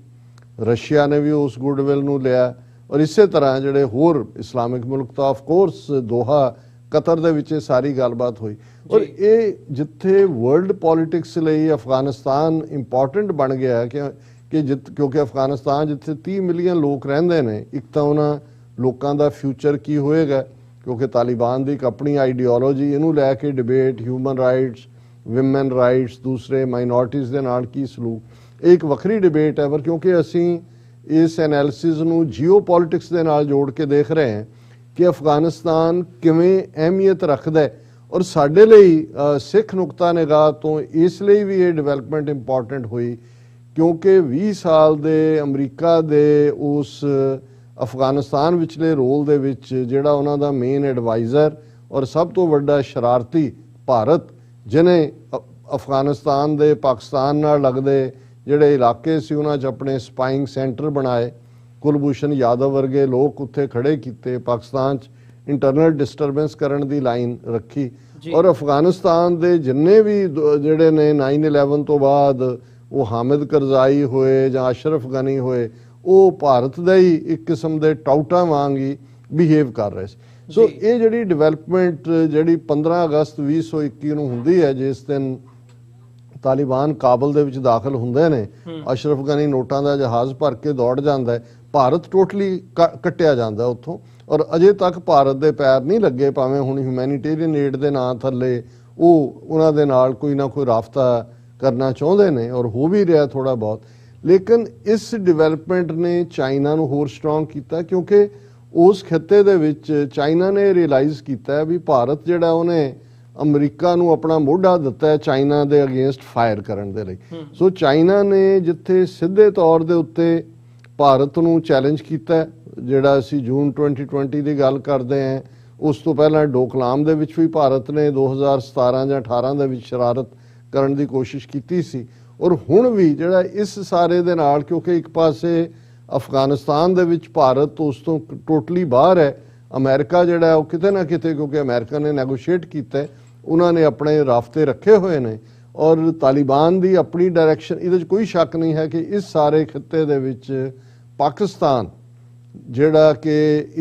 ਰਸ਼ੀਆ ਨੇ ਵੀ ਉਸ ਗੁੱਡਵਿਲ ਨੂੰ ਲਿਆ, ਔਰ ਇਸੇ ਤਰ੍ਹਾਂ ਜਿਹੜੇ ਹੋਰ ਇਸਲਾਮਿਕ ਮੁਲਕ ਤਾਂ ਆਫ ਕੋਰਸ ਦੋਹਾ ਕਤਰ ਦੇ ਵਿੱਚ ਸਾਰੀ ਗੱਲਬਾਤ ਹੋਈ। ਔਰ ਇਹ ਜਿੱਥੇ ਵਰਲਡ ਪੋਲਿਟਿਕਸ ਲਈ ਅਫਗਾਨਿਸਤਾਨ ਇੰਪੋਰਟੈਂਟ ਬਣ ਗਿਆ ਕਿਉਂਕਿ ਅਫਗਾਨਿਸਤਾਨ ਜਿੱਥੇ 30 ਮਿਲੀਅਨ ਲੋਕ ਰਹਿੰਦੇ ਨੇ, ਇੱਕ ਤਾਂ ਉਹਨਾਂ ਲੋਕਾਂ ਦਾ ਫਿਊਚਰ ਕੀ ਹੋਏਗਾ, ਕਿਉਂਕਿ ਤਾਲਿਬਾਨ ਦੀ ਇੱਕ ਆਪਣੀ ਆਈਡੀਓਲੋਜੀ, ਇਹਨੂੰ ਲੈ ਕੇ debate, human rights, women rights, ਦੂਸਰੇ ਮਾਈਨੋਰਟੀਜ਼ ਦੇ ਨਾਲ ਕੀ ਸਲੂਕ, ਇਹ ਇੱਕ ਵੱਖਰੀ ਡਿਬੇਟ ਹੈ। ਪਰ ਕਿਉਂਕਿ ਅਸੀਂ ਇਸ ਐਨਾਲਿਸਿਸ ਨੂੰ ਜੀਓ ਪੋਲਿਟਿਕਸ ਦੇ ਨਾਲ ਜੋੜ ਕੇ ਦੇਖ ਰਹੇ ਹਾਂ ਕਿ ਅਫਗਾਨਿਸਤਾਨ ਕਿਵੇਂ ਅਹਿਮੀਅਤ ਰੱਖਦਾ ਹੈ, ਔਰ ਸਾਡੇ ਲਈ ਸਿੱਖ ਨੁਕਤਾ ਨਿਗਾਹ ਤੋਂ ਇਸ ਲਈ ਵੀ ਇਹ ਡਿਵੈਲਪਮੈਂਟ ਇੰਪੋਰਟੈਂਟ ਹੋਈ ਕਿਉਂਕਿ 20 ਸਾਲ ਦੇ ਅਮਰੀਕਾ ਦੇ ਉਸ ਅਫਗਾਨਿਸਤਾਨ ਵਿਚਲੇ ਰੋਲ ਦੇ ਵਿੱਚ ਜਿਹੜਾ ਉਹਨਾਂ ਦਾ ਮੇਨ ਐਡਵਾਈਜ਼ਰ ਔਰ ਸਭ ਤੋਂ ਵੱਡਾ ਸ਼ਰਾਰਤੀ ਭਾਰਤ, ਜਿਹਨੇ ਅਫਗਾਨਿਸਤਾਨ ਦੇ ਪਾਕਿਸਤਾਨ ਨਾਲ ਲੱਗਦੇ ਜਿਹੜੇ ਇਲਾਕੇ ਸੀ ਉਹਨਾਂ 'ਚ ਆਪਣੇ ਸਪਾਈਂਗ ਸੈਂਟਰ ਬਣਾਏ, ਕੁਲਭੂਸ਼ਣ ਯਾਦਵ ਵਰਗੇ ਲੋਕ ਉੱਥੇ ਖੜੇ ਕੀਤੇ, ਪਾਕਿਸਤਾਨ 'ਚ ਇੰਟਰਨਲ ਡਿਸਟਰਬੈਂਸ ਕਰਨ ਦੀ ਲਾਈਨ ਰੱਖੀ, ਔਰ ਅਫਗਾਨਿਸਤਾਨ ਦੇ ਜਿੰਨੇ ਵੀ ਜਿਹੜੇ ਨੇ 9/11 ਤੋਂ ਬਾਅਦ ਉਹ ਹਾਮਿਦ ਕਰਜ਼ਾਈ ਹੋਏ ਜਾਂ ਅਸ਼ਰਫ ਗਨੀ ਹੋਏ, ਉਹ ਭਾਰਤ ਦਾ ਹੀ ਇੱਕ ਕਿਸਮ ਦੇ ਟਾਊਟਾਂ ਵਾਂਗ ਹੀ ਬਿਹੇਵ ਕਰ ਰਹੇ ਸੀ। ਸੋ ਇਹ ਜਿਹੜੀ ਡਿਵੈਲਪਮੈਂਟ ਜਿਹੜੀ 15 ਅਗਸਤ 2021 ਨੂੰ ਹੁੰਦੀ ਹੈ, ਜਿਸ ਦਿਨ ਤਾਲਿਬਾਨ ਕਾਬਲ ਦੇ ਵਿੱਚ ਦਾਖਲ ਹੁੰਦੇ ਨੇ, ਅਸ਼ਰਫ ਗਨੀ ਨੋਟਾਂ ਦਾ ਜਹਾਜ਼ ਭਰ ਕੇ ਦੌੜ ਜਾਂਦਾ ਹੈ, ਭਾਰਤ ਟੋਟਲੀ ਕੱਟਿਆ ਜਾਂਦਾ ਉੱਥੋਂ, ਔਰ ਅਜੇ ਤੱਕ ਭਾਰਤ ਦੇ ਪੈਰ ਨਹੀਂ ਲੱਗੇ, ਭਾਵੇਂ ਹੁਣ ਹਿਊਮੈਨਿਟੇਰੀਅਨ ਏਡ ਦੇ ਨਾਂ ਥੱਲੇ ਉਹ ਉਹਨਾਂ ਦੇ ਨਾਲ ਕੋਈ ਨਾ ਕੋਈ ਰਾਬਤਾ ਕਰਨਾ ਚਾਹੁੰਦੇ ਨੇ, ਔਰ ਹੋ ਵੀ ਰਿਹਾ ਥੋੜਾ ਬਹੁਤ। ਲੇਕਿਨ ਇਸ ਡਿਵੈਲਪਮੈਂਟ ਨੇ ਚਾਈਨਾ ਨੂੰ ਹੋਰ ਸਟਰੋਂਗ ਕੀਤਾ ਕਿਉਂਕਿ ਉਸ ਖਿੱਤੇ ਦੇ ਵਿੱਚ ਚਾਈਨਾ ਨੇ ਰਿਅਲਾਈਜ਼ ਕੀਤਾ ਵੀ ਭਾਰਤ ਜਿਹੜਾ ਉਹਨੇ ਅਮਰੀਕਾ ਨੂੰ ਆਪਣਾ ਮੋਢਾ ਦਿੱਤਾ ਹੈ ਚਾਈਨਾ ਦੇ ਅਗੇਂਸਟ ਫਾਇਰ ਕਰਨ ਦੇ ਲਈ। ਸੋ ਚਾਈਨਾ ਨੇ ਜਿੱਥੇ ਸਿੱਧੇ ਤੌਰ ਦੇ ਉੱਤੇ ਭਾਰਤ ਨੂੰ ਚੈਲੰਜ ਕੀਤਾ, ਜਿਹੜਾ ਅਸੀਂ ਜੂਨ 2020 ਦੀ ਗੱਲ ਕਰਦੇ ਹਾਂ, ਉਸ ਤੋਂ ਪਹਿਲਾਂ ਡੋਕਲਾਮ ਦੇ ਵਿੱਚ ਵੀ ਭਾਰਤ ਨੇ 2017 ਜਾਂ 18 ਦੇ ਵਿੱਚ ਸ਼ਰਾਰਤ ਕਰਨ ਦੀ ਕੋਸ਼ਿਸ਼ ਕੀਤੀ ਸੀ, ਔਰ ਹੁਣ ਵੀ ਜਿਹੜਾ ਇਸ ਸਾਰੇ ਦੇ ਨਾਲ ਕਿਉਂਕਿ ਇੱਕ ਪਾਸੇ ਅਫਗਾਨਿਸਤਾਨ ਦੇ ਵਿੱਚ ਭਾਰਤ ਉਸ ਤੋਂ ਟੋਟਲੀ ਬਾਹਰ ਹੈ, ਅਮਰੀਕਾ ਜਿਹੜਾ ਉਹ ਕਿਤੇ ਨਾ ਕਿਤੇ ਕਿਉਂਕਿ ਅਮਰੀਕਾ ਨੇ ਨੈਗੋਸ਼ੀਏਟ ਕੀਤਾ, ਉਹਨਾਂ ਨੇ ਆਪਣੇ ਰਾਫਤੇ ਰੱਖੇ ਹੋਏ ਨੇ, ਔਰ ਤਾਲਿਬਾਨ ਦੀ ਆਪਣੀ ਡਾਇਰੈਕਸ਼ਨ, ਇਹਦੇ 'ਚ ਕੋਈ ਸ਼ੱਕ ਨਹੀਂ ਹੈ ਕਿ ਇਸ ਸਾਰੇ ਖਿੱਤੇ ਦੇ ਵਿੱਚ ਪਾਕਿਸਤਾਨ ਜਿਹੜਾ ਕਿ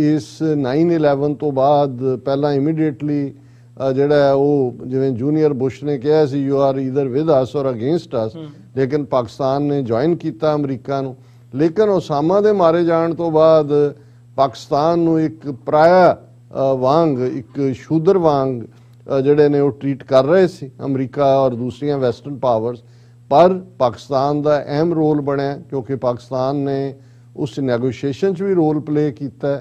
ਇਸ 9/11 ਤੋਂ ਬਾਅਦ ਪਹਿਲਾਂ ਇਮੀਡੀਏਟਲੀ ਜਿਹੜਾ ਉਹ ਜਿਵੇਂ ਜੂਨੀਅਰ ਬੁਸ਼ ਨੇ ਕਿਹਾ ਸੀ you are either with us or against ਅਸ, ਲੇਕਿਨ ਪਾਕਿਸਤਾਨ ਨੇ ਜੁਆਇਨ ਕੀਤਾ ਅਮਰੀਕਾ ਨੂੰ। ਲੇਕਿਨ ਓਸਾਮਾ ਦੇ ਮਾਰੇ ਜਾਣ ਤੋਂ ਬਾਅਦ ਪਾਕਿਸਤਾਨ ਨੂੰ ਇੱਕ ਪਰਾਇਆ ਵਾਂਗ, ਇੱਕ ਸ਼ੂਦਰ ਵਾਂਗ ਜਿਹੜੇ ਨੇ ਉਹ ਟ੍ਰੀਟ ਕਰ ਰਹੇ ਸੀ ਅਮਰੀਕਾ ਔਰ ਦੂਸਰੀਆਂ ਵੈਸਟਰਨ ਪਾਵਰਸ। ਪਰ ਪਾਕਿਸਤਾਨ ਦਾ ਅਹਿਮ ਰੋਲ ਬਣਿਆ ਕਿਉਂਕਿ ਪਾਕਿਸਤਾਨ ਨੇ ਉਸ ਨੈਗੋਸ਼ੀਏਸ਼ਨ 'ਚ ਵੀ ਰੋਲ ਪਲੇ ਕੀਤਾ।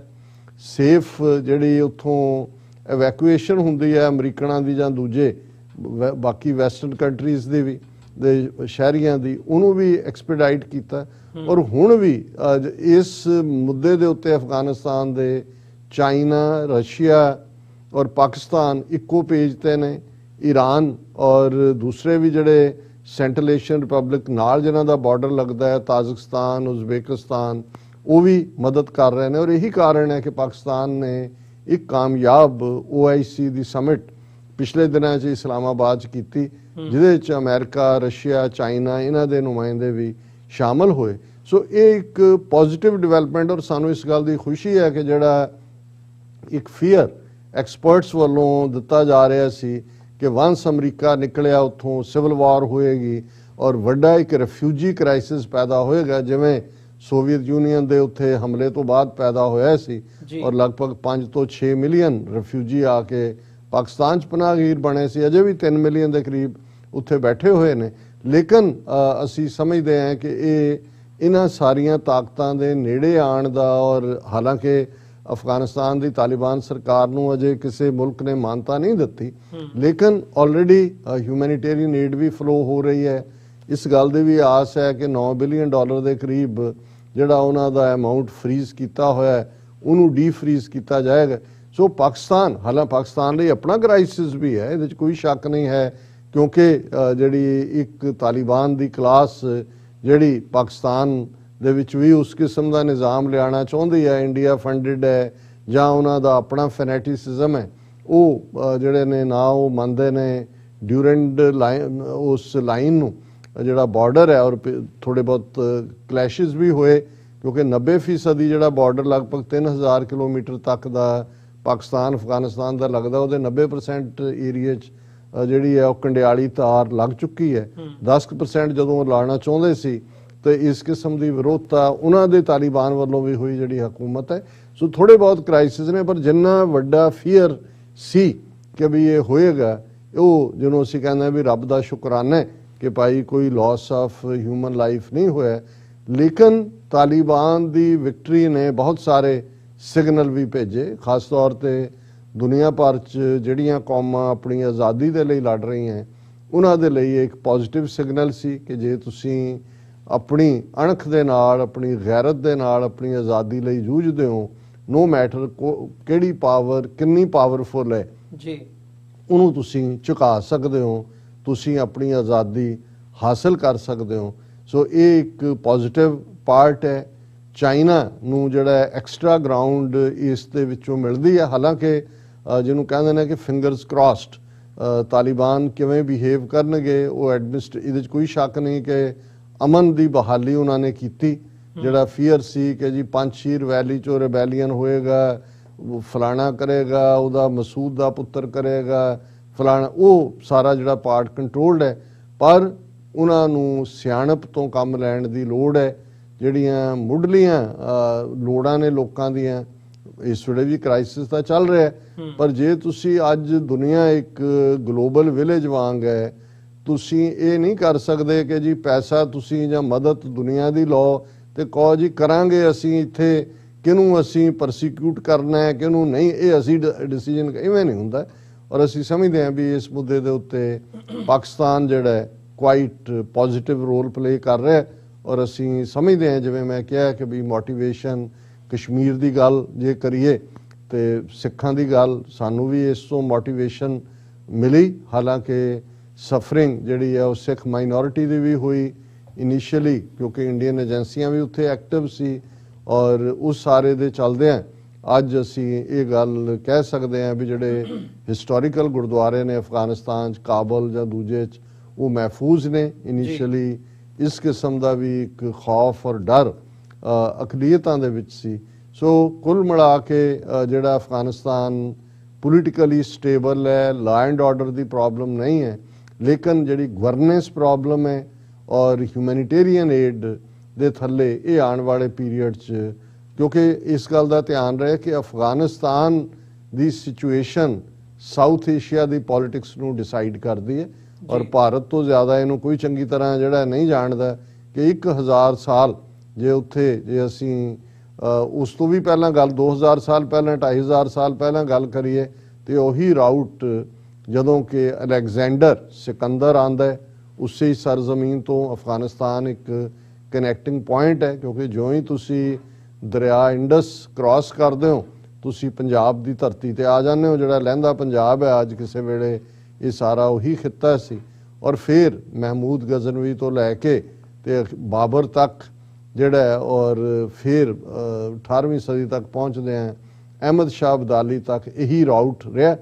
ਸੇਫ ਜਿਹੜੀ ਉੱਥੋਂ ਐਵੈਕੂਏਸ਼ਨ ਹੁੰਦੀ ਹੈ ਅਮਰੀਕਨਾਂ ਦੀ ਜਾਂ ਦੂਜੇ ਬਾਕੀ ਵੈਸਟਰਨ ਕੰਟਰੀਜ਼ ਦੇ ਵੀ ਦੇ ਸ਼ਹਿਰੀਆਂ ਦੀ, ਉਹਨੂੰ ਵੀ ਐਕਸਪੀਡਾਈਟ ਕੀਤਾ। ਔਰ ਹੁਣ ਵੀ ਇਸ ਮੁੱਦੇ ਦੇ ਉੱਤੇ ਅਫਗਾਨਿਸਤਾਨ ਦੇ ਚਾਈਨਾ, ਰਸ਼ੀਆ ਔਰ ਪਾਕਿਸਤਾਨ ਇੱਕੋ ਪੇਜ ਤੇ ਨੇ। ਈਰਾਨ ਔਰ ਦੂਸਰੇ ਵੀ ਜਿਹੜੇ ਸੈਂਟਰਲ ਏਸ਼ੀਅਨ ਰਿਪਬਲਿਕ ਨਾਲ ਜਿਨ੍ਹਾਂ ਦਾ ਬਾਰਡਰ ਲੱਗਦਾ ਹੈ, ਤਾਜ਼ਿਕਸਤਾਨ, ਉਜ਼ਬੇਕਿਸਤਾਨ, ਉਹ ਵੀ ਮਦਦ ਕਰ ਰਹੇ ਨੇ। ਔਰ ਇਹੀ ਕਾਰਨ ਹੈ ਕਿ ਪਾਕਿਸਤਾਨ ਨੇ ਇੱਕ ਕਾਮਯਾਬ OIC ਦੀ ਸਮਿਟ ਪਿਛਲੇ ਦਿਨਾਂ 'ਚ ਇਸਲਾਮਾਬਾਦ 'ਚ ਕੀਤੀ, ਜਿਹਦੇ 'ਚ ਅਮਰੀਕਾ, ਰਸ਼ੀਆ, ਚਾਈਨਾ ਇਹਨਾਂ ਦੇ ਨੁਮਾਇੰਦੇ ਵੀ ਸ਼ਾਮਲ ਹੋਏ। ਸੋ ਇਹ ਇੱਕ ਪੋਜ਼ਿਟਿਵ ਡਿਵੈਲਪਮੈਂਟ। ਔਰ ਸਾਨੂੰ ਇਸ ਗੱਲ ਦੀ ਖੁਸ਼ੀ ਹੈ ਕਿ ਜਿਹੜਾ ਇੱਕ ਫੀਅਰ ਐਕਸਪਰਟਸ ਵੱਲੋਂ ਦਿੱਤਾ ਜਾ ਰਿਹਾ ਸੀ ਕਿ ਵਾਂਸ ਅਮਰੀਕਾ ਨਿਕਲਿਆ ਉੱਥੋਂ ਸਿਵਲ ਵਾਰ ਹੋਏਗੀ ਔਰ ਵੱਡਾ ਇੱਕ ਰੈਫਿਊਜੀ ਕ੍ਰਾਈਸਿਸ ਪੈਦਾ ਹੋਏਗਾ, ਜਿਵੇਂ ਸੋਵੀਅਤ ਯੂਨੀਅਨ ਦੇ ਉੱਥੇ ਹਮਲੇ ਤੋਂ ਬਾਅਦ ਪੈਦਾ ਹੋਇਆ ਸੀ। ਔਰ ਲਗਭਗ 5 ਤੋਂ 6 ਮਿਲੀਅਨ ਰੈਫਿਊਜੀ ਆ ਕੇ ਪਾਕਿਸਤਾਨ 'ਚ ਪਨਾਹਗੀਰ ਬਣੇ ਸੀ। ਅਜੇ ਵੀ 3 ਮਿਲੀਅਨ ਦੇ ਕਰੀਬ ਉੱਥੇ ਬੈਠੇ ਹੋਏ ਨੇ। ਲੇਕਿਨ ਅਸੀਂ ਸਮਝਦੇ ਹਾਂ ਕਿ ਇਹ ਇਹਨਾਂ ਸਾਰੀਆਂ ਤਾਕਤਾਂ ਦੇ ਨੇੜੇ ਆਉਣ ਦਾ, ਔਰ ਹਾਲਾਂਕਿ ਅਫਗਾਨਿਸਤਾਨ ਦੀ ਤਾਲਿਬਾਨ ਸਰਕਾਰ ਨੂੰ ਅਜੇ ਕਿਸੇ ਮੁਲਕ ਨੇ ਮਾਨਤਾ ਨਹੀਂ ਦਿੱਤੀ, ਲੇਕਿਨ ਆਲਰੇਡੀ ਹਿਊਮੈਨਿਟੇਰੀਅਨ ਏਡ ਵੀ ਫਲੋ ਹੋ ਰਹੀ ਹੈ। ਇਸ ਗੱਲ ਦੀ ਵੀ ਆਸ ਹੈ ਕਿ $9 ਬਿਲੀਅਨ ਦੇ ਕਰੀਬ ਜਿਹੜਾ ਉਹਨਾਂ ਦਾ ਅਮਾਊਂਟ ਫਰੀਜ਼ ਕੀਤਾ ਹੋਇਆ ਹੈ ਉਹਨੂੰ ਡੀਫਰੀਜ਼ ਕੀਤਾ ਜਾਏਗਾ। ਸੋ ਪਾਕਿਸਤਾਨ ਲਈ ਆਪਣਾ ਕ੍ਰਾਈਸਿਸ ਵੀ ਹੈ, ਇਹਦੇ 'ਚ ਕੋਈ ਸ਼ੱਕ ਨਹੀਂ ਹੈ, ਕਿਉਂਕਿ ਜਿਹੜੀ ਇੱਕ ਤਾਲਿਬਾਨ ਦੀ ਕਲਾਸ ਜਿਹੜੀ ਪਾਕਿਸਤਾਨ ਦੇ ਵਿੱਚ ਵੀ ਉਸ ਕਿਸਮ ਦਾ ਨਿਜ਼ਾਮ ਲਿਆਉਣਾ ਚਾਹੁੰਦੀ ਹੈ, ਇੰਡੀਆ ਫੰਡਡ ਹੈ ਜਾਂ ਉਹਨਾਂ ਦਾ ਆਪਣਾ ਫੈਨੇਟਿਸਿਜ਼ਮ ਹੈ, ਉਹ ਜਿਹੜੇ ਨੇ ਨਾ ਉਹ ਮੰਨਦੇ ਨੇ ਡਿਊਰੈਂਡ ਲਾਈਨ, ਉਸ ਲਾਈਨ ਨੂੰ ਜਿਹੜਾ ਬਾਰਡਰ ਹੈ। ਔਰ ਥੋੜੇ ਬਹੁਤ ਕਲੈਸ਼ਿਸ ਵੀ ਹੋਏ, ਕਿਉਂਕਿ 90% ਜਿਹੜਾ ਬਾਰਡਰ ਲਗਭਗ 3000 ਕਿਲੋਮੀਟਰ ਤੱਕ ਦਾ ਪਾਕਿਸਤਾਨ ਅਫਗਾਨਿਸਤਾਨ ਦਾ ਲੱਗਦਾ, ਉਹਦੇ 90% ਏਰੀਏ 'ਚ ਜਿਹੜੀ ਹੈ ਉਹ ਕੰਡਿਆਲੀ ਤਾਰ ਲੱਗ ਚੁੱਕੀ ਹੈ। 10% ਜਦੋਂ ਲਾਉਣਾ ਚਾਹੁੰਦੇ ਸੀ ਤੇ ਇਸ ਕਿਸਮ ਦੀ ਵਿਰੋਧਤਾ ਉਹਨਾਂ ਦੇ ਤਾਲਿਬਾਨ ਵੱਲੋਂ ਵੀ ਹੋਈ ਜਿਹੜੀ ਹਕੂਮਤ ਹੈ। ਸੋ ਥੋੜੇ ਬਹੁਤ ਕ੍ਰਾਈਸਿਸ ਨੇ, ਪਰ ਜਿੰਨਾ ਵੱਡਾ ਫੀਅਰ ਸੀ ਕਿ ਵੀ ਇਹ ਹੋਏਗਾ, ਉਹ ਜਿਹਨੂੰ ਅਸੀਂ ਕਹਿੰਦੇ ਵੀ ਰੱਬ ਦਾ ਸ਼ੁਕਰਾਨਾ ਹੈ ਕਿ ਭਾਈ ਕੋਈ ਲਾਸ ਆਫ ਹਿਊਮਨ ਲਾਈਫ ਨਹੀਂ ਹੋਇਆ। ਲੇਕਿਨ ਤਾਲਿਬਾਨ ਦੀ ਵਿਕਟਰੀ ਨੇ ਬਹੁਤ ਸਾਰੇ ਸਿਗਨਲ ਵੀ ਭੇਜੇ, ਖਾਸ ਤੌਰ ਤੇ ਦੁਨੀਆ ਭਰ 'ਚ ਜਿਹੜੀਆਂ ਕੌਮਾਂ ਆਪਣੀ ਆਜ਼ਾਦੀ ਦੇ ਲਈ ਲੜ ਰਹੀਆਂ ਉਹਨਾਂ ਦੇ ਲਈ ਇੱਕ ਪੋਜ਼ਿਟਿਵ ਸਿਗਨਲ ਸੀ ਕਿ ਜੇ ਤੁਸੀਂ ਆਪਣੀ ਅਣਖ ਦੇ ਨਾਲ, ਆਪਣੀ ਗੈਰਤ ਦੇ ਨਾਲ ਆਪਣੀ ਆਜ਼ਾਦੀ ਲਈ ਜੂਝਦੇ ਹੋ, ਨੋ ਮੈਟਰ ਕਿਹੜੀ ਪਾਵਰ ਕਿੰਨੀ ਪਾਵਰਫੁਲ ਹੈ ਜੀ, ਉਹਨੂੰ ਤੁਸੀਂ ਝੁਕਾ ਸਕਦੇ ਹੋ, ਤੁਸੀਂ ਆਪਣੀ ਆਜ਼ਾਦੀ ਹਾਸਲ ਕਰ ਸਕਦੇ ਹੋ। ਸੋ ਇਹ ਇੱਕ ਪੋਜ਼ਿਟਿਵ ਪਾਰਟ ਹੈ। ਚਾਈਨਾ ਨੂੰ ਜਿਹੜਾ ਐਕਸਟਰਾ ਗਰਾਊਂਡ ਇਸ ਦੇ ਵਿੱਚੋਂ ਮਿਲਦੀ ਹੈ, ਹਾਲਾਂਕਿ ਜਿਹਨੂੰ ਕਹਿੰਦੇ ਨੇ ਕਿ ਫਿੰਗਰਸ ਕ੍ਰਾਸਡ, ਤਾਲਿਬਾਨ ਕਿਵੇਂ ਬਿਹੇਵ ਕਰਨਗੇ ਉਹ ਇਹਦੇ 'ਚ ਕੋਈ ਸ਼ੱਕ ਨਹੀਂ ਕਿ ਅਮਨ ਦੀ ਬਹਾਲੀ ਉਹਨਾਂ ਨੇ ਕੀਤੀ। ਜਿਹੜਾ ਫੀਅਰ ਸੀ ਕਿ ਜੀ ਪੰਜਸ਼ੀਰ ਵੈਲੀ 'ਚੋਂ ਰਿਬੈਲੀਅਨ ਹੋਏਗਾ, ਫਲਾਣਾ ਕਰੇਗਾ, ਉਹਦਾ ਮਸੂਦ ਦਾ ਪੁੱਤਰ ਕਰੇਗਾ ਫਲਾਣਾ, ਉਹ ਸਾਰਾ ਜਿਹੜਾ ਪਾਰਟ ਕੰਟਰੋਲਡ ਹੈ। ਪਰ ਉਹਨਾਂ ਨੂੰ ਸਿਆਣਪ ਤੋਂ ਕੰਮ ਲੈਣ ਦੀ ਲੋੜ ਹੈ। ਜਿਹੜੀਆਂ ਮੁੱਢਲੀਆਂ ਲੋੜਾਂ ਨੇ ਲੋਕਾਂ ਦੀਆਂ, ਇਸ ਵੇਲੇ ਵੀ ਕ੍ਰਾਈਸਿਸ ਤਾਂ ਚੱਲ ਰਿਹਾ, ਪਰ ਜੇ ਤੁਸੀਂ ਅੱਜ ਦੁਨੀਆ ਇੱਕ ਗਲੋਬਲ ਵਿਲੇਜ ਵਾਂਗ ਹੈ, ਤੁਸੀਂ ਇਹ ਨਹੀਂ ਕਰ ਸਕਦੇ ਕਿ ਜੀ ਪੈਸਾ ਤੁਸੀਂ ਜਾਂ ਮਦਦ ਦੁਨੀਆ ਦੀ ਲਓ ਤੇ ਕਹੋ ਜੀ ਕਰਾਂਗੇ ਅਸੀਂ ਇੱਥੇ, ਕਿਹਨੂੰ ਅਸੀਂ ਪਰਸੀਕਿਊਟ ਕਰਨਾ ਹੈ ਕਿਹਨੂੰ ਨਹੀਂ, ਇਹ ਅਸੀਂ ਡਿਸੀਜਨ ਇਵੇਂ ਨਹੀਂ ਹੁੰਦਾ। ਔਰ ਅਸੀਂ ਸਮਝਦੇ ਹਾਂ ਵੀ ਇਸ ਮੁੱਦੇ ਦੇ ਉੱਤੇ ਪਾਕਿਸਤਾਨ ਜਿਹੜਾ ਹੈ ਕੁਆਇਟ ਪੋਜ਼ਿਟਿਵ ਰੋਲ ਪਲੇ ਕਰ ਰਿਹਾ। ਔਰ ਅਸੀਂ ਸਮਝਦੇ ਹਾਂ, ਜਿਵੇਂ ਮੈਂ ਕਿਹਾ ਕਿ ਵੀ ਮੋਟੀਵੇਸ਼ਨ, ਕਸ਼ਮੀਰ ਦੀ ਗੱਲ ਜੇ ਕਰੀਏ ਤੇ ਸਿੱਖਾਂ ਦੀ ਗੱਲ, ਸਾਨੂੰ ਵੀ ਇਸ ਤੋਂ ਮੋਟੀਵੇਸ਼ਨ ਮਿਲੀ। ਹਾਲਾਂਕਿ ਸਫਰਿੰਗ ਜਿਹੜੀ ਹੈ ਉਹ ਸਿੱਖ ਮਾਈਨੋਰਿਟੀ ਦੀ ਵੀ ਹੋਈ ਇਨੀਸ਼ੀਅਲੀ, ਕਿਉਂਕਿ ਇੰਡੀਅਨ ਏਜੰਸੀਆਂ ਵੀ ਉੱਥੇ ਐਕਟਿਵ ਸੀ। ਔਰ ਉਸ ਸਾਰੇ ਦੇ ਚੱਲਦਿਆਂ ਅੱਜ ਅਸੀਂ ਇਹ ਗੱਲ ਕਹਿ ਸਕਦੇ ਹਾਂ ਵੀ ਜਿਹੜੇ ਹਿਸਟੋਰੀਕਲ ਗੁਰਦੁਆਰੇ ਨੇ ਅਫਗਾਨਿਸਤਾਨ 'ਚ, ਕਾਬਲ ਜਾਂ ਦੂਜੇ 'ਚ, ਉਹ ਮਹਿਫੂਜ਼ ਨੇ। ਇਨੀਸ਼ੀਅਲੀ ਇਸ ਕਿਸਮ ਦਾ ਵੀ ਇੱਕ ਖੌਫ ਔਰ ਡਰ ਅਕਲੀਅਤਾਂ ਦੇ ਵਿੱਚ ਸੀ। ਸੋ ਕੁੱਲ ਮਿਲਾ ਕੇ ਜਿਹੜਾ ਅਫਗਾਨਿਸਤਾਨ ਪੋਲੀਟੀਕਲੀ ਸਟੇਬਲ ਹੈ, law and order the problem ਨਹੀਂ ਹੈ, ਲੇਕਿਨ ਜਿਹੜੀ ਗਵਰਨੈਂਸ ਪ੍ਰੋਬਲਮ ਹੈ ਔਰ ਹਿਊਮੈਨਿਟੇਰੀਅਨ ਏਡ ਦੇ ਥੱਲੇ ਇਹ ਆਉਣ ਵਾਲੇ ਪੀਰੀਅਡ 'ਚ, ਕਿਉਂਕਿ ਇਸ ਗੱਲ ਦਾ ਧਿਆਨ ਰਹੇ ਕਿ ਅਫਗਾਨਿਸਤਾਨ ਦੀ ਸਿਚੁਏਸ਼ਨ ਸਾਊਥ ਏਸ਼ੀਆ ਦੀ ਪੋਲਿਟਿਕਸ ਨੂੰ ਡਿਸਾਈਡ ਕਰਦੀ ਹੈ। ਔਰ ਭਾਰਤ ਤੋਂ ਜ਼ਿਆਦਾ ਇਹਨੂੰ ਕੋਈ ਚੰਗੀ ਤਰ੍ਹਾਂ ਜਿਹੜਾ ਨਹੀਂ ਜਾਣਦਾ ਕਿ 1000 ਸਾਲ ਜੇ ਉੱਥੇ ਜੇ ਅਸੀਂ ਉਸ ਤੋਂ ਵੀ ਪਹਿਲਾਂ ਗੱਲ 2000 ਸਾਲ ਪਹਿਲਾਂ 2500 ਸਾਲ ਪਹਿਲਾਂ ਗੱਲ ਕਰੀਏ ਤੇ ਉਹੀ ਰਾਊਟ ਜਦੋਂ ਕਿ ਅਲੈਗਜ਼ੈਂਡਰ ਸਿਕੰਦਰ ਆਂਦਾ ਹੈ, ਉਸੇ ਸਰਜ਼ਮੀਨ ਤੋਂ ਅਫਗਾਨਿਸਤਾਨ ਇੱਕ ਕਨੈਕਟਿੰਗ ਪੁਆਇੰਟ ਹੈ, ਕਿਉਂਕਿ ਜਿਉਂ ਹੀ ਤੁਸੀਂ ਦਰਿਆ ਇੰਡਸ ਕ੍ਰਾਸ ਕਰਦੇ ਹੋ ਤੁਸੀਂ ਪੰਜਾਬ ਦੀ ਧਰਤੀ ਤੇ ਆ ਜਾਂਦੇ ਹੋ। ਜਿਹੜਾ ਲਹਿੰਦਾ ਪੰਜਾਬ ਹੈ ਅੱਜ ਕਿਸੇ ਵੇਲੇ ਇਹ ਸਾਰਾ ਉਹੀ ਖਿੱਤਾ ਸੀ। ਔਰ ਫਿਰ ਮਹਿਮੂਦ ਗਜ਼ਨਵੀ ਤੋਂ ਲੈ ਕੇ ਤੇ ਬਾਬਰ ਤੱਕ ਜਿਹੜਾ ਹੈ, ਔਰ ਫਿਰ 18ਵੀਂ ਸਦੀ ਤੱਕ ਪਹੁੰਚਦੇ ਆ ਅਹਿਮਦ ਸ਼ਾਹ ਅਬਦਾਲੀ ਤੱਕ ਇਹੀ ਰਾਊਟ ਰਿਹਾ।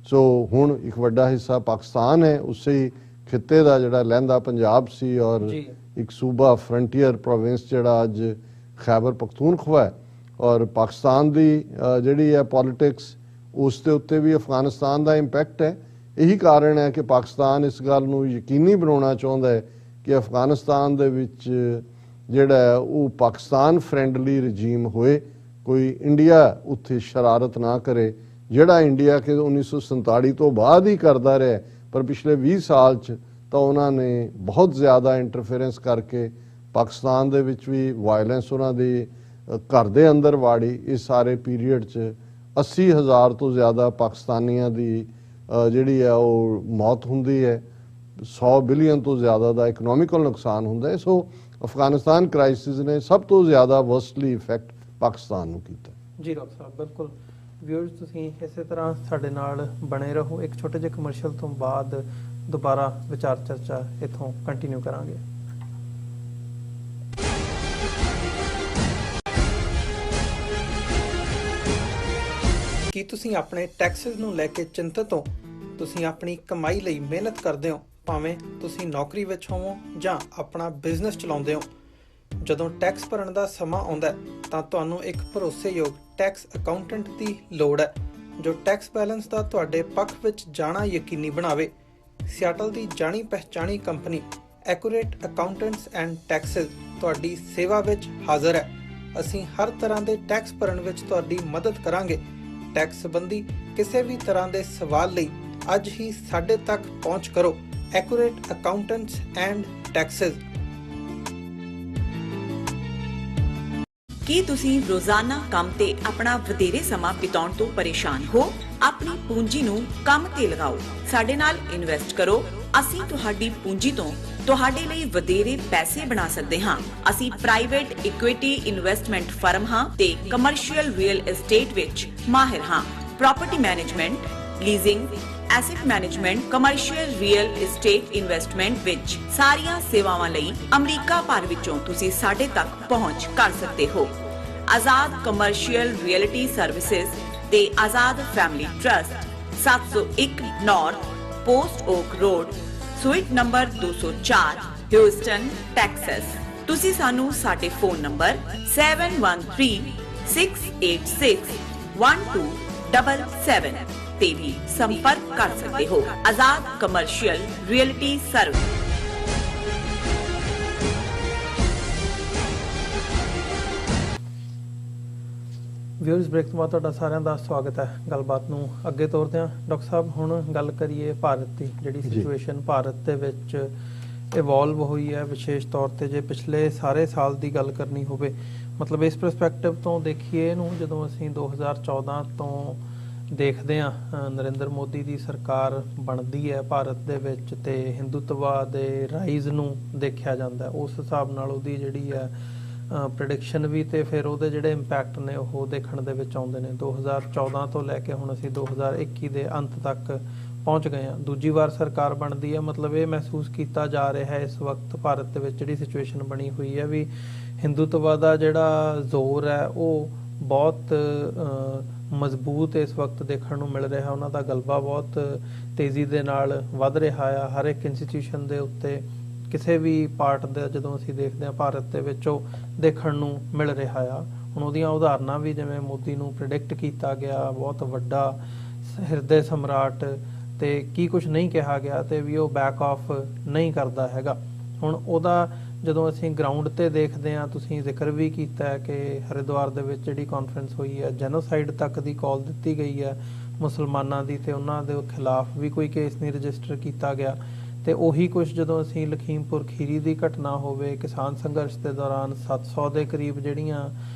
ਸੋ ਹੁਣ ਇੱਕ ਵੱਡਾ ਹਿੱਸਾ ਪਾਕਿਸਤਾਨ ਹੈ ਉਸੇ ਖਿੱਤੇ ਦਾ ਜਿਹੜਾ ਲਹਿੰਦਾ ਪੰਜਾਬ ਸੀ, ਔਰ ਇੱਕ ਸੂਬਾ ਫਰੰਟੀਅਰ ਪ੍ਰੋਵਿੰਸ ਜਿਹੜਾ ਅੱਜ ਖੈਬਰ ਪਖਤੂਨਖਵਾ ਹੈ। ਔਰ ਪਾਕਿਸਤਾਨ ਦੀ ਜਿਹੜੀ ਹੈ ਪੋਲਿਟਿਕਸ ਉਸ ਦੇ ਉੱਤੇ ਵੀ ਅਫਗਾਨਿਸਤਾਨ ਦਾ ਇੰਪੈਕਟ ਹੈ। ਇਹੀ ਕਾਰਨ ਹੈ ਕਿ ਪਾਕਿਸਤਾਨ ਇਸ ਗੱਲ ਨੂੰ ਯਕੀਨੀ ਬਣਾਉਣਾ ਚਾਹੁੰਦਾ ਹੈ ਕਿ ਅਫਗਾਨਿਸਤਾਨ ਦੇ ਵਿੱਚ ਜਿਹੜਾ ਹੈ ਉਹ ਪਾਕਿਸਤਾਨ ਫਰੈਂਡਲੀ ਰਜੀਮ ਹੋਏ, ਕੋਈ ਇੰਡੀਆ ਉੱਥੇ ਸ਼ਰਾਰਤ ਨਾ ਕਰੇ, ਜਿਹੜਾ ਇੰਡੀਆ ਕਿ 1947 ਤੋਂ ਬਾਅਦ ਹੀ ਕਰਦਾ ਰਿਹਾ, ਪਰ ਪਿਛਲੇ 20 ਸਾਲ 'ਚ ਤਾਂ ਉਹਨਾਂ ਨੇ ਬਹੁਤ ਜ਼ਿਆਦਾ ਇੰਟਰਫੇਰੈਂਸ ਕਰਕੇ ਪਾਕਿਸਤਾਨ ਦੇ ਵਿੱਚ ਵੀ ਵਾਇਲੈਂਸ ਉਹਨਾਂ ਦੀ ਘਰ ਦੇ ਅੰਦਰ ਵਾੜੀ। ਇਸ ਸਾਰੇ ਪੀਰੀਅਡ 'ਚ 80,000 ਤੋਂ ਜ਼ਿਆਦਾ ਪਾਕਿਸਤਾਨੀਆਂ ਦੀ ਜਿਹੜੀ ਹੈ ਉਹ ਮੌਤ ਹੁੰਦੀ ਹੈ, 100 ਬਿਲੀਅਨ ਤੋਂ ਜ਼ਿਆਦਾ ਦਾ ਇਕਨੋਮਿਕਲ ਨੁਕਸਾਨ ਹੁੰਦਾ ਹੈ। ਸੋ ਅਫਗਾਨਿਸਤਾਨ ਕ੍ਰਾਈਸਿਸ ਨੇ ਸਭ ਤੋਂ ਜ਼ਿਆਦਾ ਵਰਸਟਲੀ ਇਫੈਕਟ ਪਾਕਿਸਤਾਨ ਨੂੰ ਕੀਤਾ। ਜੀ ਡਾਕਟਰ ਸਾਹਿਬ, ਬਿਲਕੁਲ। ਵਿਊਅਰਸ, ਤੁਸੀਂ ਇਸੇ ਤਰ੍ਹਾਂ ਸਾਡੇ ਨਾਲ ਬਣੇ ਰਹੋ। ਇੱਕ ਛੋਟੇ ਜਿਹੇ ਕਮਰਸ਼ੀਅਲ ਤੋਂ ਬਾਅਦ ਦੁਬਾਰਾ ਵਿਚਾਰ ਚਰਚਾ ਇੱਥੋਂ ਕੰਟੀਨਿਊ ਕਰਾਂਗੇ। ਕੀ ਤੁਸੀਂ ਆਪਣੇ ਟੈਕਸਿਸ ਨੂੰ ਲੈ ਕੇ ਚਿੰਤਤ ਹੋ? ਤੁਸੀਂ ਆਪਣੀ ਕਮਾਈ ਲਈ ਮਿਹਨਤ ਕਰਦੇ ਹੋ, ਭਾਵੇਂ ਤੁਸੀਂ ਨੌਕਰੀ ਵਿੱਚ ਹੋਵੋ ਜਾਂ ਆਪਣਾ ਬਿਜ਼ਨਸ ਚਲਾਉਂਦੇ ਹੋ। ਜਦੋਂ ਟੈਕਸ ਭਰਨ ਦਾ ਸਮਾਂ ਆਉਂਦਾ ਹੈ ਤਾਂ ਤੁਹਾਨੂੰ ਇੱਕ ਭਰੋਸੇਯੋਗ ਟੈਕਸ ਅਕਾਊਂਟੈਂਟ ਦੀ ਲੋੜ ਹੈ, ਜੋ ਟੈਕਸ ਬੈਲੈਂਸ ਦਾ ਤੁਹਾਡੇ ਪੱਖ ਵਿੱਚ ਜਾਣਾ ਯਕੀਨੀ ਬਣਾਵੇ। ਸਿਆਟਲ ਦੀ ਜਾਣੀ ਪਛਾਣੀ company accurate accountants and taxes ਤੁਹਾਡੀ ਸੇਵਾ ਵਿੱਚ ਹਾਜ਼ਰ ਹੈ। ਅਸੀਂ ਹਰ ਤਰ੍ਹਾਂ ਦੇ ਟੈਕਸ ਭਰਨ ਵਿੱਚ ਤੁਹਾਡੀ ਮਦਦ ਕਰਾਂਗੇ। ਟੈਕਸ ਸੰਬੰਧੀ ਕਿਸੇ ਵੀ ਤਰ੍ਹਾਂ ਦੇ ਸਵਾਲ ਲਈ ਅੱਜ ਹੀ ਸਾਡੇ ਤੱਕ ਪਹੁੰਚ ਕਰੋ। Accurate accountants and taxes. ਕੀ ਤੁਸੀਂ ਰੋਜ਼ਾਨਾ ਕੰਮ ਤੇ ਆਪਣਾ ਵਧੇਰੇ ਸਮਾਂ ਬਿਤਾਉਣ ਤੋਂ ਪਰੇਸ਼ਾਨ ਹੋ? ਆਪਣੀ ਪੂੰਜੀ ਨੂੰ ਕੰਮ ਤੇ ਲਗਾਓ, ਸਾਡੇ ਨਾਲ ਇਨਵੈਸਟ ਕਰੋ। ਅਸੀਂ ਤੁਹਾਡੀ ਪੂੰਜੀ ਤੋਂ ਤੁਹਾਡੇ ਲਈ ਵਧੇਰੇ ਪੈਸੇ ਬਣਾ ਸਕਦੇ ਹਾਂ। ਅਸੀਂ ਪ੍ਰਾਈਵੇਟ ਇਕੁਇਟੀ ਇਨਵੈਸਟਮੈਂਟ ਫਰਮ ਹਾਂ ਤੇ ਕਮਰਸ਼ੀਅਲ ਰੀਅਲ ਏਸਟੇਟ ਵਿੱਚ ਮਾਹਿਰ ਹਾਂ। Property management, leasing, asset management, commercial real estate investment ਵਿੱਚ ਸਾਰੀਆਂ ਸੇਵਾਵਾਂ ਲਈ ਅਮਰੀਕਾ ਭਰ ਵਿੱਚੋਂ ਤੁਸੀਂ ਸਾਡੇ ਤੱਕ ਪਹੁੰਚ ਕਰ ਸਕਦੇ ਹੋ। ਆਜ਼ਾਦ ਕਮਰਸ਼ੀਅਲ ਰੀਅਲਟੀ ਸਰਵਿਸਿਜ਼ ਤੇ Azad family trust, 701 north post oak road, suite number 204, Houston, Texas. ਤੁਸੀਂ ਸਾਨੂੰ ਸਾਡੇ ਫੋਨ ਨੰਬਰ 7136861277 ਤੇ ਵੀ ਸੰਪਰਕ ਕਰ ਸਕਦੇ ਹੋ। Azad commercial realty service. Viewers, break ਤੋਂ ਬਾਅਦ ਤੁਹਾਡਾ ਸਾਰਿਆਂ ਦਾ ਸਵਾਗਤ ਹੈ। ਗੱਲਬਾਤ ਨੂੰ ਅੱਗੇ ਤੋਰਦੇ ਹਾਂ। ਡਾਕਟਰ ਸਾਹਿਬ, ਹੁਣ ਗੱਲ ਕਰੀਏ ਭਾਰਤ ਦੀ, ਜਿਹੜੀ ਸਿਚੁਏਸ਼ਨ ਭਾਰਤ ਦੇ ਵਿੱਚ ਇਵੋਲਵ ਹੋਈ ਹੈ, ਵਿਸ਼ੇਸ਼ ਤੌਰ ਤੇ ਜੇ ਪਿਛਲੇ ਸਾਰੇ ਸਾਲ ਦੀ ਗੱਲ ਕਰਨੀ ਹੋਵੇ, ਮਤਲਬ ਇਸ ਪਰਸਪੈਕਟਿਵ ਤੋਂ ਦੇਖੀਏ ਇਹਨੂੰ, ਜਦੋਂ ਅਸੀਂ 2014 ਤੋਂ ਦੇਖਦੇ ਹਾਂ ਨਰਿੰਦਰ ਮੋਦੀ ਦੀ ਸਰਕਾਰ ਬਣਦੀ ਹੈ ਭਾਰਤ ਦੇ ਵਿੱਚ ਤੇ ਹਿੰਦੂਤਵਾ ਦੇ ਰਾਈਜ਼ ਨੂੰ ਦੇਖਿਆ ਜਾਂਦਾ, ਉਸ ਹਿਸਾਬ ਨਾਲ ਉਹਦੀ ਜਿਹੜੀ ਹੈ ਪ੍ਰੈਡਿਕਸ਼ਨ ਵੀ ਤੇ ਫਿਰ ਉਹਦੇ ਜਿਹੜੇ ਇੰਪੈਕਟ ਨੇ ਉਹ ਦੇਖਣ ਦੇ ਵਿੱਚ ਆਉਂਦੇ ਨੇ। 2014 ਤੋਂ ਲੈ ਕੇ ਹੁਣ ਅਸੀਂ 2021 ਦੇ ਅੰਤ ਤੱਕ ਪਹੁੰਚ ਗਏ ਹਾਂ। ਦੂਜੀ ਵਾਰ ਸਰਕਾਰ ਬਣਦੀ ਹੈ, ਮਤਲਬ ਇਹ ਮਹਿਸੂਸ ਕੀਤਾ ਜਾ ਰਿਹਾ ਹੈ ਇਸ ਵਕਤ ਭਾਰਤ ਦੇ ਵਿੱਚ ਜਿਹੜੀ ਸਿਚੁਏਸ਼ਨ ਬਣੀ ਹੋਈ ਹੈ ਵੀ ਹਿੰਦੂਤਵਾ ਦਾ ਜਿਹੜਾ ਜ਼ੋਰ ਹੈ ਉਹ ਬਹੁਤ ਮਜ਼ਬੂਤ ਇਸ ਵਕਤ ਦੇਖਣ ਨੂੰ ਮਿਲ ਰਿਹਾ। ਉਹਨਾਂ ਦਾ ਗਲਬਾ ਬਹੁਤ ਤੇਜ਼ੀ ਦੇ ਨਾਲ ਵੱਧ ਰਿਹਾ ਆ ਹਰ ਇੱਕ ਇੰਸਟੀਟਿਊਸ਼ਨ ਦੇ ਉੱਤੇ, ਕਿਸੇ ਵੀ ਪਾਰਟ ਦਾ ਜਦੋਂ ਅਸੀਂ ਦੇਖਦੇ ਹਾਂ ਭਾਰਤ ਦੇ ਵਿੱਚ ਉਹ ਦੇਖਣ ਨੂੰ ਮਿਲ ਰਿਹਾ ਆ। ਹੁਣ ਉਹਦੀਆਂ ਉਦਾਹਰਨਾਂ ਵੀ, ਜਿਵੇਂ ਮੋਦੀ ਨੂੰ ਪ੍ਰਿਡਿਕਟ ਕੀਤਾ ਗਿਆ ਬਹੁਤ ਵੱਡਾ ਹਿਰਦੇ ਸਮਰਾਟ, ਤੇ ਕੀ ਕੁਝ ਨਹੀਂ ਕਿਹਾ ਗਿਆ ਤੇ ਵੀ ਉਹ ਬੈਕ ਆਫ ਨਹੀਂ ਕਰਦਾ ਹੈਗਾ। ਹੁਣ ਉਹਦਾ ਜਦੋਂ ਅਸੀਂ ਗਰਾਊਂਡ ਤੇ ਦੇਖਦੇ ਹਾਂ, ਤੁਸੀਂ ਜ਼ਿਕਰ ਵੀ ਕੀਤਾ ਹੈ ਕਿ ਹਰਿਦੁਆਰ ਦੇ ਵਿੱਚ ਜਿਹੜੀ ਕਾਨਫਰੰਸ ਹੋਈ ਹੈ, ਜੈਨੋਸਾਈਡ ਤੱਕ ਦੀ ਕਾਲ ਦਿੱਤੀ ਗਈ ਹੈ ਮੁਸਲਮਾਨਾਂ ਦੀ, ਤੇ ਉਹਨਾਂ ਦੇ ਖਿਲਾਫ ਵੀ ਕੋਈ ਕੇਸ ਨਹੀਂ ਰਜਿਸਟਰ ਕੀਤਾ ਗਿਆ। ਤੇ ਉਹੀ ਕੁਝ ਜਦੋਂ ਅਸੀਂ ਲਖੀਮਪੁਰ ਖੀਰੀ ਦੀ ਘਟਨਾ ਹੋਵੇ, ਕਿਸਾਨ ਸੰਘਰਸ਼ ਦੇ ਦੌਰਾਨ 700 ਦੇ ਕਰੀਬ ਜਿਹੜੀਆਂ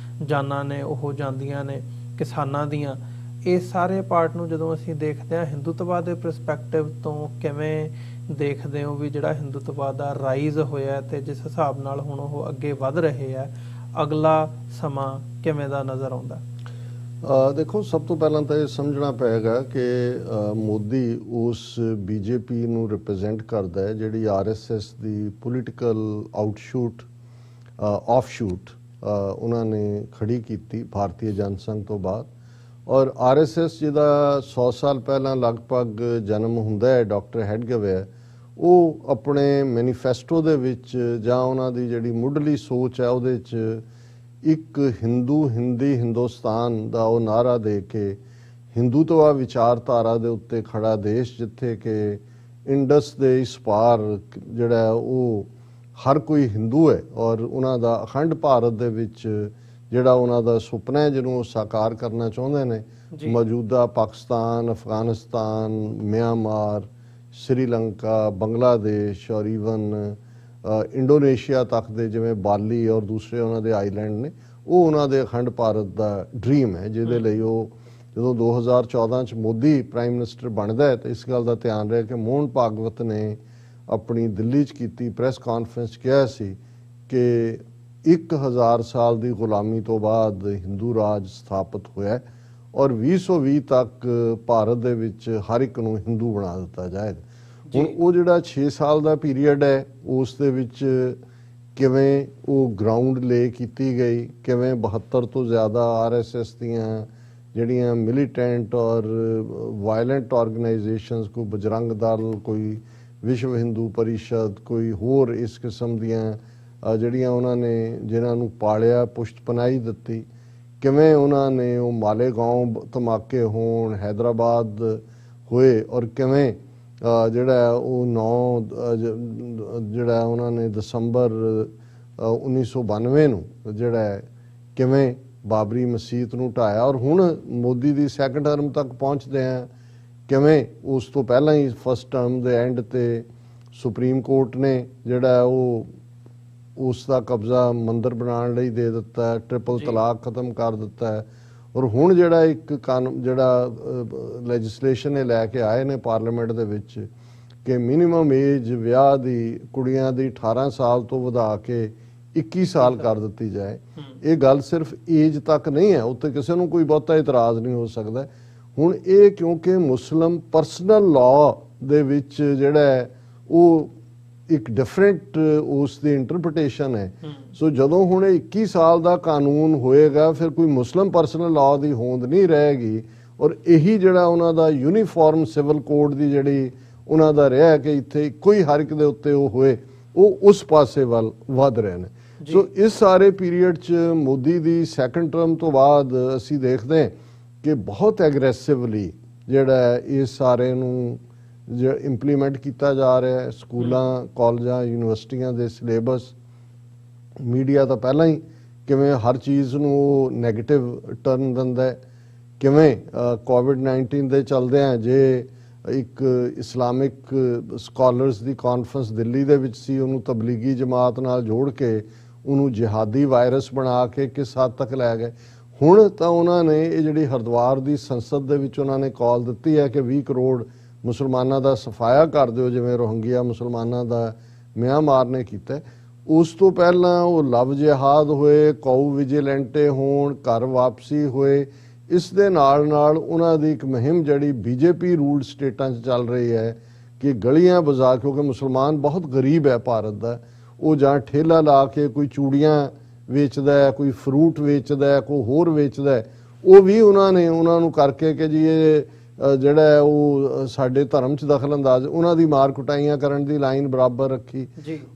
ਜਾਨਾਂ ਨੇ ਉਹ ਜਾਂਦੀਆਂ ਨੇ ਕਿਸਾਨਾਂ ਦੀਆਂ, ਇਹ ਸਾਰੇ ਪਾਰਟ ਨੂੰ ਜਦੋਂ ਅਸੀਂ ਦੇਖਦੇ ਹਾਂ ਹਿੰਦੂਤਵਾ ਦੇ ਪਰਸਪੈਕਟਿਵ ਤੋਂ ਕਿਵੇਂ ਦੇਖਦੇ ਹੋ ਵੀ ਜਿਹੜਾ ਹਿੰਦੂਤਵਾ ਦਾ ਰਾਈਜ਼ ਹੋਇਆ ਤੇ ਜਿਸ ਹਿਸਾਬ ਨਾਲ ਹੁਣ ਉਹ ਅੱਗੇ ਵਧ ਰਹੇ ਆ, ਅਗਲਾ ਸਮਾਂ ਕਿਵੇਂ ਦਾ ਨਜ਼ਰ ਆਉਂਦਾ? ਦੇਖੋ, ਸਭ ਤੋਂ ਪਹਿਲਾਂ ਤਾਂ ਇਹ ਸਮਝਣਾ ਪਏਗਾ ਕਿ ਮੋਦੀ ਉਸ ਬੀਜੇਪੀ ਨੂੰ ਰਿਪਰੈਜ਼ੈਂਟ ਕਰਦਾ ਹੈ ਜਿਹੜੀ ਆਰਐਸਐਸ ਦੀ ਪੋਲੀਟੀਕਲ ਆਫਸ਼ੂਟ ਉਹਨਾਂ ਨੇ ਖੜੀ ਕੀਤੀ ਭਾਰਤੀ ਜਨਸੰਘ ਤੋਂ ਬਾਅਦ। ਔਰ ਆਰਐਸਐਸ ਜਿਹਦਾ 100 ਸਾਲ ਪਹਿਲਾਂ ਲਗਭਗ ਜਨਮ ਹੁੰਦਾ ਹੈ ਡਾਕਟਰ ਹੈਡਗੇਵਾਰ, ਉਹ ਆਪਣੇ ਮੈਨੀਫੈਸਟੋ ਦੇ ਵਿੱਚ ਜਾਂ ਉਹਨਾਂ ਦੀ ਜਿਹੜੀ ਮੁੱਢਲੀ ਸੋਚ ਹੈ ਉਹਦੇ 'ਚ ਇੱਕ ਹਿੰਦੁਸਤਾਨ ਦਾ ਉਹ ਨਾਰਾ ਦੇ ਕੇ ਹਿੰਦੂਤਵਾ ਵਿਚਾਰਧਾਰਾ ਦੇ ਉੱਤੇ ਖੜਾ ਦੇਸ਼, ਜਿੱਥੇ ਕਿ ਇੰਡਸ ਦੇ ਇਸ ਪਾਰ ਜਿਹੜਾ ਉਹ ਹਰ ਕੋਈ ਹਿੰਦੂ ਹੈ ਔਰ ਉਹਨਾਂ ਦਾ ਅਖੰਡ ਭਾਰਤ ਦੇ ਵਿੱਚ ਜਿਹੜਾ ਉਹਨਾਂ ਦਾ ਸੁਪਨਾ ਹੈ ਜਿਹਨੂੰ ਉਹ ਸਾਕਾਰ ਕਰਨਾ ਚਾਹੁੰਦੇ ਨੇ, ਮੌਜੂਦਾ ਪਾਕਿਸਤਾਨ, ਅਫਗਾਨਿਸਤਾਨ, ਮਿਆਂਮਾਰ, ਸ਼੍ਰੀਲੰਕਾ, ਬੰਗਲਾਦੇਸ਼ ਔਰ ਈਵਨ ਇੰਡੋਨੇਸ਼ੀਆ ਤੱਕ ਦੇ ਜਿਵੇਂ ਬਾਲੀ ਔਰ ਦੂਸਰੇ ਉਹਨਾਂ ਦੇ ਆਈਲੈਂਡ ਨੇ, ਉਹ ਉਹਨਾਂ ਦੇ ਅਖੰਡ ਭਾਰਤ ਦਾ ਡ੍ਰੀਮ ਹੈ, ਜਿਹਦੇ ਲਈ ਉਹ ਜਦੋਂ 2014 ਚ ਮੋਦੀ ਪ੍ਰਾਈਮ ਮਿਨਿਸਟਰ ਬਣਦਾ ਹੈ ਤਾਂ ਇਸ ਗੱਲ ਦਾ ਧਿਆਨ ਰਿਹਾ ਕਿ ਮੋਹਨ ਭਾਗਵਤ ਨੇ ਆਪਣੀ ਦਿੱਲੀ 'ਚ ਕੀਤੀ ਪ੍ਰੈਸ ਕਾਨਫਰੰਸ ਕਿਹਾ ਸੀ ਕਿ 1000 ਸਾਲ ਦੀ ਗੁਲਾਮੀ ਤੋਂ ਬਾਅਦ ਹਿੰਦੂ ਰਾਜ ਸਥਾਪਿਤ ਹੋਇਆ ਔਰ 2020 ਤੱਕ ਭਾਰਤ ਦੇ ਵਿੱਚ ਹਰ ਇੱਕ ਨੂੰ ਹਿੰਦੂ ਬਣਾ ਦਿੱਤਾ ਜਾਏਗਾ। ਹੁਣ ਉਹ ਜਿਹੜਾ 6 ਸਾਲ ਦਾ ਪੀਰੀਅਡ ਹੈ ਉਸ ਦੇ ਵਿੱਚ ਕਿਵੇਂ ਉਹ ਗਰਾਊਂਡ ਲੇ ਕੀਤੀ ਗਈ, ਕਿਵੇਂ 72 ਤੋਂ ਜ਼ਿਆਦਾ ਆਰਐਸਐਸ ਦੀਆਂ ਜਿਹੜੀਆਂ ਮਿਲੀਟੈਂਟ ਔਰ ਵਾਇਲੈਂਟ ਆਰਗੇਨਾਈਜੇਸ਼ਨਸ, ਕੋਈ ਬਜਰੰਗ ਦਲ, ਕੋਈ ਵਿਸ਼ਵ ਹਿੰਦੂ ਪਰਿਸ਼ਦ, ਕੋਈ ਹੋਰ ਇਸ ਕਿਸਮ ਦੀਆਂ ਜਿਹੜੀਆਂ ਉਹਨਾਂ ਨੇ ਜਿਨ੍ਹਾਂ ਨੂੰ ਪਾਲਿਆ, ਪੁਸ਼ਤ ਪਨਾਹੀ ਦਿੱਤੀ, ਕਿਵੇਂ ਉਹਨਾਂ ਨੇ ਉਹ ਮਾਲੇਗਾਂਵ ਧਮਾਕੇ ਹੋਣ, ਹੈਦਰਾਬਾਦ ਹੋਏ ਔਰ ਕਿਵੇਂ ਜਿਹੜਾ ਉਹ 9 ਜਿਹੜਾ ਉਹਨਾਂ ਨੇ ਦਸੰਬਰ 1992 ਨੂੰ ਜਿਹੜਾ ਕਿਵੇਂ ਬਾਬਰੀ ਮਸਜਿਦ ਨੂੰ ਢਾਇਆ ਔਰ ਹੁਣ ਮੋਦੀ ਦੀ ਸੈਕੰਡ ਟਰਮ ਤੱਕ ਪਹੁੰਚਦੇ ਆ ਕਿਵੇਂ ਉਸ ਤੋਂ ਪਹਿਲਾਂ ਹੀ ਫਸਟ ਟਰਮ ਦੇ ਐਂਡ ਤੇ ਸੁਪਰੀਮ ਕੋਰਟ ਨੇ ਜਿਹੜਾ ਉਹ ਉਸ ਦਾ ਕਬਜ਼ਾ ਮੰਦਰ ਬਣਾਉਣ ਲਈ ਦੇ ਦਿੱਤਾ, ਟ੍ਰਿਪਲ ਤਲਾਕ ਖਤਮ ਕਰ ਦਿੱਤਾ ਹੈ ਔਰ ਹੁਣ ਜਿਹੜਾ ਇੱਕ ਕਾਨੂੰਨ ਜਿਹੜਾ ਲੈਜਿਸਲੇਸ਼ਨ ਇਹ ਲੈ ਕੇ ਆਏ ਨੇ ਪਾਰਲੀਮੈਂਟ ਦੇ ਵਿੱਚ ਕਿ ਮਿਨੀਮਮ ਏਜ ਵਿਆਹ ਦੀ ਕੁੜੀਆਂ ਦੀ 18 ਸਾਲ ਤੋਂ ਵਧਾ ਕੇ 21 ਸਾਲ ਕਰ ਦਿੱਤੀ ਜਾਏ। ਇਹ ਗੱਲ ਸਿਰਫ ਏਜ ਤੱਕ ਨਹੀਂ ਹੈ, ਉੱਤੇ ਕਿਸੇ ਨੂੰ ਕੋਈ ਬਹੁਤਾ ਇਤਰਾਜ਼ ਨਹੀਂ ਹੋ ਸਕਦਾ। ਹੁਣ ਇਹ ਕਿਉਂਕਿ ਮੁਸਲਿਮ ਪਰਸਨਲ ਲਾਅ ਦੇ ਵਿੱਚ ਜਿਹੜਾ ਉਹ ਇੱਕ ਡਿਫਰੈਂਟ ਉਸ ਦੀ ਇੰਟਰਪ੍ਰੀਟੇਸ਼ਨ ਹੈ। ਸੋ ਜਦੋਂ ਹੁਣ 21 ਸਾਲ ਦਾ ਕਾਨੂੰਨ ਹੋਏਗਾ ਫਿਰ ਕੋਈ ਮੁਸਲਿਮ ਪਰਸਨਲ ਲਾਅ ਦੀ ਹੋਂਦ ਨਹੀਂ ਰਹੇਗੀ ਔਰ ਇਹੀ ਜਿਹੜਾ ਉਹਨਾਂ ਦਾ ਯੂਨੀਫਾਰਮ ਸਿਵਲ ਕੋਡ ਦੀ ਜਿਹੜੀ ਉਹਨਾਂ ਦਾ ਰਿਹਾ ਕਿ ਇੱਥੇ ਇੱਕੋ ਹੀ ਹਰ ਇੱਕ ਦੇ ਉੱਤੇ ਉਹ ਹੋਏ, ਉਹ ਉਸ ਪਾਸੇ ਵੱਲ ਵੱਧ ਰਹੇ ਨੇ। ਸੋ ਇਸ ਸਾਰੇ ਪੀਰੀਅਡ 'ਚ ਮੋਦੀ ਦੀ ਸੈਕੰਡ ਟਰਮ ਤੋਂ ਬਾਅਦ ਅਸੀਂ ਦੇਖਦੇ ਹਾਂ ਕਿ ਬਹੁਤ ਐਗਰੈਸਿਵਲੀ ਜਿਹੜਾ ਇਸ ਸਾਰੇ ਨੂੰ ਇੰਪਲੀਮੈਂਟ ਕੀਤਾ ਜਾ ਰਿਹਾ ਹੈ। ਸਕੂਲਾਂ, ਕਾਲਜਾਂ, ਯੂਨੀਵਰਸਿਟੀਆਂ ਦੇ ਸਿਲੇਬਸ, ਮੀਡੀਆ ਤਾਂ ਪਹਿਲਾਂ ਹੀ ਕਿਵੇਂ ਹਰ ਚੀਜ਼ ਨੂੰ ਨੈਗੇਟਿਵ ਟਰਨ ਦਿੰਦਾ ਹੈ, ਕਿਵੇਂ ਕੋਵਿਡ-19 ਦੇ ਚਲਦਿਆਂ ਜੇ ਇੱਕ ਇਸਲਾਮਿਕ ਸਕਾਲਰਸ ਦੀ ਕਾਨਫਰੰਸ ਦਿੱਲੀ ਦੇ ਵਿੱਚ ਸੀ, ਉਹਨੂੰ ਤਬਲੀਗੀ ਜਮਾਤ ਨਾਲ ਜੋੜ ਕੇ ਉਹਨੂੰ ਜਿਹਾਦੀ ਵਾਇਰਸ ਬਣਾ ਕੇ ਕਿਸ ਹੱਦ ਤੱਕ ਲੈ ਗਏ। ਹੁਣ ਤਾਂ ਉਹਨਾਂ ਨੇ ਇਹ ਜਿਹੜੀ ਹਰਿਦੁਆਰ ਦੀ ਸੰਸਦ ਦੇ ਵਿੱਚ ਉਹਨਾਂ ਨੇ ਕਾਲ ਦਿੱਤੀ ਹੈ ਕਿ 20 ਕਰੋੜ ਮੁਸਲਮਾਨਾਂ ਦਾ ਸਫਾਇਆ ਕਰ ਦਿਓ, ਜਿਵੇਂ ਰੋਹਿੰਗਿਆ ਮੁਸਲਮਾਨਾਂ ਦਾ ਮਿਆਂਮਾਰ ਨੇ ਕੀਤਾ। ਉਸ ਤੋਂ ਪਹਿਲਾਂ ਉਹ ਲਵ ਜਿਹਾਦ ਹੋਏ, ਕਾਊ ਵਿਜੀਲੈਂਟੇ ਹੋਣ, ਘਰ ਵਾਪਸੀ ਹੋਏ। ਇਸ ਦੇ ਨਾਲ ਨਾਲ ਉਹਨਾਂ ਦੀ ਇੱਕ ਮੁਹਿੰਮ ਜਿਹੜੀ ਬੀਜੇਪੀ ਰੂਲਡ ਸਟੇਟਾਂ 'ਚ ਚੱਲ ਰਹੀ ਹੈ ਕਿ ਗਲੀਆਂ ਬਾਜ਼ਾਰ, ਕਿਉਂਕਿ ਮੁਸਲਮਾਨ ਬਹੁਤ ਗਰੀਬ ਹੈ ਭਾਰਤ ਦਾ, ਉਹ ਜਾਂ ਠੇਲਾ ਲਾ ਕੇ ਕੋਈ ਚੂੜੀਆਂ ਵੇਚਦਾ ਹੈ, ਕੋਈ ਫਰੂਟ ਵੇਚਦਾ ਹੈ, ਕੋਈ ਹੋਰ ਵੇਚਦਾ ਹੈ, ਉਹ ਵੀ ਉਹਨਾਂ ਨੇ ਉਹਨਾਂ ਨੂੰ ਕਰਕੇ ਕਿ ਜੀ ਇਹ ਜਿਹੜਾ ਉਹ ਸਾਡੇ ਧਰਮ 'ਚ ਦਖਲ ਅੰਦਾਜ਼, ਉਹਨਾਂ ਦੀ ਮਾਰ ਕੁਟਾਈਆਂ ਕਰਨ ਦੀ ਲਾਈਨ ਬਰਾਬਰ ਰੱਖੀ।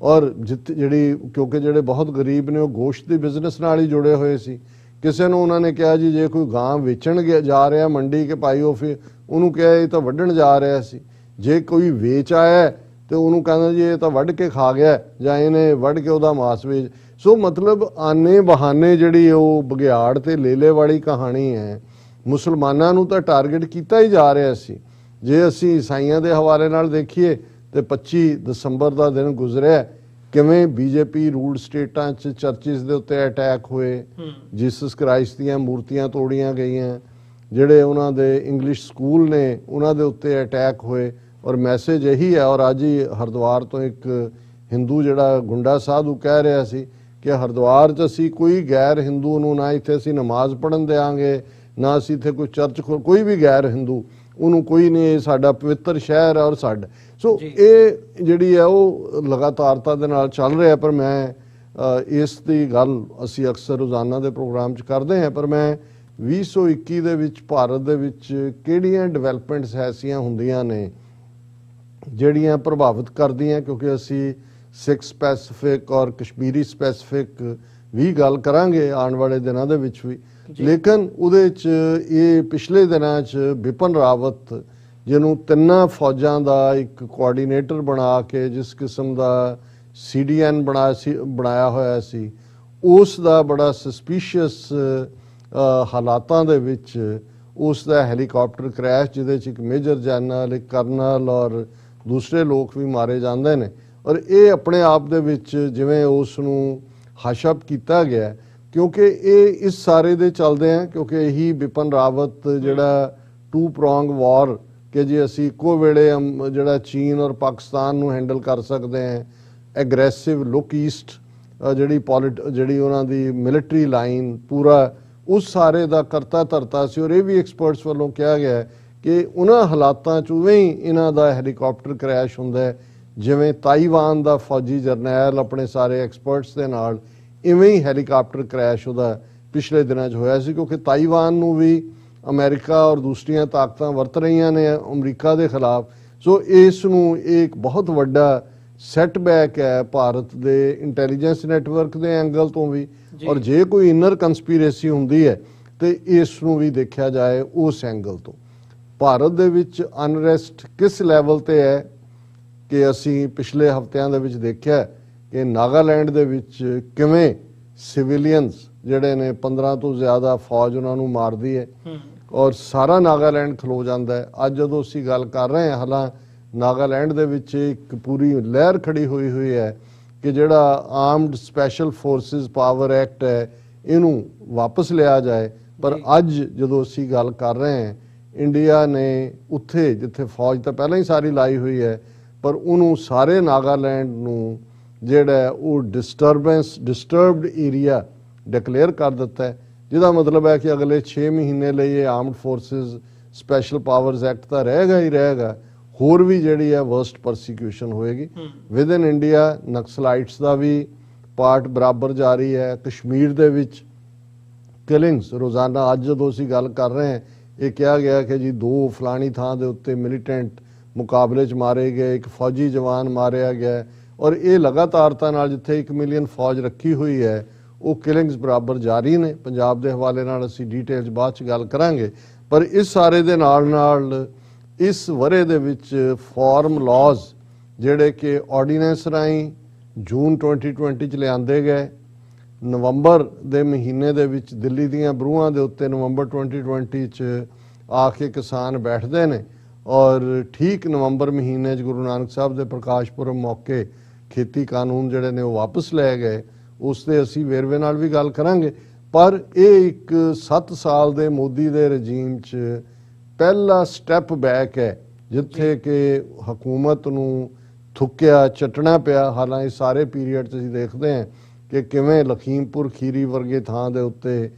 ਔਰ ਜਿਹੜੀ ਕਿਉਂਕਿ ਜਿਹੜੇ ਬਹੁਤ ਗਰੀਬ ਨੇ ਉਹ ਗੋਸ਼ਤ ਦੀ ਬਿਜ਼ਨਸ ਨਾਲ ਹੀ ਜੁੜੇ ਹੋਏ ਸੀ। ਕਿਸੇ ਨੂੰ ਉਹਨਾਂ ਨੇ ਕਿਹਾ ਜੀ ਜੇ ਕੋਈ ਗਾਂ ਵੇਚਣ ਜਾ ਰਿਹਾ ਮੰਡੀ ਕੇ ਪਾਈ, ਉਹ ਫਿਰ ਉਹਨੂੰ ਕਿਹਾ ਇਹ ਤਾਂ ਵੱਢਣ ਜਾ ਰਿਹਾ ਸੀ। ਜੇ ਕੋਈ ਵੇਚ ਆਇਆ ਤੇ ਉਹਨੂੰ ਕਹਿੰਦਾ ਜੀ ਇਹ ਤਾਂ ਵੱਢ ਕੇ ਖਾ ਗਿਆ ਜਾਂ ਇਹਨੇ ਵੱਢ ਕੇ ਉਹਦਾ ਮਾਸ ਵੇਚ। ਸੋ ਮਤਲਬ ਆਨੇ ਬਹਾਨੇ ਜਿਹੜੀ ਉਹ ਬਘਿਆੜ ਤੇ ਲੇਲੇ ਵਾਲੀ ਕਹਾਣੀ ਹੈ, ਮੁਸਲਮਾਨਾਂ ਨੂੰ ਤਾਂ ਟਾਰਗੇਟ ਕੀਤਾ ਹੀ ਜਾ ਰਿਹਾ ਸੀ। ਜੇ ਅਸੀਂ ਈਸਾਈਆਂ ਦੇ ਹਵਾਲੇ ਨਾਲ ਦੇਖੀਏ ਤੇ 25 ਦਸੰਬਰ ਦਾ ਦਿਨ ਗੁਜ਼ਰਿਆ, ਕਿਵੇਂ ਬੀਜੇਪੀ ਰੂਲਡ ਸਟੇਟਾਂ 'ਚ ਚਰਚਿਸ ਦੇ ਉੱਤੇ ਅਟੈਕ ਹੋਏ, ਜੀਸਸ ਕ੍ਰਾਈਸਟ ਦੀਆਂ ਮੂਰਤੀਆਂ ਤੋੜੀਆਂ ਗਈਆਂ, ਜਿਹੜੇ ਉਹਨਾਂ ਦੇ ਇੰਗਲਿਸ਼ ਸਕੂਲ ਨੇ ਉਹਨਾਂ ਦੇ ਉੱਤੇ ਅਟੈਕ ਹੋਏ। ਔਰ ਮੈਸੇਜ ਇਹੀ ਹੈ, ਔਰ ਅੱਜ ਹੀ ਹਰਿਦੁਆਰ ਤੋਂ ਇੱਕ ਹਿੰਦੂ ਜਿਹੜਾ ਗੁੰਡਾ ਸਾਧੂ ਕਹਿ ਰਿਹਾ ਸੀ ਕਿ ਹਰਿਦੁਆਰ 'ਚ ਅਸੀਂ ਕੋਈ ਗੈਰ ਹਿੰਦੂ ਨੂੰ ਨਾ ਇੱਥੇ ਅਸੀਂ ਨਮਾਜ਼ ਪੜ੍ਹਨ ਦਿਆਂਗੇ, ਨਾ ਅਸੀਂ ਇੱਥੇ ਕੋਈ ਚਰਚ ਕੋਈ ਵੀ ਗੈਰ ਹਿੰਦੂ ਉਹਨੂੰ ਕੋਈ ਨਹੀਂ, ਇਹ ਸਾਡਾ ਪਵਿੱਤਰ ਸ਼ਹਿਰ ਹੈ ਔਰ ਸਾਡਾ। ਸੋ ਇਹ ਜਿਹੜੀ ਹੈ ਉਹ ਲਗਾਤਾਰਤਾ ਦੇ ਨਾਲ ਚੱਲ ਰਿਹਾ। ਪਰ ਮੈਂ ਇਸ ਦੀ ਗੱਲ ਅਸੀਂ ਅਕਸਰ ਰੋਜ਼ਾਨਾ ਦੇ ਪ੍ਰੋਗਰਾਮ 'ਚ ਕਰਦੇ ਹਾਂ, ਪਰ ਮੈਂ 2021 ਦੇ ਵਿੱਚ ਭਾਰਤ ਦੇ ਵਿੱਚ ਕਿਹੜੀਆਂ ਡਿਵੈਲਪਮੈਂਟਸ ਐਸੀਆਂ ਹੁੰਦੀਆਂ ਨੇ ਜਿਹੜੀਆਂ ਪ੍ਰਭਾਵਿਤ ਕਰਦੀਆਂ, ਕਿਉਂਕਿ ਅਸੀਂ ਸਿੱਖ ਸਪੈਸੀਫਿਕ ਔਰ ਕਸ਼ਮੀਰੀ ਸਪੈਸੀਫਿਕ ਵੀ ਗੱਲ ਕਰਾਂਗੇ ਆਉਣ ਵਾਲੇ ਦਿਨਾਂ ਦੇ ਵਿੱਚ ਵੀ। ਲੇਕਿਨ ਉਹਦੇ 'ਚ ਇਹ ਪਿਛਲੇ ਦਿਨਾਂ 'ਚ ਬਿਪਨ ਰਾਵਤ ਜਿਹਨੂੰ ਤਿੰਨਾਂ ਫੌਜਾਂ ਦਾ ਇੱਕ ਕੋਆਰਡੀਨੇਟਰ ਬਣਾ ਕੇ ਜਿਸ ਕਿਸਮ ਦਾ CDN ਬਣਾਇਆ ਹੋਇਆ ਸੀ, ਉਸ ਦਾ ਬੜਾ ਸਸਪੀਸ਼ੀਅਸ ਹਾਲਾਤਾਂ ਦੇ ਵਿੱਚ ਉਸ ਦਾ ਹੈਲੀਕਾਪਟਰ ਕ੍ਰੈਸ਼, ਜਿਹਦੇ 'ਚ ਇੱਕ ਮੇਜਰ ਜਨਰਲ, ਇੱਕ ਕਰਨਲ ਔਰ ਦੂਸਰੇ ਲੋਕ ਵੀ ਮਾਰੇ ਜਾਂਦੇ ਨੇ। ਔਰ ਇਹ ਆਪਣੇ ਆਪ ਦੇ ਵਿੱਚ ਜਿਵੇਂ ਉਸ ਨੂੰ ਹਸ਼ਪ ਕੀਤਾ ਗਿਆ, ਕਿਉਂਕਿ ਇਹ ਇਸ ਸਾਰੇ ਦੇ ਚੱਲਦੇ ਆ, ਕਿਉਂਕਿ ਇਹੀ ਬਿਪਨ ਰਾਵਤ ਜਿਹੜਾ 2 prong ਵਾਰ ਕਿ ਜੀ ਅਸੀਂ ਇੱਕੋ ਵੇਲੇ ਜਿਹੜਾ ਚੀਨ ਔਰ ਪਾਕਿਸਤਾਨ ਨੂੰ ਹੈਂਡਲ ਕਰ ਸਕਦੇ ਹਾਂ, ਐਗਰੈਸਿਵ ਲੁੱਕ ਈਸਟ ਜਿਹੜੀ ਉਹਨਾਂ ਦੀ ਮਿਲਟਰੀ ਲਾਈਨ ਪੂਰਾ ਉਸ ਸਾਰੇ ਦਾ ਕਰਤਾ ਧਰਤਾ ਸੀ। ਔਰ ਇਹ ਵੀ ਐਕਸਪਰਟਸ ਵੱਲੋਂ ਕਿਹਾ ਗਿਆ ਕਿ ਉਹਨਾਂ ਹਾਲਾਤਾਂ 'ਚ ਉਵੇਂ ਹੀ ਇਹਨਾਂ ਦਾ ਹੈਲੀਕਾਪਟਰ ਕ੍ਰੈਸ਼ ਹੁੰਦਾ ਹੈ, ਜਿਵੇਂ ਤਾਈਵਾਨ ਦਾ ਫੌਜੀ ਜਰਨੈਲ ਆਪਣੇ ਸਾਰੇ ਐਕਸਪਰਟਸ ਦੇ ਨਾਲ ਇਵੇਂ ਹੀ ਹੈਲੀਕਾਪਟਰ ਕ੍ਰੈਸ਼ ਉਹਦਾ ਪਿਛਲੇ ਦਿਨਾਂ 'ਚ ਹੋਇਆ ਸੀ। ਕਿਉਂਕਿ ਤਾਈਵਾਨ ਨੂੰ ਵੀ ਅਮਰੀਕਾ ਔਰ ਦੂਸਰੀਆਂ ਤਾਕਤਾਂ ਵਰਤ ਰਹੀਆਂ ਨੇ ਅਮਰੀਕਾ ਦੇ ਖਿਲਾਫ। ਸੋ ਇਸ ਨੂੰ ਇੱਕ ਬਹੁਤ ਵੱਡਾ ਸੈਟਬੈਕ ਹੈ ਭਾਰਤ ਦੇ ਇੰਟੈਲੀਜੈਂਸ ਨੈਟਵਰਕ ਦੇ ਐਂਗਲ ਤੋਂ ਵੀ, ਔਰ ਜੇ ਕੋਈ ਇਨਰ ਕੰਸਪੀਰੇਸੀ ਹੁੰਦੀ ਹੈ ਤੇ ਇਸ ਨੂੰ ਵੀ ਦੇਖਿਆ ਜਾਏ ਉਸ ਐਂਗਲ ਤੋਂ। ਭਾਰਤ ਦੇ ਵਿੱਚ ਅਨਰੈਸਟ ਕਿਸ ਲੈਵਲ ਤੇ ਹੈ ਕਿ ਅਸੀਂ ਪਿਛਲੇ ਹਫ਼ਤਿਆਂ ਦੇ ਵਿੱਚ ਦੇਖਿਆ ਕਿ ਨਾਗਾਲੈਂਡ ਦੇ ਵਿੱਚ ਕਿਵੇਂ ਸਿਵਿਲੀਅਨਸ ਜਿਹੜੇ ਨੇ 15 ਤੋਂ ਜ਼ਿਆਦਾ ਫੌਜ ਉਹਨਾਂ ਨੂੰ ਮਾਰਦੀ ਹੈ ਔਰ ਸਾਰਾ ਨਾਗਾਲੈਂਡ ਖਲੋ ਜਾਂਦਾ ਹੈ। ਅੱਜ ਜਦੋਂ ਅਸੀਂ ਗੱਲ ਕਰ ਰਹੇ ਹਾਂ, ਹਾਲਾਂ ਨਾਗਾਲੈਂਡ ਦੇ ਵਿੱਚ ਇੱਕ ਪੂਰੀ ਲਹਿਰ ਖੜੀ ਹੋਈ ਹੈ ਕਿ ਜਿਹੜਾ armed special forces power act ਹੈ ਇਹਨੂੰ ਵਾਪਸ ਲਿਆ ਜਾਏ। ਪਰ ਅੱਜ ਜਦੋਂ ਅਸੀਂ ਗੱਲ ਕਰ ਰਹੇ ਹਾਂ, ਇੰਡੀਆ ਨੇ ਉੱਥੇ ਜਿੱਥੇ ਫੌਜ ਤਾਂ ਪਹਿਲਾਂ ਹੀ ਸਾਰੀ ਲਾਈ ਹੋਈ ਹੈ, ਪਰ ਉਹਨੂੰ ਸਾਰੇ ਨਾਗਾਲੈਂਡ ਨੂੰ ਜਿਹੜਾ ਉਹ ਡਿਸਟਰਬਡ ਏਰੀਆ ਡਿਕਲੇਅਰ ਕਰ ਦਿੱਤਾ ਹੈ, ਜਿਹਦਾ ਮਤਲਬ ਹੈ ਕਿ ਅਗਲੇ 6 ਮਹੀਨੇ ਲਈ ਇਹ armed forces special powers act ਤਾਂ ਰਹੇਗਾ ਹੀ ਰਹੇਗਾ, ਹੋਰ ਵੀ ਜਿਹੜੀ ਹੈ ਵਰਸਟ ਪਰਸੀਕਿਊਸ਼ਨ ਹੋਏਗੀ ਵਿਦ ਇਨ ਇੰਡੀਆ। ਨਕਸਲਾਈਟਸ ਦਾ ਵੀ ਪਾਰਟ ਬਰਾਬਰ ਜਾਰੀ ਹੈ। ਕਸ਼ਮੀਰ ਦੇ ਵਿੱਚ ਕਿਲਿੰਗਸ ਰੋਜ਼ਾਨਾ, ਅੱਜ ਜਦੋਂ ਅਸੀਂ ਗੱਲ ਕਰ ਰਹੇ ਹਾਂ, ਇਹ ਕਿਹਾ ਗਿਆ ਕਿ ਜੀ 2 ਫਲਾਣੀ ਥਾਂ ਦੇ ਉੱਤੇ ਮਿਲੀਟੈਂਟ ਮੁਕਾਬਲੇ 'ਚ ਮਾਰੇ ਗਏ, ਇੱਕ ਫੌਜੀ ਜਵਾਨ ਮਾਰਿਆ ਗਿਆ। ਔਰ ਇਹ ਲਗਾਤਾਰਤਾ ਨਾਲ ਜਿੱਥੇ 1 ਮਿਲੀਅਨ ਫੌਜ ਰੱਖੀ ਹੋਈ ਹੈ ਉਹ ਕਿਲਿੰਗਸ ਬਰਾਬਰ ਜਾਰੀ ਨੇ। ਪੰਜਾਬ ਦੇ ਹਵਾਲੇ ਨਾਲ ਅਸੀਂ ਡੀਟੇਲਸ ਬਾਅਦ 'ਚ ਗੱਲ ਕਰਾਂਗੇ। ਪਰ ਇਸ ਸਾਰੇ ਦੇ ਨਾਲ ਇਸ ਵਰੇ ਦੇ ਵਿੱਚ ਫਾਰਮ ਲਾਜ਼ ਜਿਹੜੇ ਕਿ ਆਰਡੀਨੈਂਸ ਰਾਹੀਂ ਜੂਨ 2020 'ਚ ਲਿਆਂਦੇ ਗਏ, ਨਵੰਬਰ ਦੇ ਮਹੀਨੇ ਦੇ ਵਿੱਚ ਦਿੱਲੀ ਦੀਆਂ ਬਰੂਹਾਂ ਦੇ ਉੱਤੇ ਨਵੰਬਰ 2020 'ਚ ਆ ਕੇ ਕਿਸਾਨ ਬੈਠਦੇ ਨੇ ਔਰ ਠੀਕ ਨਵੰਬਰ ਮਹੀਨੇ 'ਚ ਗੁਰੂ ਨਾਨਕ ਸਾਹਿਬ ਦੇ ਪ੍ਰਕਾਸ਼ ਪੁਰਬ ਮੌਕੇ ਖੇਤੀ ਕਾਨੂੰਨ ਜਿਹੜੇ ਨੇ ਉਹ ਵਾਪਸ ਲਏ ਗਏ। ਉਸ ਦੇ ਅਸੀਂ ਵੇਰਵੇ ਨਾਲ ਵੀ ਗੱਲ ਕਰਾਂਗੇ। ਪਰ ਇਹ ਇੱਕ 7 ਸਾਲ ਦੇ ਮੋਦੀ ਦੇ ਰਜੀਮ 'ਚ ਪਹਿਲਾ ਸਟੈਪ ਬੈਕ ਹੈ ਜਿੱਥੇ ਕਿ ਹਕੂਮਤ ਨੂੰ ਥੁੱਕਿਆ ਚੱਟਣਾ ਪਿਆ। ਹਾਲਾਂਕਿ ਸਾਰੇ ਪੀਰੀਅਡ 'ਚ ਅਸੀਂ ਦੇਖਦੇ ਹਾਂ ਕਿ ਕਿਵੇਂ ਲਖੀਮਪੁਰ ਖੀਰੀ ਵਰਗੇ ਥਾਂ ਦੇ ਉੱਤੇ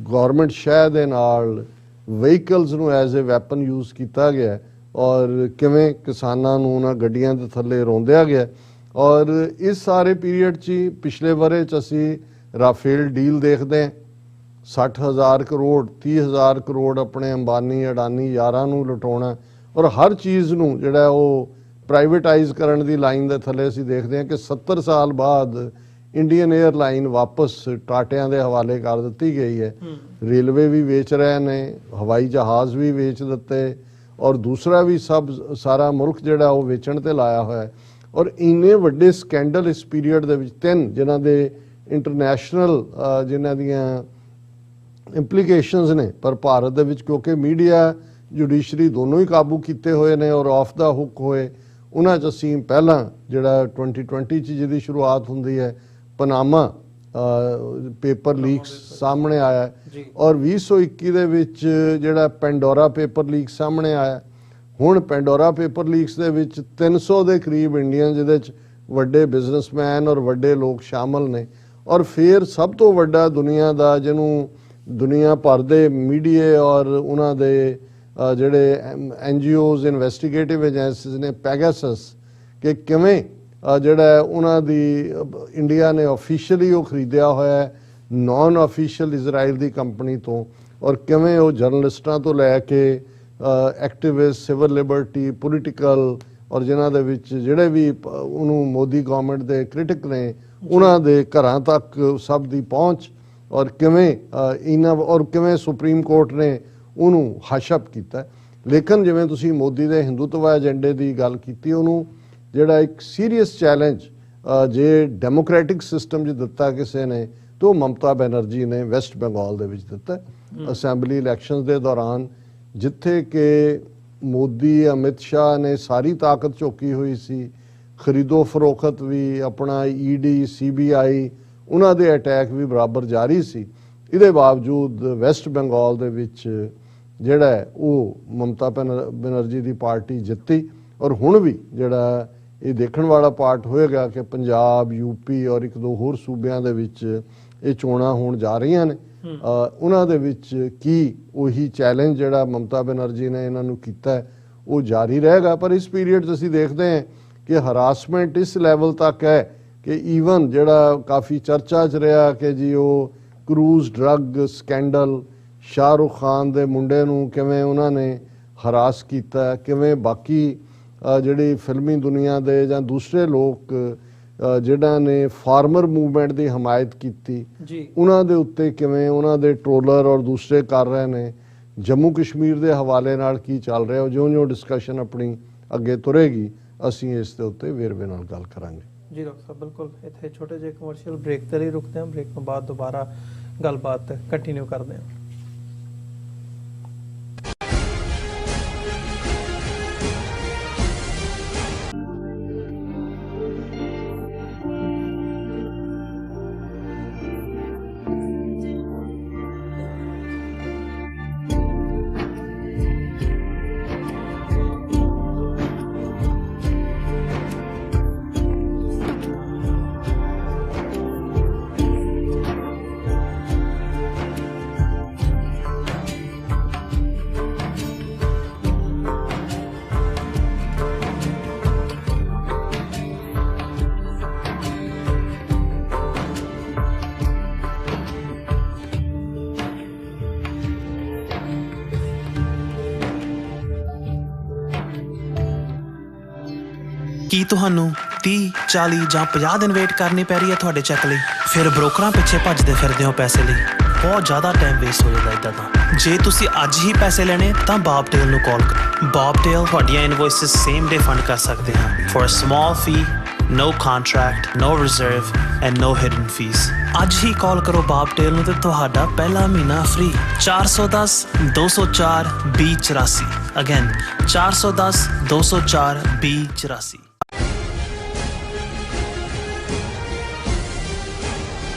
ਗਵਰਨਮੈਂਟ ਸ਼ਹਿ ਦੇ ਨਾਲ ਵਹੀਕਲਸ ਨੂੰ ਐਜ਼ ਏ ਵੈਪਨ ਯੂਜ਼ ਕੀਤਾ ਗਿਆ ਔਰ ਕਿਵੇਂ ਕਿਸਾਨਾਂ ਨੂੰ ਉਹਨਾਂ ਗੱਡੀਆਂ ਦੇ ਥੱਲੇ ਰੋਂਦਿਆ ਗਿਆ। ਔਰ ਇਸ ਸਾਰੇ ਪੀਰੀਅਡ 'ਚ ਹੀ ਪਿਛਲੇ ਵਰੇ 'ਚ ਅਸੀਂ ਰਾਫੇਲ ਡੀਲ ਦੇਖਦੇ ਹਾਂ, 60,000 ਕਰੋੜ 30,000 ਕਰੋੜ ਆਪਣੇ ਅੰਬਾਨੀ ਅਡਾਨੀ ਯਾਰਾਂ ਨੂੰ ਲੁਟਾਉਣਾ ਔਰ ਹਰ ਚੀਜ਼ ਨੂੰ ਜਿਹੜਾ ਉਹ ਪ੍ਰਾਈਵੇਟਾਈਜ਼ ਕਰਨ ਦੀ ਲਾਈਨ ਦੇ ਥੱਲੇ ਅਸੀਂ ਦੇਖਦੇ ਹਾਂ ਕਿ 70 ਸਾਲ ਬਾਅਦ ਇੰਡੀਅਨ 에ਅਰਲਾਈਨ ਵਾਪਸ ਟਾਟਿਆਂ ਦੇ ਹਵਾਲੇ ਕਰ ਦਿੱਤੀ ਗਈ ਹੈ। ਰੇਲਵੇ ਵੀ ਵੇਚ ਰਹੇ ਨੇ, ਹਵਾਈ ਜਹਾਜ਼ ਵੀ ਵੇਚ ਦਿੱਤੇ ਔਰ ਦੂਸਰਾ ਵੀ ਸਾਰਾ ਮੁਲਕ ਜਿਹੜਾ ਉਹ ਵੇਚਣ ਤੇ ਲਾਇਆ ਹੋਇਆ ਹੈ। ਔਰ ਇੰਨੇ ਵੱਡੇ ਸਕੈਂਡਲ ਇਸ ਪੀਰੀਅਡ ਦੇ ਵਿੱਚ 3 ਜਿਨ੍ਹਾਂ ਦੇ ਇੰਟਰਨੈਸ਼ਨਲ ਜਿਨ੍ਹਾਂ ਦੀਆਂ ਇੰਪਲੀਕੇਸ਼ਨਸ ਨੇ, ਪਰ ਭਾਰਤ ਦੇ ਵਿੱਚ ਕਿਉਂਕਿ ਮੀਡੀਆ ਜੁਡੀਸ਼ਰੀ ਦੋਨੋਂ ਹੀ ਕਾਬੂ ਕੀਤੇ ਹੋਏ ਨੇ ਔਰ ਆਫ ਦਾ ਹੁੱਕ ਹੋਏ, ਉਹਨਾਂ 'ਚ ਅਸੀਂ ਪਹਿਲਾਂ ਜਿਹੜਾ 2020 'ਚ ਜਿਹਦੀ ਸ਼ੁਰੂਆਤ ਹੁੰਦੀ ਹੈ, ਪਨਾਮਾ ਪੇਪਰ ਲੀਕਸ ਸਾਹਮਣੇ ਆਇਆ ਜੀ। ਔਰ 2021 ਦੇ ਵਿੱਚ ਜਿਹੜਾ ਪੈਂਡੋਰਾ ਪੇਪਰ ਲੀਕ ਸਾਹਮਣੇ ਆਇਆ। ਹੁਣ ਪੈਂਡੋਰਾ ਪੇਪਰ ਲੀਕਸ ਦੇ ਵਿੱਚ 300 ਦੇ ਕਰੀਬ ਇੰਡੀਅਨ, ਜਿਹਦੇ 'ਚ ਵੱਡੇ ਬਿਜ਼ਨਸਮੈਨ ਔਰ ਵੱਡੇ ਲੋਕ ਸ਼ਾਮਲ ਨੇ। ਔਰ ਫਿਰ ਸਭ ਤੋਂ ਵੱਡਾ ਦੁਨੀਆ ਦਾ, ਜਿਹਨੂੰ ਦੁਨੀਆ ਭਰ ਦੇ ਮੀਡੀਆ ਔਰ ਉਹਨਾਂ ਦੇ ਜਿਹੜੇ NGOs ਇਨਵੈਸਟੀਗੇਟਿਵ ਏਜੰਸੀਜ਼ ਨੇ, ਪੈਗਾਸਸ, ਕਿ ਕਿਵੇਂ ਜਿਹੜਾ ਉਹਨਾਂ ਦੀ ਇੰਡੀਆ ਨੇ ਆਫੀਸ਼ੀਅਲੀ ਉਹ ਖਰੀਦਿਆ ਹੋਇਆ ਨਾਨ ਆਫੀਸ਼ੀਅਲ ਇਜ਼ਰਾਈਲ ਦੀ ਕੰਪਨੀ ਤੋਂ, ਔਰ ਕਿਵੇਂ ਉਹ ਜਰਨਲਿਸਟਾਂ ਤੋਂ ਲੈ ਕੇ ਐਕਟਿਵਿਸਟ, ਸਿਵਲ ਲਿਬਰਟੀ, ਪੋਲੀਟੀਕਲ, ਔਰ ਜਿਨ੍ਹਾਂ ਦੇ ਵਿੱਚ ਜਿਹੜੇ ਵੀ ਉਹਨੂੰ ਮੋਦੀ ਗਵਰਨਮੈਂਟ ਦੇ ਕ੍ਰਿਟਿਕ ਨੇ, ਉਹਨਾਂ ਦੇ ਘਰਾਂ ਤੱਕ ਸਭ ਦੀ ਪਹੁੰਚ, ਔਰ ਕਿਵੇਂ ਔਰ ਕਿਵੇਂ ਸੁਪਰੀਮ ਕੋਰਟ ਨੇ ਉਹਨੂੰ ਹਸ਼ਪ ਕੀਤਾ। ਲੇਕਿਨ ਜਿਵੇਂ ਤੁਸੀਂ ਮੋਦੀ ਦੇ ਹਿੰਦੂਤਵਾ ਏਜੰਡੇ ਦੀ ਗੱਲ ਕੀਤੀ, ਉਹਨੂੰ ਜਿਹੜਾ ਇੱਕ ਸੀਰੀਅਸ ਚੈਲੰਜ ਜੇ ਡੈਮੋਕ੍ਰੈਟਿਕ ਸਿਸਟਮ 'ਚ ਦਿੱਤਾ ਕਿਸੇ ਨੇ, ਤਾਂ ਮਮਤਾ ਬੈਨਰਜੀ ਨੇ ਵੈਸਟ ਬੰਗਾਲ ਦੇ ਵਿੱਚ ਦਿੱਤਾ ਅਸੈਂਬਲੀ ਇਲੈਕਸ਼ਨਸ ਦੇ ਦੌਰਾਨ, ਜਿੱਥੇ ਕਿ ਮੋਦੀ, ਅਮਿਤ ਸ਼ਾਹ ਨੇ ਸਾਰੀ ਤਾਕਤ ਝੋਕੀ ਹੋਈ ਸੀ। ਖਰੀਦੋ ਫਰੋਖਤ ਵੀ, ਆਪਣਾ ED, CBI, ਉਹਨਾਂ ਦੇ ਅਟੈਕ ਵੀ ਬਰਾਬਰ ਜਾਰੀ ਸੀ। ਇਹਦੇ ਬਾਵਜੂਦ ਵੈਸਟ ਬੰਗਾਲ ਦੇ ਵਿੱਚ ਜਿਹੜਾ ਉਹ ਮਮਤਾ ਬੈਨਰਜੀ ਦੀ ਪਾਰਟੀ ਜਿੱਤੀ। ਔਰ ਹੁਣ ਵੀ ਜਿਹੜਾ ਇਹ ਦੇਖਣ ਵਾਲਾ ਪਾਰਟ ਹੋਏਗਾ ਕਿ ਪੰਜਾਬ, UP ਔਰ ਇੱਕ ਦੋ ਹੋਰ ਸੂਬਿਆਂ ਦੇ ਵਿੱਚ ਇਹ ਚੋਣਾਂ ਹੋਣ ਜਾ ਰਹੀਆਂ ਨੇ, ਉਹਨਾਂ ਦੇ ਵਿੱਚ ਕੀ ਉਹੀ ਚੈਲੰਜ ਜਿਹੜਾ ਮਮਤਾ ਬੈਨਰਜੀ ਨੇ ਇਹਨਾਂ ਨੂੰ ਕੀਤਾ ਉਹ ਜਾਰੀ ਰਹੇਗਾ। ਪਰ ਇਸ ਪੀਰੀਅਡ 'ਚ ਅਸੀਂ ਦੇਖਦੇ ਹਾਂ ਕਿ ਹਰਾਸਮੈਂਟ ਇਸ ਲੈਵਲ ਤੱਕ ਹੈ ਕਿ ਈਵਨ ਜਿਹੜਾ ਕਾਫੀ ਚਰਚਾ 'ਚ ਰਿਹਾ ਕਿ ਜੀ ਉਹ cruise drug scandal, Shahrukh Khan ਦੇ ਮੁੰਡੇ ਨੂੰ ਕਿਵੇਂ ਉਹਨਾਂ ਨੇ ਹਰਾਸ ਕੀਤਾ, ਕਿਵੇਂ ਬਾਕੀ ਜਿਹੜੀ ਫਿਲਮੀ ਦੁਨੀਆ ਦੇ ਜਾਂ ਦੂਸਰੇ ਲੋਕ ਜਿਨ੍ਹਾਂ ਨੇ ਫਾਰਮਰ ਮੂਵਮੈਂਟ ਦੀ ਹਮਾਇਤ ਕੀਤੀ, ਉਹਨਾਂ ਦੇ ਉੱਤੇ ਕਿਵੇਂ ਉਹਨਾਂ ਦੇ ਟਰੋਲਰ ਔਰ ਦੂਸਰੇ ਕਰ ਰਹੇ ਨੇ। ਜੰਮੂ ਕਸ਼ਮੀਰ ਦੇ ਹਵਾਲੇ ਨਾਲ ਕੀ ਚੱਲ ਰਿਹਾ, ਉਹ ਜਿਉਂ-ਜਿਉਂ ਡਿਸਕਸ਼ਨ ਆਪਣੀ ਅੱਗੇ ਤੁਰੇਗੀ ਅਸੀਂ ਇਸ ਦੇ ਉੱਤੇ ਵੇਰਵੇ ਨਾਲ ਗੱਲ ਕਰਾਂਗੇ। ਜੀ ਡਾਕਟਰ ਸਾਹਿਬ, ਬਿਲਕੁਲ। ਇੱਥੇ ਛੋਟੇ ਜਿਹੇ ਕਮਰਸ਼ੀਅਲ ਬ੍ਰੇਕ ਤੇ ਲਈ ਰੁਕਦੇ ਹਾਂ। ਬ੍ਰੇਕ ਤੋਂ ਬਾਅਦ ਦੁਬਾਰਾ ਗੱਲਬਾਤ ਕੰਟੀਨਿਊ ਕਰਦੇ ਹਾਂ। ਕੀ ਤੁਹਾਨੂੰ 30, 40 ਜਾਂ 50 ਦਿਨ ਵੇਟ ਕਰਨੀ ਪੈ ਰਹੀ ਹੈ ਤੁਹਾਡੇ ਚੈੱਕ ਲਈ? ਫਿਰ ਬ੍ਰੋਕਰਾਂ ਪਿੱਛੇ ਭੱਜਦੇ ਫਿਰਦੇ ਹੋ ਪੈਸੇ ਲਈ। ਬਹੁਤ ਜ਼ਿਆਦਾ ਟਾਈਮ ਵੇਸਟ ਹੋ ਜਾਂਦਾ ਇੱਦਾਂ ਤਾਂ। ਜੇ ਤੁਸੀਂ ਅੱਜ ਹੀ ਪੈਸੇ ਲੈਣੇ ਤਾਂ ਬੌਬਟੇਲ ਨੂੰ ਕਾਲ ਕਰੋ। ਬੌਬਟੇਲ ਤੁਹਾਡੀਆਂ ਇਨਵੋਇਸਿਸ ਸੇਮ ਡੇ ਫੰਡ ਕਰ ਸਕਦੇ ਹਨ for a small fee, no contract, no reserve and no hidden fees। ਅੱਜ ਹੀ ਕਾਲ ਕਰੋ ਬੌਬਟੇਲ ਨੂੰ ਤੇ ਤੁਹਾਡਾ ਪਹਿਲਾ ਮਹੀਨਾ ਫ੍ਰੀ। 410 204 2084। ਅਗੇਨ 410 204 2084।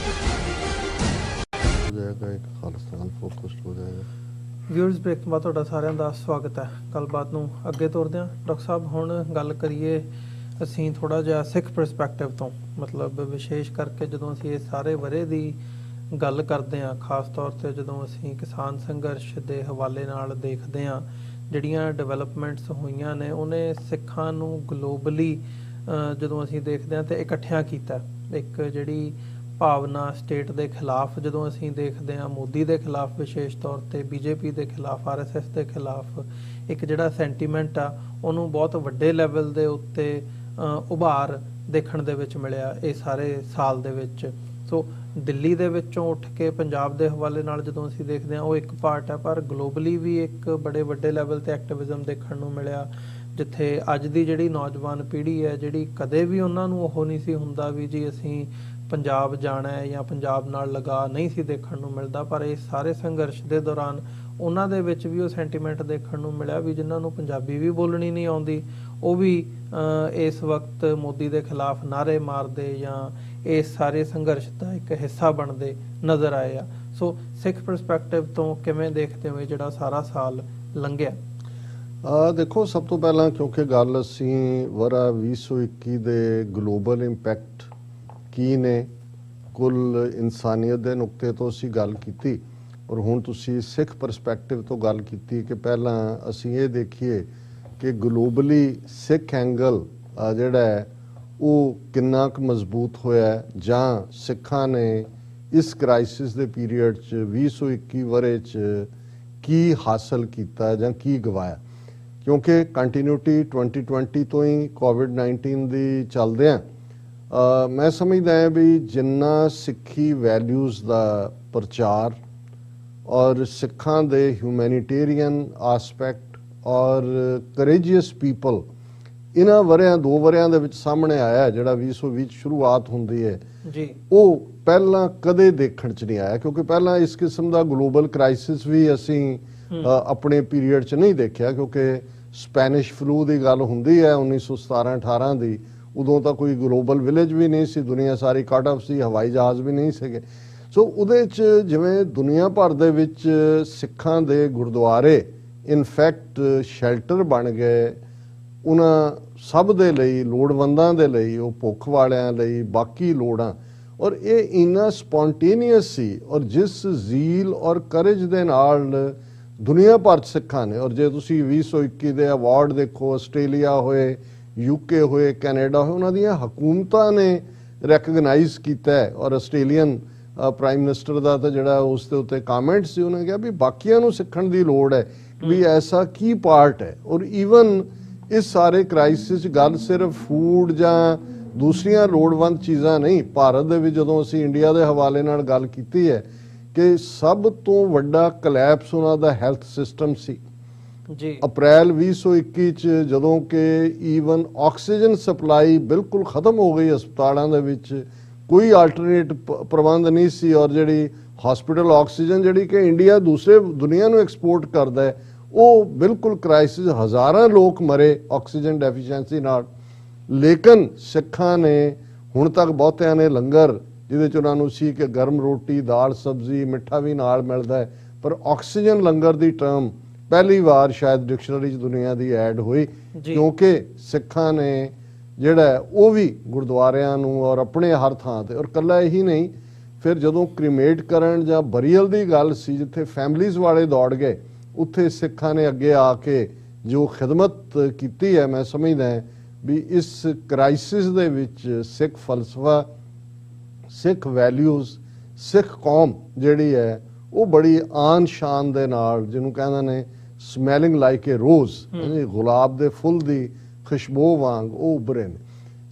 ਵਿਊਅਰਸ, ਬ੍ਰੇਕ ਤੋਂ ਬਾਅਦ ਤੁਹਾਡਾ ਸਾਰਿਆਂ ਦਾ ਸਵਾਗਤ ਹੈ। ਗੱਲਬਾਤ ਨੂੰ ਅੱਗੇ ਤੋਰਦੇ ਹਾਂ। ਡਾਕਟਰ ਸਾਹਿਬ, ਹੁਣ ਗੱਲ ਕਰੀਏ ਅਸੀਂ ਥੋੜ੍ਹਾ ਜਿਹਾ ਸਿੱਖ ਪਰਸਪੈਕਟਿਵ ਤੋਂ, ਮਤਲਬ ਵਿਸ਼ੇਸ਼ ਕਰਕੇ ਜਦੋਂ ਅਸੀਂ ਇਹ ਸਾਰੇ ਵਰ੍ਹੇ ਦੀ ਗੱਲ ਕਰਦੇ ਹਾਂ, ਖਾਸ ਤੌਰ 'ਤੇ ਜਦੋਂ ਅਸੀਂ ਕਿਸਾਨ ਸੰਘਰਸ਼ ਦੇ ਹਵਾਲੇ ਨਾਲ ਦੇਖਦੇ ਹਾਂ, ਜਿਹੜੀਆਂ ਡਿਵੈਲਪਮੈਂਟਸ ਹੋਈਆਂ ਨੇ ਉਹਨੇ ਸਿੱਖਾਂ ਨੂੰ ਗਲੋਬਲੀ ਜਦੋਂ ਅਸੀਂ ਦੇਖਦੇ ਹਾਂ ਤਾਂ ਇਕੱਠਿਆਂ ਕੀਤਾ। ਇੱਕ ਜਿਹੜੀ ਭਾਵਨਾ ਸਟੇਟ ਦੇ ਖਿਲਾਫ ਜਦੋਂ ਅਸੀਂ ਦੇਖਦੇ ਹਾਂ, ਮੋਦੀ ਦੇ ਖਿਲਾਫ ਵਿਸ਼ੇਸ਼ ਤੌਰ ਤੇ, BJP ਦੇ ਖਿਲਾਫ, RSS ਦੇ ਖਿਲਾਫ ਇੱਕ ਜਿਹੜਾ ਸੈਂਟੀਮੈਂਟ ਆ ਉਹਨੂੰ ਬਹੁਤ ਵੱਡੇ ਲੈਵਲ ਦੇ ਉੱਤੇ ਉਭਾਰ ਦੇਖਣ ਦੇ ਵਿੱਚ ਮਿਲਿਆ ਇਹ ਸਾਰੇ ਸਾਲ ਦੇ ਵਿੱਚ। ਸੋ ਦਿੱਲੀ ਦੇ ਵਿੱਚੋਂ ਉੱਠ ਕੇ ਪੰਜਾਬ ਦੇ ਹਵਾਲੇ ਨਾਲ ਜਦੋਂ ਅਸੀਂ ਦੇਖਦੇ ਹਾਂ ਉਹ ਇੱਕ ਪਾਰਟ ਹੈ, ਪਰ ਗਲੋਬਲੀ ਵੀ ਇੱਕ ਬੜੇ ਵੱਡੇ ਲੈਵਲ ਤੇ ਐਕਟਿਵਿਜ਼ਮ ਦੇਖਣ ਨੂੰ ਮਿਲਿਆ, ਜਿੱਥੇ ਅੱਜ ਦੀ ਜਿਹੜੀ ਨੌਜਵਾਨ ਪੀੜ੍ਹੀ ਹੈ ਜਿਹੜੀ ਕਦੇ ਵੀ ਉਹਨਾਂ ਨੂੰ ਉਹ ਨਹੀਂ ਸੀ ਹੁੰਦਾ ਵੀ ਜੀ ਅਸੀਂ ਪੰਜਾਬ ਜਾਣਾ ਹੈ ਜਾਂ ਪੰਜਾਬ ਨਾਲ ਲਗਾ ਨਹੀਂ ਸੀ ਦੇਖਣ ਨੂੰ ਮਿਲਦਾ, ਪਰ ਇਸ ਸਾਰੇ ਸੰਘਰਸ਼ ਦੇ ਦੌਰਾਨ ਉਹਨਾਂ ਦੇ ਵਿੱਚ ਵੀ ਉਹ ਸੈਂਟੀਮੈਂਟ ਦੇਖਣ ਨੂੰ ਮਿਲਿਆ ਵੀ ਜਿਨ੍ਹਾਂ ਨੂੰ ਪੰਜਾਬੀ ਵੀ ਬੋਲਣੀ ਨਹੀਂ ਆਉਂਦੀ ਉਹ ਵੀ ਇਸ ਵਕਤ ਮੋਦੀ ਦੇ ਖਿਲਾਫ ਨਾਅਰੇ ਮਾਰਦੇ ਜਾਂ ਇਸ ਸਾਰੇ ਸੰਘਰਸ਼ ਦਾ ਇੱਕ ਹਿੱਸਾ ਬਣਦੇ ਨਜ਼ਰ ਆਏ ਆ। ਸੋ ਸਿੱਖ ਪਰਸਪੈਕਟਿਵ ਤੋਂ ਕਿਵੇਂ ਦੇਖਦੇ ਹੋ ਇਹ ਜਿਹੜਾ ਸਾਰਾ ਸਾਲ ਲੰਘਿਆ? ਦੇਖੋ, ਸਭ ਤੋਂ ਪਹਿਲਾਂ ਕਿਉਂਕਿ ਗੱਲ ਅਸੀਂ ਵਰ੍ਹਾ 2021 ਦੇ ਗਲੋਬਲ ਇੰਪੈਕਟ ਕੀ ਨੇ, ਕੁੱਲ ਇਨਸਾਨੀਅਤ ਦੇ ਨੁਕਤੇ ਤੋਂ ਅਸੀਂ ਗੱਲ ਕੀਤੀ, ਔਰ ਹੁਣ ਤੁਸੀਂ ਸਿੱਖ ਪਰਸਪੈਕਟਿਵ ਤੋਂ ਗੱਲ ਕੀਤੀ ਕਿ ਪਹਿਲਾਂ ਅਸੀਂ ਇਹ ਦੇਖੀਏ ਕਿ ਗਲੋਬਲੀ ਸਿੱਖ ਐਂਗਲ ਜਿਹੜਾ ਹੈ ਉਹ ਕਿੰਨਾ ਕੁ ਮਜ਼ਬੂਤ ਹੋਇਆ ਜਾਂ ਸਿੱਖਾਂ ਨੇ ਇਸ ਕ੍ਰਾਈਸਿਸ ਦੇ ਪੀਰੀਅਡ 'ਚ 2021 ਵਰ੍ਹੇ 'ਚ ਕੀ ਹਾਸਲ ਕੀਤਾ ਜਾਂ ਕੀ ਗਵਾਇਆ। ਕਿਉਂਕਿ ਕੰਟੀਨਿਊਟੀ 2020 ਤੋਂ ਹੀ ਕੋਵਿਡ-19 ਦੀ ਚੱਲਦੇ ਆ, ਮੈਂ ਸਮਝਦਾ ਹਾਂ ਵੀ ਜਿੰਨਾ ਸਿੱਖੀ ਵੈਲਿਊਜ਼ ਦਾ ਪ੍ਰਚਾਰ ਔਰ ਸਿੱਖਾਂ ਦੇ ਹਿਊਮੈਨਿਟੇਰੀਅਨ ਆਸਪੈਕਟ ਔਰ ਕਰੇਜੀਅਸ ਪੀਪਲ ਇਹਨਾਂ ਵਰ੍ਹਿਆਂ 2 ਵਰ੍ਹਿਆਂ ਦੇ ਵਿੱਚ ਸਾਹਮਣੇ ਆਇਆ, ਜਿਹੜਾ 2020 ਚ ਸ਼ੁਰੂਆਤ ਹੁੰਦੀ ਹੈ ਜੀ, ਉਹ ਪਹਿਲਾਂ ਕਦੇ ਦੇਖਣ ਚ ਨਹੀਂ ਆਇਆ। ਕਿਉਂਕਿ ਪਹਿਲਾਂ ਇਸ ਕਿਸਮ ਦਾ ਗਲੋਬਲ ਕ੍ਰਾਈਸਿਸ ਵੀ ਅਸੀਂ ਆਪਣੇ ਪੀਰੀਅਡ ਚ ਨਹੀਂ ਦੇਖਿਆ, ਕਿਉਂਕਿ ਸਪੈਨਿਸ਼ ਫਲੂ ਦੀ ਗੱਲ ਹੁੰਦੀ ਹੈ 1917-18 ਦੀ, ਉਦੋਂ ਤਾਂ ਕੋਈ ਗਲੋਬਲ ਵਿਲੇਜ ਵੀ ਨਹੀਂ ਸੀ, ਦੁਨੀਆ ਸਾਰੀ ਕੱਟ ਆਫ ਸੀ, ਹਵਾਈ ਜਹਾਜ਼ ਵੀ ਨਹੀਂ ਸੀਗੇ। ਸੋ ਉਹਦੇ 'ਚ ਜਿਵੇਂ ਦੁਨੀਆ ਭਰ ਦੇ ਵਿੱਚ ਸਿੱਖਾਂ ਦੇ ਗੁਰਦੁਆਰੇ ਇਨਫੈਕਟ ਸ਼ੈਲਟਰ ਬਣ ਗਏ, ਉਹਨਾਂ ਸਭ ਦੇ ਲਈ, ਲੋੜਵੰਦਾਂ ਦੇ ਲਈ, ਉਹ ਭੁੱਖ ਵਾਲਿਆਂ ਲਈ, ਬਾਕੀ ਲੋੜਾਂ, ਔਰ ਇਹ ਇੰਨਾ ਸਪੌਂਟੇਨੀਅਸ ਸੀ। ਔਰ ਜਿਸ ਜ਼ੀਲ ਔਰ ਕਰੇਜ ਦੇ ਨਾਲ ਦੁਨੀਆ ਭਰ 'ਚ ਸਿੱਖਾਂ ਨੇ, ਔਰ ਜੇ ਤੁਸੀਂ 2021 ਦੇ ਅਵਾਰਡ ਦੇਖੋ, ਆਸਟ੍ਰੇਲੀਆ ਹੋਏ, UK ਹੋਏ, ਕੈਨੇਡਾ ਹੋਏ, ਉਹਨਾਂ ਦੀਆਂ ਹਕੂਮਤਾਂ ਨੇ ਰੈਕਗਨਾਈਜ਼ ਕੀਤਾ ਹੈ। ਔਰ ਆਸਟ੍ਰੇਲੀਅਨ ਪ੍ਰਾਈਮ ਮਿਨਿਸਟਰ ਦਾ ਤਾਂ ਜਿਹੜਾ ਉਸ ਦੇ ਉੱਤੇ ਕਾਮੈਂਟ ਸੀ, ਉਹਨੇ ਕਿਹਾ ਵੀ ਬਾਕੀਆਂ ਨੂੰ ਸਿੱਖਣ ਦੀ ਲੋੜ ਹੈ ਵੀ ਐਸਾ ਕੀ ਪਾਰਟ ਹੈ। ਔਰ ਈਵਨ ਇਸ ਸਾਰੇ ਕ੍ਰਾਈਸਿਸ 'ਚ ਗੱਲ ਸਿਰਫ ਫੂਡ ਜਾਂ ਦੂਸਰੀਆਂ ਲੋੜਵੰਦ ਚੀਜ਼ਾਂ ਨਹੀਂ, ਭਾਰਤ ਦੇ ਵਿੱਚ ਜਦੋਂ ਅਸੀਂ ਇੰਡੀਆ ਦੇ ਹਵਾਲੇ ਨਾਲ ਗੱਲ ਕੀਤੀ ਹੈ ਕਿ ਸਭ ਤੋਂ ਵੱਡਾ ਕਲੈਪਸ ਉਹਨਾਂ ਦਾ ਹੈਲਥ ਸਿਸਟਮ ਸੀ ਜੀ। ਅਪ੍ਰੈਲ 2021 ਚ ਜਦੋਂ ਕਿ ਈਵਨ ਆਕਸੀਜਨ ਸਪਲਾਈ ਬਿਲਕੁਲ ਖਤਮ ਹੋ ਗਈ ਹਸਪਤਾਲਾਂ ਦੇ ਵਿੱਚ, ਕੋਈ ਆਲਟਰਨੇਟ ਪ੍ਰਬੰਧ ਨਹੀਂ ਸੀ। ਔਰ ਜਿਹੜੀ ਹਸਪੀਟਲ ਆਕਸੀਜਨ ਜਿਹੜੀ ਕਿ ਇੰਡੀਆ ਦੂਸਰੇ ਦੁਨੀਆ ਨੂੰ ਐਕਸਪੋਰਟ ਕਰਦਾ ਹੈ, ਉਹ ਬਿਲਕੁਲ ਕ੍ਰਾਈਸਿਸ, ਹਜ਼ਾਰਾਂ ਲੋਕ ਮਰੇ ਆਕਸੀਜਨ ਡੈਫੀਸ਼ੀਐਂਸੀ ਨਾਲ। ਲੇਕਿਨ ਸਿੱਖਾਂ ਨੇ ਹੁਣ ਤੱਕ ਬਹੁਤਿਆਂ ਨੇ ਲੰਗਰ, ਜਿਹਦੇ 'ਚ ਉਹਨਾਂ ਨੂੰ ਸੀ ਕਿ ਗਰਮ ਰੋਟੀ, ਦਾਲ, ਸਬਜ਼ੀ, ਮਿੱਠਾ ਵੀ ਨਾਲ ਮਿਲਦਾ ਹੈ, ਪਰ ਆਕਸੀਜਨ ਲੰਗਰ ਦੀ ਟਰਮ ਪਹਿਲੀ ਵਾਰ ਸ਼ਾਇਦ ਡਿਕਸ਼ਨਰੀ 'ਚ ਦੁਨੀਆ ਦੀ ਐਡ ਹੋਈ, ਕਿਉਂਕਿ ਸਿੱਖਾਂ ਨੇ ਜਿਹੜਾ ਉਹ ਵੀ ਗੁਰਦੁਆਰਿਆਂ ਨੂੰ ਔਰ ਆਪਣੇ ਹਰ ਥਾਂ ਤੇ, ਔਰ ਕੱਲਾ ਇਹੀ ਨਹੀਂ, ਫਿਰ ਜਦੋਂ ਕ੍ਰੀਮੇਟ ਕਰਨ ਜਾਂ ਬਰੀਅਲ ਦੀ ਗੱਲ ਸੀ, ਜਿੱਥੇ ਫੈਮਲੀਜ਼ ਵਾਲੇ ਦੌੜ ਗਏ, ਉੱਥੇ ਸਿੱਖਾਂ ਨੇ ਅੱਗੇ ਆ ਕੇ ਜੋ ਖਿਦਮਤ ਕੀਤੀ ਹੈ, ਮੈਂ ਸਮਝਦਾ ਵੀ ਇਸ ਕ੍ਰਾਈਸਿਸ ਦੇ ਵਿੱਚ ਸਿੱਖ ਫਲਸਫਾ, ਸਿੱਖ ਵੈਲਿਊਜ਼, ਸਿੱਖ ਕੌਮ ਜਿਹੜੀ ਹੈ ਉਹ ਬੜੀ ਆਨ ਸ਼ਾਨ ਦੇ ਨਾਲ, ਜਿਹਨੂੰ ਕਹਿੰਦੇ ਨੇ ਸਮੈਲਿੰਗ ਲਾਈਕ ਏ ਰੋਜ਼, ਗੁਲਾਬ ਦੇ ਫੁੱਲ ਦੀ ਖੁਸ਼ਬੂ ਵਾਂਗ ਉਹ ਉੱਭਰੇ ਨੇ।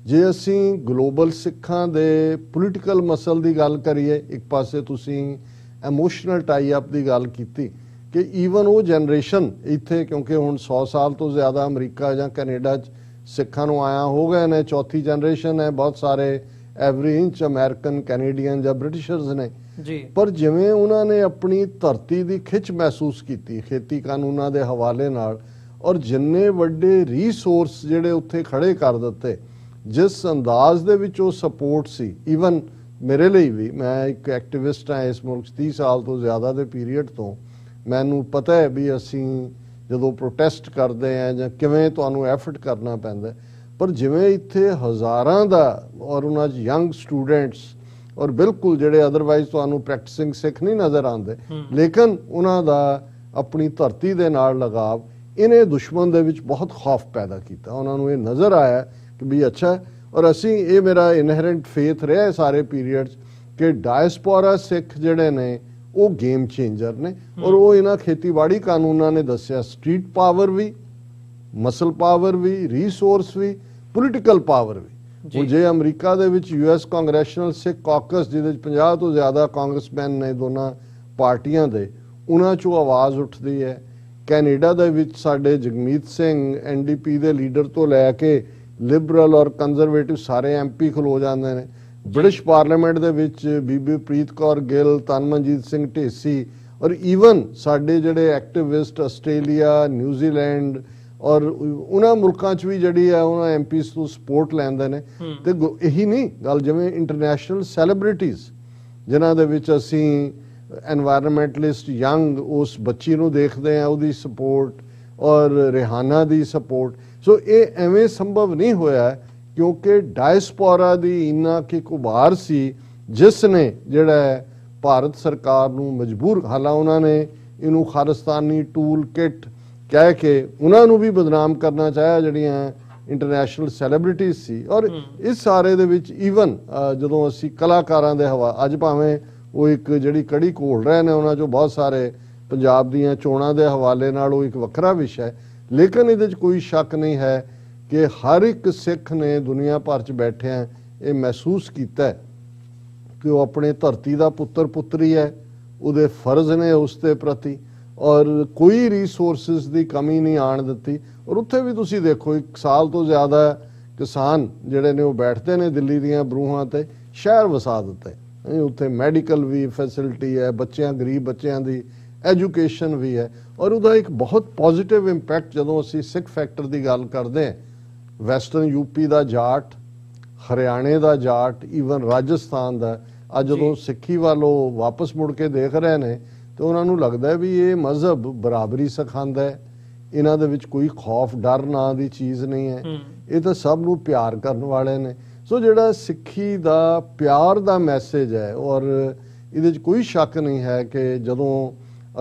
ਜੇ ਅਸੀਂ ਗਲੋਬਲ ਸਿੱਖਾਂ ਦੇ ਪੋਲੀਟੀਕਲ ਮਸਲ ਦੀ ਗੱਲ ਕਰੀਏ, ਇੱਕ ਪਾਸੇ ਤੁਸੀਂ ਐਮੋਸ਼ਨਲ ਟਾਈ ਅਪ ਦੀ ਗੱਲ ਕੀਤੀ ਕਿ ਈਵਨ ਉਹ ਜਨਰੇਸ਼ਨ ਇੱਥੇ, ਕਿਉਂਕਿ ਹੁਣ 100 ਸਾਲ ਤੋਂ ਜ਼ਿਆਦਾ ਅਮਰੀਕਾ ਜਾਂ ਕੈਨੇਡਾ 'ਚ ਸਿੱਖਾਂ ਨੂੰ ਆਇਆ ਹੋ ਗਏ ਨੇ, ਚੌਥੀ ਜਨਰੇਸ਼ਨ ਹੈ, ਬਹੁਤ ਸਾਰੇ ਐਵਰੀ ਇੰਚ ਅਮਰੀਕਨ, ਕੈਨੇਡੀਅਨ ਜਾਂ ਬ੍ਰਿਟਿਸ਼ਰਸ ਨੇ ਜੀ। ਪਰ ਜਿਵੇਂ ਉਹਨਾਂ ਨੇ ਆਪਣੀ ਧਰਤੀ ਦੀ ਖਿੱਚ ਮਹਿਸੂਸ ਕੀਤੀ ਖੇਤੀ ਕਾਨੂੰਨਾਂ ਦੇ ਹਵਾਲੇ ਨਾਲ, ਔਰ ਜਿੰਨੇ ਵੱਡੇ ਰੀਸੋਰਸ ਜਿਹੜੇ ਉੱਥੇ ਖੜੇ ਕਰ ਦਿੱਤੇ, ਜਿਸ ਅੰਦਾਜ਼ ਦੇ ਵਿੱਚ ਉਹ ਸਪੋਰਟ ਸੀ, ਈਵਨ ਮੇਰੇ ਲਈ ਵੀ, ਮੈਂ ਇੱਕ ਐਕਟਿਵਿਸਟ ਹਾਂ ਇਸ ਮੁਲਕ 'ਚ 30 ਸਾਲ ਤੋਂ ਜ਼ਿਆਦਾ ਦੇ ਪੀਰੀਅਡ ਤੋਂ, ਮੈਨੂੰ ਪਤਾ ਹੈ ਵੀ ਅਸੀਂ ਜਦੋਂ ਪ੍ਰੋਟੈਸਟ ਕਰਦੇ ਹਾਂ ਜਾਂ ਕਿਵੇਂ ਤੁਹਾਨੂੰ ਐਫਰਟ ਕਰਨਾ ਪੈਂਦਾ, ਪਰ ਜਿਵੇਂ ਇੱਥੇ ਹਜ਼ਾਰਾਂ ਦਾ, ਔਰ ਉਹਨਾਂ 'ਚ ਯੰਗ ਸਟੂਡੈਂਟਸ, ਔਰ ਬਿਲਕੁਲ ਜਿਹੜੇ ਅਦਰਵਾਈਜ਼ ਤੁਹਾਨੂੰ ਪ੍ਰੈਕਟਿਸਿੰਗ ਸਿੱਖ ਨਹੀਂ ਨਜ਼ਰ ਆਉਂਦੇ, ਲੇਕਿਨ ਉਹਨਾਂ ਦਾ ਆਪਣੀ ਧਰਤੀ ਦੇ ਨਾਲ ਲਗਾਵ, ਇਹਨੇ ਦੁਸ਼ਮਣ ਦੇ ਵਿੱਚ ਬਹੁਤ ਖੌਫ ਪੈਦਾ ਕੀਤਾ। ਉਹਨਾਂ ਨੂੰ ਇਹ ਨਜ਼ਰ ਆਇਆ ਕਿ ਵੀ ਅੱਛਾ, ਔਰ ਅਸੀਂ, ਇਹ ਮੇਰਾ ਇਨਹੈਰੈਂਟ ਫੇਥ ਰਿਹਾ ਸਾਰੇ ਪੀਰੀਅਡਸ ਕਿ ਡਾਇਸਪੋਰਾ ਸਿੱਖ ਜਿਹੜੇ ਨੇ ਉਹ ਗੇਮ ਚੇਂਜਰ ਨੇ। ਔਰ ਉਹ ਇਹਨਾਂ ਖੇਤੀਬਾੜੀ ਕਾਨੂੰਨਾਂ ਨੇ ਦੱਸਿਆ ਸਟਰੀਟ ਪਾਵਰ ਵੀ, ਮਸਲ ਪਾਵਰ ਵੀ, ਰੀਸੋਰਸ ਵੀ, ਪੋਲੀਟੀਕਲ ਪਾਵਰ ਵੀ। ਹੁਣ ਜੇ ਅਮਰੀਕਾ ਦੇ ਵਿੱਚ US ਕਾਂਗਰੈਸ਼ਨਲ ਸਿੱਖ ਕਾਕਸ, ਜਿਹਦੇ 'ਚ 50 ਤੋਂ ਜ਼ਿਆਦਾ ਕਾਂਗਰਸਮੈਨ ਨੇ ਦੋਨਾਂ ਪਾਰਟੀਆਂ ਦੇ, ਉਹਨਾਂ 'ਚੋਂ ਆਵਾਜ਼ ਉੱਠਦੀ ਹੈ। ਕੈਨੇਡਾ ਦੇ ਵਿੱਚ ਸਾਡੇ ਜਗਮੀਤ ਸਿੰਘ NDP ਦੇ ਲੀਡਰ ਤੋਂ ਲੈ ਕੇ ਲਿਬਰਲ ਔਰ ਕੰਜ਼ਰਵੇਟਿਵ ਸਾਰੇ MP ਖਲੋ ਜਾਂਦੇ ਨੇ। ਬ੍ਰਿਟਿਸ਼ ਪਾਰਲੀਮੈਂਟ ਦੇ ਵਿੱਚ ਬੀਬੀ ਪ੍ਰੀਤ ਕੌਰ ਗਿੱਲ, ਤਨਮਨਜੀਤ ਸਿੰਘ ਢੇਸੀ ਔਰ ਈਵਨ ਸਾਡੇ ਜਿਹੜੇ ਐਕਟਿਵਿਸਟ ਆਸਟ੍ਰੇਲੀਆ, ਨਿਊਜ਼ੀਲੈਂਡ ਔਰ ਉਹਨਾਂ ਮੁਲਕਾਂ 'ਚ ਵੀ ਜਿਹੜੀ ਹੈ ਉਹਨਾਂ ਐਮਪੀਸ ਤੋਂ ਸਪੋਰਟ ਲੈਂਦੇ ਨੇ। ਤੇ ਇਹੀ ਨਹੀਂ ਗੱਲ, ਜਿਵੇਂ ਇੰਟਰਨੈਸ਼ਨਲ ਸੈਲੀਬ੍ਰਿਟੀਜ਼ ਜਿਨ੍ਹਾਂ ਦੇ ਵਿੱਚ ਅਸੀਂ ਐਨਵਾਇਰਨਮੈਂਟਲਿਸਟ ਯੰਗ ਉਸ ਬੱਚੀ ਨੂੰ ਦੇਖਦੇ ਹਾਂ, ਉਹਦੀ ਸਪੋਰਟ ਔਰ ਰਿਹਾਨਾ ਦੀ ਸਪੋਰਟ। ਸੋ ਇਹ ਐਵੇਂ ਸੰਭਵ ਨਹੀਂ ਹੋਇਆ ਕਿਉਂਕਿ ਡਾਇਸਪੋਰਾ ਦੀ ਇੰਨਾ ਕਿ ਉਭਾਰ ਸੀ ਜਿਸ ਨੇ ਜਿਹੜਾ ਭਾਰਤ ਸਰਕਾਰ ਨੂੰ ਮਜਬੂਰ, ਹਾਲਾਂਕਿ ਉਹਨਾਂ ਨੇ ਇਹਨੂੰ ਖਾਲਿਸਤਾਨੀ ਟੂਲ ਕਿਟ ਕਹਿ ਕੇ ਉਹਨਾਂ ਨੂੰ ਵੀ ਬਦਨਾਮ ਕਰਨਾ ਚਾਹਿਆ ਜਿਹੜੀਆਂ ਇੰਟਰਨੈਸ਼ਨਲ ਸੈਲੀਬ੍ਰਿਟੀਜ਼ ਸੀ। ਔਰ ਇਸ ਸਾਰੇ ਦੇ ਵਿੱਚ ਈਵਨ ਜਦੋਂ ਅਸੀਂ ਕਲਾਕਾਰਾਂ ਦੇ ਅੱਜ ਭਾਵੇਂ ਉਹ ਇੱਕ ਜਿਹੜੀ ਕੜੀ ਘੋਲ ਰਹੇ ਨੇ ਉਹਨਾਂ 'ਚੋਂ ਬਹੁਤ ਸਾਰੇ ਪੰਜਾਬ ਦੀਆਂ ਚੋਣਾਂ ਦੇ ਹਵਾਲੇ ਨਾਲ ਉਹ ਇੱਕ ਵੱਖਰਾ ਵਿਸ਼ਾ ਹੈ, ਲੇਕਿਨ ਇਹਦੇ 'ਚ ਕੋਈ ਸ਼ੱਕ ਨਹੀਂ ਹੈ ਕਿ ਹਰ ਇੱਕ ਸਿੱਖ ਨੇ ਦੁਨੀਆ ਭਰ 'ਚ ਬੈਠਿਆਂ ਇਹ ਮਹਿਸੂਸ ਕੀਤਾ ਕਿ ਉਹ ਆਪਣੇ ਧਰਤੀ ਦਾ ਪੁੱਤਰ ਪੁੱਤਰੀ ਹੈ, ਉਹਦੇ ਫਰਜ਼ ਨੇ ਉਸ ਦੇ ਪ੍ਰਤੀ, ਔਰ ਕੋਈ ਰਿਸੋਰਸਿਸ ਦੀ ਕਮੀ ਨਹੀਂ ਆਣ ਦਿੱਤੀ। ਔਰ ਉੱਥੇ ਵੀ ਤੁਸੀਂ ਦੇਖੋ 1 ਸਾਲ ਤੋਂ ਜ਼ਿਆਦਾ ਕਿਸਾਨ ਜਿਹੜੇ ਨੇ ਉਹ ਬੈਠਦੇ ਨੇ ਦਿੱਲੀ ਦੀਆਂ ਬਰੂਹਾਂ ਤੇ, ਸ਼ਹਿਰ ਵਸਾ ਦਿੱਤੇ। ਉੱਥੇ ਮੈਡੀਕਲ ਵੀ ਫੈਸਿਲਿਟੀ ਹੈ, ਗਰੀਬ ਬੱਚਿਆਂ ਦੀ ਐਜੂਕੇਸ਼ਨ ਵੀ ਹੈ, ਔਰ ਉਹਦਾ ਇੱਕ ਬਹੁਤ ਪੋਜ਼ਿਟਿਵ ਇੰਪੈਕਟ ਜਦੋਂ ਅਸੀਂ ਸਿੱਖ ਫੈਕਟਰ ਦੀ ਗੱਲ ਕਰਦੇ ਹਾਂ, ਵੈਸਟਰਨ ਯੂਪੀ ਦਾ ਜਾਟ, ਹਰਿਆਣੇ ਦਾ ਜਾਟ, ਈਵਨ ਰਾਜਸਥਾਨ ਦਾ, ਅੱਜ ਜਦੋਂ ਸਿੱਖੀ ਵੱਲੋਂ ਵਾਪਸ ਮੁੜ ਕੇ ਦੇਖ ਰਹੇ ਨੇ ਤੇ ਉਹਨਾਂ ਨੂੰ ਲੱਗਦਾ ਵੀ ਇਹ ਮਜ਼ਹਬ ਬਰਾਬਰੀ ਸਿਖਾਉਂਦਾ ਹੈ, ਇਹਨਾਂ ਦੇ ਵਿੱਚ ਕੋਈ ਖੌਫ ਡਰ ਨਾਂ ਦੀ ਚੀਜ਼ ਨਹੀਂ ਹੈ, ਇਹ ਤਾਂ ਸਭ ਨੂੰ ਪਿਆਰ ਕਰਨ ਵਾਲੇ ਨੇ। ਸੋ ਜਿਹੜਾ ਸਿੱਖੀ ਦਾ ਪਿਆਰ ਦਾ ਮੈਸੇਜ ਹੈ, ਔਰ ਇਹਦੇ 'ਚ ਕੋਈ ਸ਼ੱਕ ਨਹੀਂ ਹੈ ਕਿ ਜਦੋਂ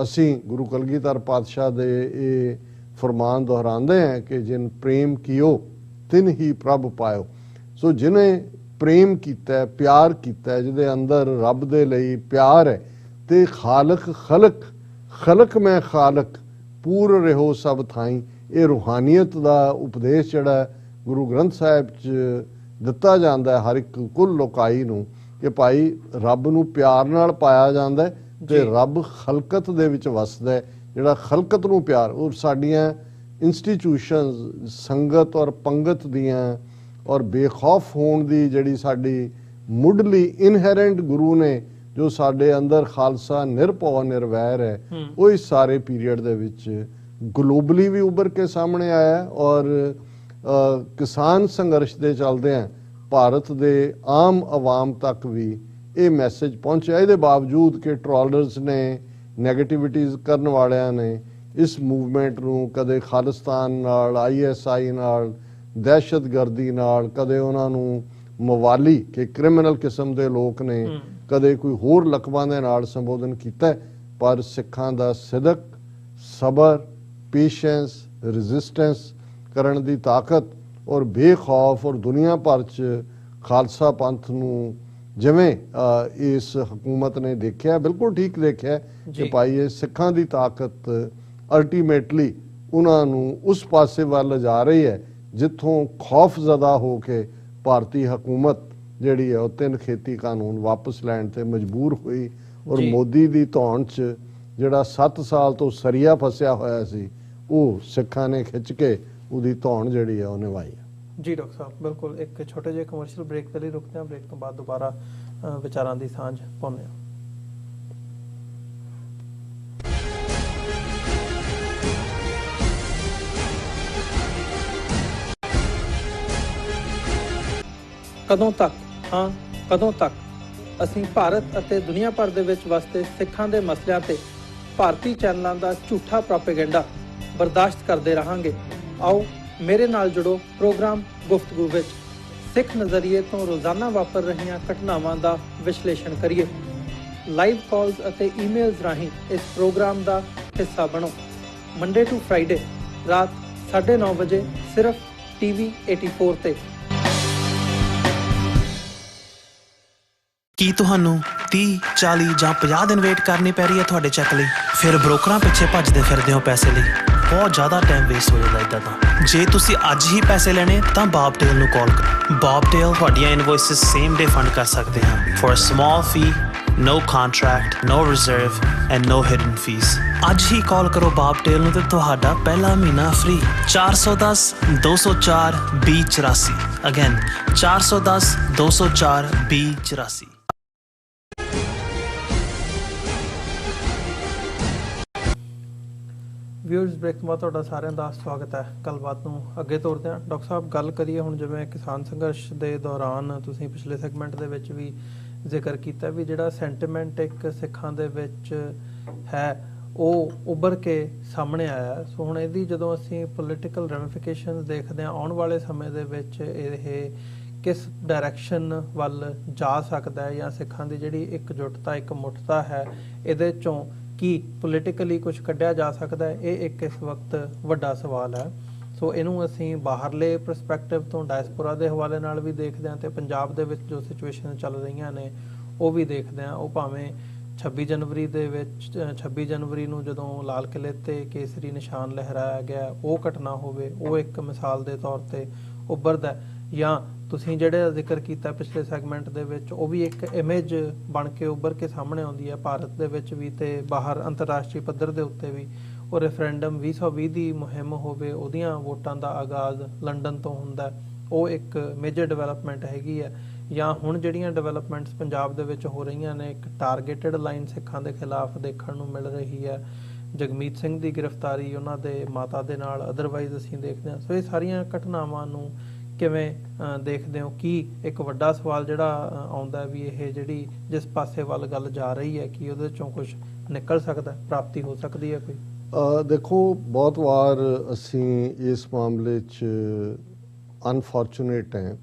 ਅਸੀਂ ਗੁਰੂ ਕਲਗੀਧਰ ਪਾਤਸ਼ਾਹ ਦੇ ਇਹ ਫਰਮਾਨ ਦੁਹਰਾਉਂਦੇ ਹਾਂ ਕਿ ਜਿਨ ਪ੍ਰੇਮ ਕੀਓ ਤਿਨ ਹੀ ਪ੍ਰਭ ਪਾਇਓ। ਸੋ ਜਿਹਨੇ ਪ੍ਰੇਮ ਕੀਤਾ, ਪਿਆਰ ਕੀਤਾ, ਜਿਹਦੇ ਅੰਦਰ ਰੱਬ ਦੇ ਲਈ ਪਿਆਰ ਹੈ ਤੇ ਖਾਲਕ ਖਲਕ ਮੈਂ ਖਾਲਕ ਪੂਰ ਰਹੋ ਸਭ ਥਾਈ, ਇਹ ਰੂਹਾਨੀਅਤ ਦਾ ਉਪਦੇਸ਼ ਜਿਹੜਾ ਗੁਰੂ ਗ੍ਰੰਥ ਸਾਹਿਬ 'ਚ ਦਿੱਤਾ ਜਾਂਦਾ ਹੈ ਹਰ ਇੱਕ ਕੁੱਲ ਲੋਕਾਈ ਨੂੰ ਕਿ ਭਾਈ ਰੱਬ ਨੂੰ ਪਿਆਰ ਨਾਲ ਪਾਇਆ ਜਾਂਦਾ ਤੇ ਰੱਬ ਖਲਕਤ ਦੇ ਵਿੱਚ ਵਸਦਾ ਹੈ। ਜਿਹੜਾ ਖਲਕਤ ਨੂੰ ਪਿਆਰ, ਉਹ ਸਾਡੀਆਂ ਇੰਸਟੀਟਿਊਸ਼ਨਸ ਸੰਗਤ ਔਰ ਪੰਗਤ ਦੀਆਂ ਔਰ ਬੇਖੌਫ ਹੋਣ ਦੀ ਜਿਹੜੀ ਸਾਡੀ ਮੁੱਢਲੀ ਇਨਹੈਰੈਂਟ ਗੁਰੂ ਨੇ ਜੋ ਸਾਡੇ ਅੰਦਰ ਖਾਲਸਾ ਨਿਰਭਉ ਨਿਰਵੈਰ ਹੈ, ਉਹ ਇਸ ਸਾਰੇ ਪੀਰੀਅਡ ਦੇ ਵਿੱਚ ਗਲੋਬਲੀ ਵੀ ਉੱਭਰ ਕੇ ਸਾਹਮਣੇ ਆਇਆ। ਔਰ ਕਿਸਾਨ ਸੰਘਰਸ਼ ਦੇ ਚੱਲਦਿਆਂ ਭਾਰਤ ਦੇ ਆਮ ਆਵਾਮ ਤੱਕ ਵੀ ਇਹ ਮੈਸੇਜ ਪਹੁੰਚਿਆ। ਇਹਦੇ ਬਾਵਜੂਦ ਕਿ ਟਰੋਲਰਸ ਨੇ, ਨੈਗੇਟਿਵਿਟੀਜ਼ ਕਰਨ ਵਾਲਿਆਂ ਨੇ ਇਸ ਮੂਵਮੈਂਟ ਨੂੰ ਕਦੇ ਖਾਲਿਸਤਾਨ ਨਾਲ, ISI ਨਾਲ, ਦਹਿਸ਼ਤਗਰਦੀ ਨਾਲ, ਕਦੇ ਉਹਨਾਂ ਨੂੰ ਮਵਾਲੀ ਕਿ ਕ੍ਰਿਮੀਨਲ ਕਿਸਮ ਦੇ ਲੋਕ ਨੇ, ਕਦੇ ਕੋਈ ਹੋਰ ਲਕਬਾਂ ਦੇ ਨਾਲ ਸੰਬੋਧਨ ਕੀਤਾ। ਪਰ ਸਿੱਖਾਂ ਦਾ ਸਿਦਕ, ਸਬਰ, ਪੇਸ਼ੈਂਸ, ਰੈਜ਼ਿਸਟੈਂਸ ਕਰਨ ਦੀ ਤਾਕਤ ਔਰ ਬੇਖੌਫ ਔਰ ਦੁਨੀਆ ਭਰ 'ਚ ਖਾਲਸਾ ਪੰਥ ਨੂੰ ਜਿਵੇਂ ਇਸ ਹਕੂਮਤ ਨੇ ਦੇਖਿਆ, ਬਿਲਕੁਲ ਠੀਕ ਦੇਖਿਆ ਕਿ ਭਾਈ ਇਹ ਸਿੱਖਾਂ ਦੀ ਤਾਕਤ ਅਲਟੀਮੇਟਲੀ ਉਹਨਾਂ ਨੂੰ ਉਸ ਪਾਸੇ ਵੱਲ ਜਾ ਰਹੀ ਹੈ ਜਿੱਥੋਂ ਖੌਫਜ਼ਦਾ ਹੋ ਕੇ ਭਾਰਤੀ ਹਕੂਮਤ ਜਿਹੜੀ ਹੈ ਉਹ 3 ਖੇਤੀ ਕਾਨੂੰਨ ਵਾਪਸ ਲੈਣ ਤੇ ਮਜਬੂਰ ਹੋਈ। ਔਰ ਮੋਦੀ ਦੀ ਧੌਣ 'ਚ ਜਿਹੜਾ 7 ਸਾਲ ਤੋਂ ਸਰੀਆ ਫਸਿਆ ਹੋਇਆ ਸੀ, ਉਹ ਸਿੱਖਾਂ ਨੇ ਖਿੱਚ ਕੇ ਉਹਦੀ ਧੌਣ ਜਿਹੜੀ ਹੈ ਉਹ ਨਿਭਾਈ। ਜੀ ਡਾਕਟਰ ਸਾਹਿਬ, ਬਿਲਕੁਲ ਇੱਕ ਛੋਟੇ ਜਿਹੇ ਕਮਰਸ਼ੀਅਲ ਬ੍ਰੇਕ ਤੇ ਲਈ ਰੁਕਦੇ ਹਾਂ, ਬ੍ਰੇਕ ਤੋਂ ਬਾਅਦ ਦੁਬਾਰਾ ਵਿਚਾਰਾਂ ਦੀ ਸਾਂਝ ਪਾਉਂਦੇ ਹਾਂ। ਕਦੋਂ ਤੱਕ, ਹਾਂ ਕਦੋਂ ਤੱਕ ਅਸੀਂ ਭਾਰਤ ਅਤੇ ਦੁਨੀਆ ਭਰ ਦੇ ਵਿੱਚ ਵਸਦੇ ਸਿੱਖਾਂ ਦੇ ਮਸਲਿਆਂ ਤੇ ਭਾਰਤੀ ਚੈਨਲਾਂ ਦਾ ਝੂਠਾ ਪ੍ਰੋਪੇਗੈਂਡਾ ਬਰਦਾਸ਼ਤ ਕਰਦੇ ਰਹਾਂਗੇ? ਆਓ ਮੇਰੇ ਨਾਲ ਜੁੜੋ ਪ੍ਰੋਗਰਾਮ ਗੁਫ਼ਤਗੂ ਵਿੱਚ। ਸਿੱਖ ਨਜ਼ਰੀਏ ਤੋਂ ਰੋਜ਼ਾਨਾ ਵਾਪਰ ਰਹੀਆਂ ਘਟਨਾਵਾਂ ਦਾ ਵਿਸ਼ਲੇਸ਼ਣ ਕਰੀਏ। ਲਾਈਵ ਕਾਲਸ ਅਤੇ ਈਮੇਲਸ ਰਾਹੀਂ ਇਸ ਪ੍ਰੋਗਰਾਮ ਦਾ ਹਿੱਸਾ ਬਣੋ। ਮੰਡੇ ਟੂ ਫਰਾਈਡੇ ਰਾਤ 9:30 ਵਜੇ ਸਿਰਫ TV 84 ਤੇ। ਕੀ ਤੁਹਾਨੂੰ 30, 40 ਜਾਂ 50 ਦਿਨ ਵੇਟ ਕਰਨੀ ਪੈ ਰਹੀ ਹੈ ਤੁਹਾਡੇ ਚੈੱਕ ਲਈ? ਫਿਰ ਬ੍ਰੋਕਰਾਂ ਪਿੱਛੇ ਭੱਜਦੇ ਫਿਰਦੇ ਹੋ ਪੈਸੇ ਲਈ, ਬਹੁਤ ਜ਼ਿਆਦਾ ਟਾਈਮ ਵੇਸਟ ਹੋ ਜਾਂਦਾ ਇੱਦਾਂ ਤਾਂ। ਜੇ ਤੁਸੀਂ ਅੱਜ ਹੀ ਪੈਸੇ ਲੈਣੇ ਤਾਂ ਬਾਬਟੇਲ ਨੂੰ ਕਾਲ ਕਰੋ। ਬਾਬਟੇਲ ਤੁਹਾਡੀਆਂ ਇਨਵੋਇਸਿਸ ਸੇਮ ਡੇ ਫੰਡ ਕਰ ਸਕਦੇ ਹਨ for a small fee No contract, no reserve and no hidden fees. ਅੱਜ ਹੀ ਕਾਲ ਕਰੋ ਬਾਪਟੇਲ ਨੂੰ ਤੇ ਤੁਹਾਡਾ ਪਹਿਲਾ ਮਹੀਨਾ ਫ੍ਰੀ। 410 204 2084 ਅਗੇਨ 410 204 2084। ਵਿਊਅਰਸ ਬ੍ਰੇਕ ਤੋਂ ਬਾਅਦ ਤੁਹਾਡਾ ਸਾਰਿਆਂ ਦਾ ਸਵਾਗਤ ਹੈ। ਗੱਲਬਾਤ ਨੂੰ ਅੱਗੇ ਤੋਰਦੇ ਹਾਂ। ਡਾਕਟਰ ਸਾਹਿਬ, ਗੱਲ ਕਰੀਏ ਹੁਣ, ਜਿਵੇਂ ਕਿਸਾਨ ਸੰਘਰਸ਼ ਦੇ ਦੌਰਾਨ ਤੁਸੀਂ ਪਿਛਲੇ ਸੈਗਮੈਂਟ ਦੇ ਵਿੱਚ ਵੀ ਜ਼ਿਕਰ ਕੀਤਾ ਵੀ ਜਿਹੜਾ ਸੈਂਟੀਮੈਂਟ ਇੱਕ ਸਿੱਖਾਂ ਦੇ ਵਿੱਚ ਹੈ ਉਹ ਉੱਭਰ ਕੇ ਸਾਹਮਣੇ ਆਇਆ। ਸੋ ਹੁਣ ਇਹਦੀ ਜਦੋਂ ਅਸੀਂ ਪੋਲੀਟੀਕਲ ਰੈਮੀਫਿਕੇਸ਼ਨਸ ਦੇਖਦੇ ਹਾਂ ਆਉਣ ਵਾਲੇ ਸਮੇਂ ਦੇ ਵਿੱਚ ਇਹ ਕਿਸ ਡਾਇਰੈਕਸ਼ਨ ਵੱਲ ਜਾ ਸਕਦਾ ਹੈ, ਜਾਂ ਸਿੱਖਾਂ ਦੀ ਜਿਹੜੀ ਇਕਜੁੱਟਤਾ ਇੱਕ ਮੁੱਠਤਾ ਹੈ ਇਹਦੇ 'ਚੋਂ ਕੀ ਪੋਲੀਟੀਕਲੀ ਕੁਝ ਕੱਢਿਆ ਜਾ ਸਕਦਾ ਹੈ, ਇਹ ਇੱਕ ਇਸ ਵਕਤ ਵੱਡਾ ਸਵਾਲ ਹੈ। ਸੋ ਇਹਨੂੰ ਅਸੀਂ ਬਾਹਰਲੇ ਪਰਸਪੈਕਟਿਵ ਤੋਂ ਡਾਇਸਪੋਰਾ ਦੇ ਹਵਾਲੇ ਨਾਲ ਵੀ ਦੇਖਦੇ ਹਾਂ ਤੇ ਪੰਜਾਬ ਦੇ ਵਿੱਚ ਜੋ ਸਿਚੁਏਸ਼ਨ ਚੱਲ ਰਹੀਆਂ ਨੇ ਉਹ ਵੀ ਦੇਖਦੇ ਹਾਂ। ਉਹ ਭਾਵੇਂ 26 ਜਨਵਰੀ ਨੂੰ ਜਦੋਂ ਲਾਲ ਕਿਲ੍ਹੇ ਤੇ ਕੇਸਰੀ ਨਿਸ਼ਾਨ ਲਹਿਰਾਇਆ ਗਿਆ ਉਹ ਘਟਨਾ ਹੋਵੇ, ਉਹ ਇੱਕ ਮਿਸਾਲ ਦੇ ਤੌਰ ਤੇ ਉੱਭਰਦਾ, ਜਾਂ ਤੁਸੀਂ ਜਿਹੜੇ ਜ਼ਿਕਰ ਕੀਤਾ ਪਿਛਲੇ ਸੈਗਮੈਂਟ ਦੇ ਵਿੱਚ ਉਹ ਵੀ ਇੱਕ ਇਮੇਜ ਬਣ ਕੇ ਉੱਭਰ ਕੇ ਸਾਹਮਣੇ ਆਉਂਦੀ ਹੈ ਭਾਰਤ ਦੇ ਵਿੱਚ ਵੀ ਤੇ ਬਾਹਰ ਅੰਤਰਰਾਸ਼ਟਰੀ ਪੱਧਰ ਦੇ ਉੱਤੇ ਵੀ। ਉਹ ਰੈਫਰੈਂਡਮ 2020 ਦੀ ਮੁਹਿੰਮ ਹੋਵੇ, ਉਹਦੀਆਂ ਵੋਟਾਂ ਦਾ ਆਗਾਜ਼ ਲੰਡਨ ਤੋਂ ਹੁੰਦਾ, ਉਹ ਇੱਕ ਮੇਜਰ ਡਿਵੈਲਪਮੈਂਟ ਹੈਗੀ ਹੈ। ਜਾਂ ਹੁਣ ਜਿਹੜੀਆਂ ਡਿਵੈਲਪਮੈਂਟਸ ਪੰਜਾਬ ਦੇ ਵਿੱਚ ਹੋ ਰਹੀਆਂ ਨੇ, ਇੱਕ ਟਾਰਗੇਟਡ ਲਾਈਨ ਸਿੱਖਾਂ ਦੇ ਖਿਲਾਫ ਦੇਖਣ ਨੂੰ ਮਿਲ ਰਹੀ ਹੈ, ਜਗਮੀਤ ਸਿੰਘ ਦੀ ਗ੍ਰਿਫਤਾਰੀ, ਉਹਨਾਂ ਦੇ ਮਾਤਾ ਦੇ ਨਾਲ, ਅਦਰਵਾਈਜ਼ ਅਸੀਂ ਦੇਖਦੇ ਹਾਂ। ਸੋ ਇਹ ਸਾਰੀਆਂ ਘਟਨਾਵਾਂ ਨੂੰ ਕਿਵੇਂ ਦੇਖਦੇ ਹੋ? ਕੀ ਇੱਕ ਵੱਡਾ ਸਵਾਲ ਜਿਹੜਾ ਆਉਂਦਾ ਵੀ ਇਹ ਜਿਹੜੀ ਜਿਸ ਪਾਸੇ ਵੱਲ ਗੱਲ ਜਾ ਰਹੀ ਹੈ ਕਿ ਉਹਦੇ ਚੋਂ ਕੁਝ ਨਿਕਲ ਸਕਦਾ, ਪ੍ਰਾਪਤੀ ਹੋ ਸਕਦੀ ਹੈ ਕੋਈ? ਦੇਖੋ, ਬਹੁਤ ਵਾਰ ਅਸੀਂ ਇਸ ਮਾਮਲੇ 'ਚ ਅਨਫੋਰਚੂਨੇਟ ਹੈ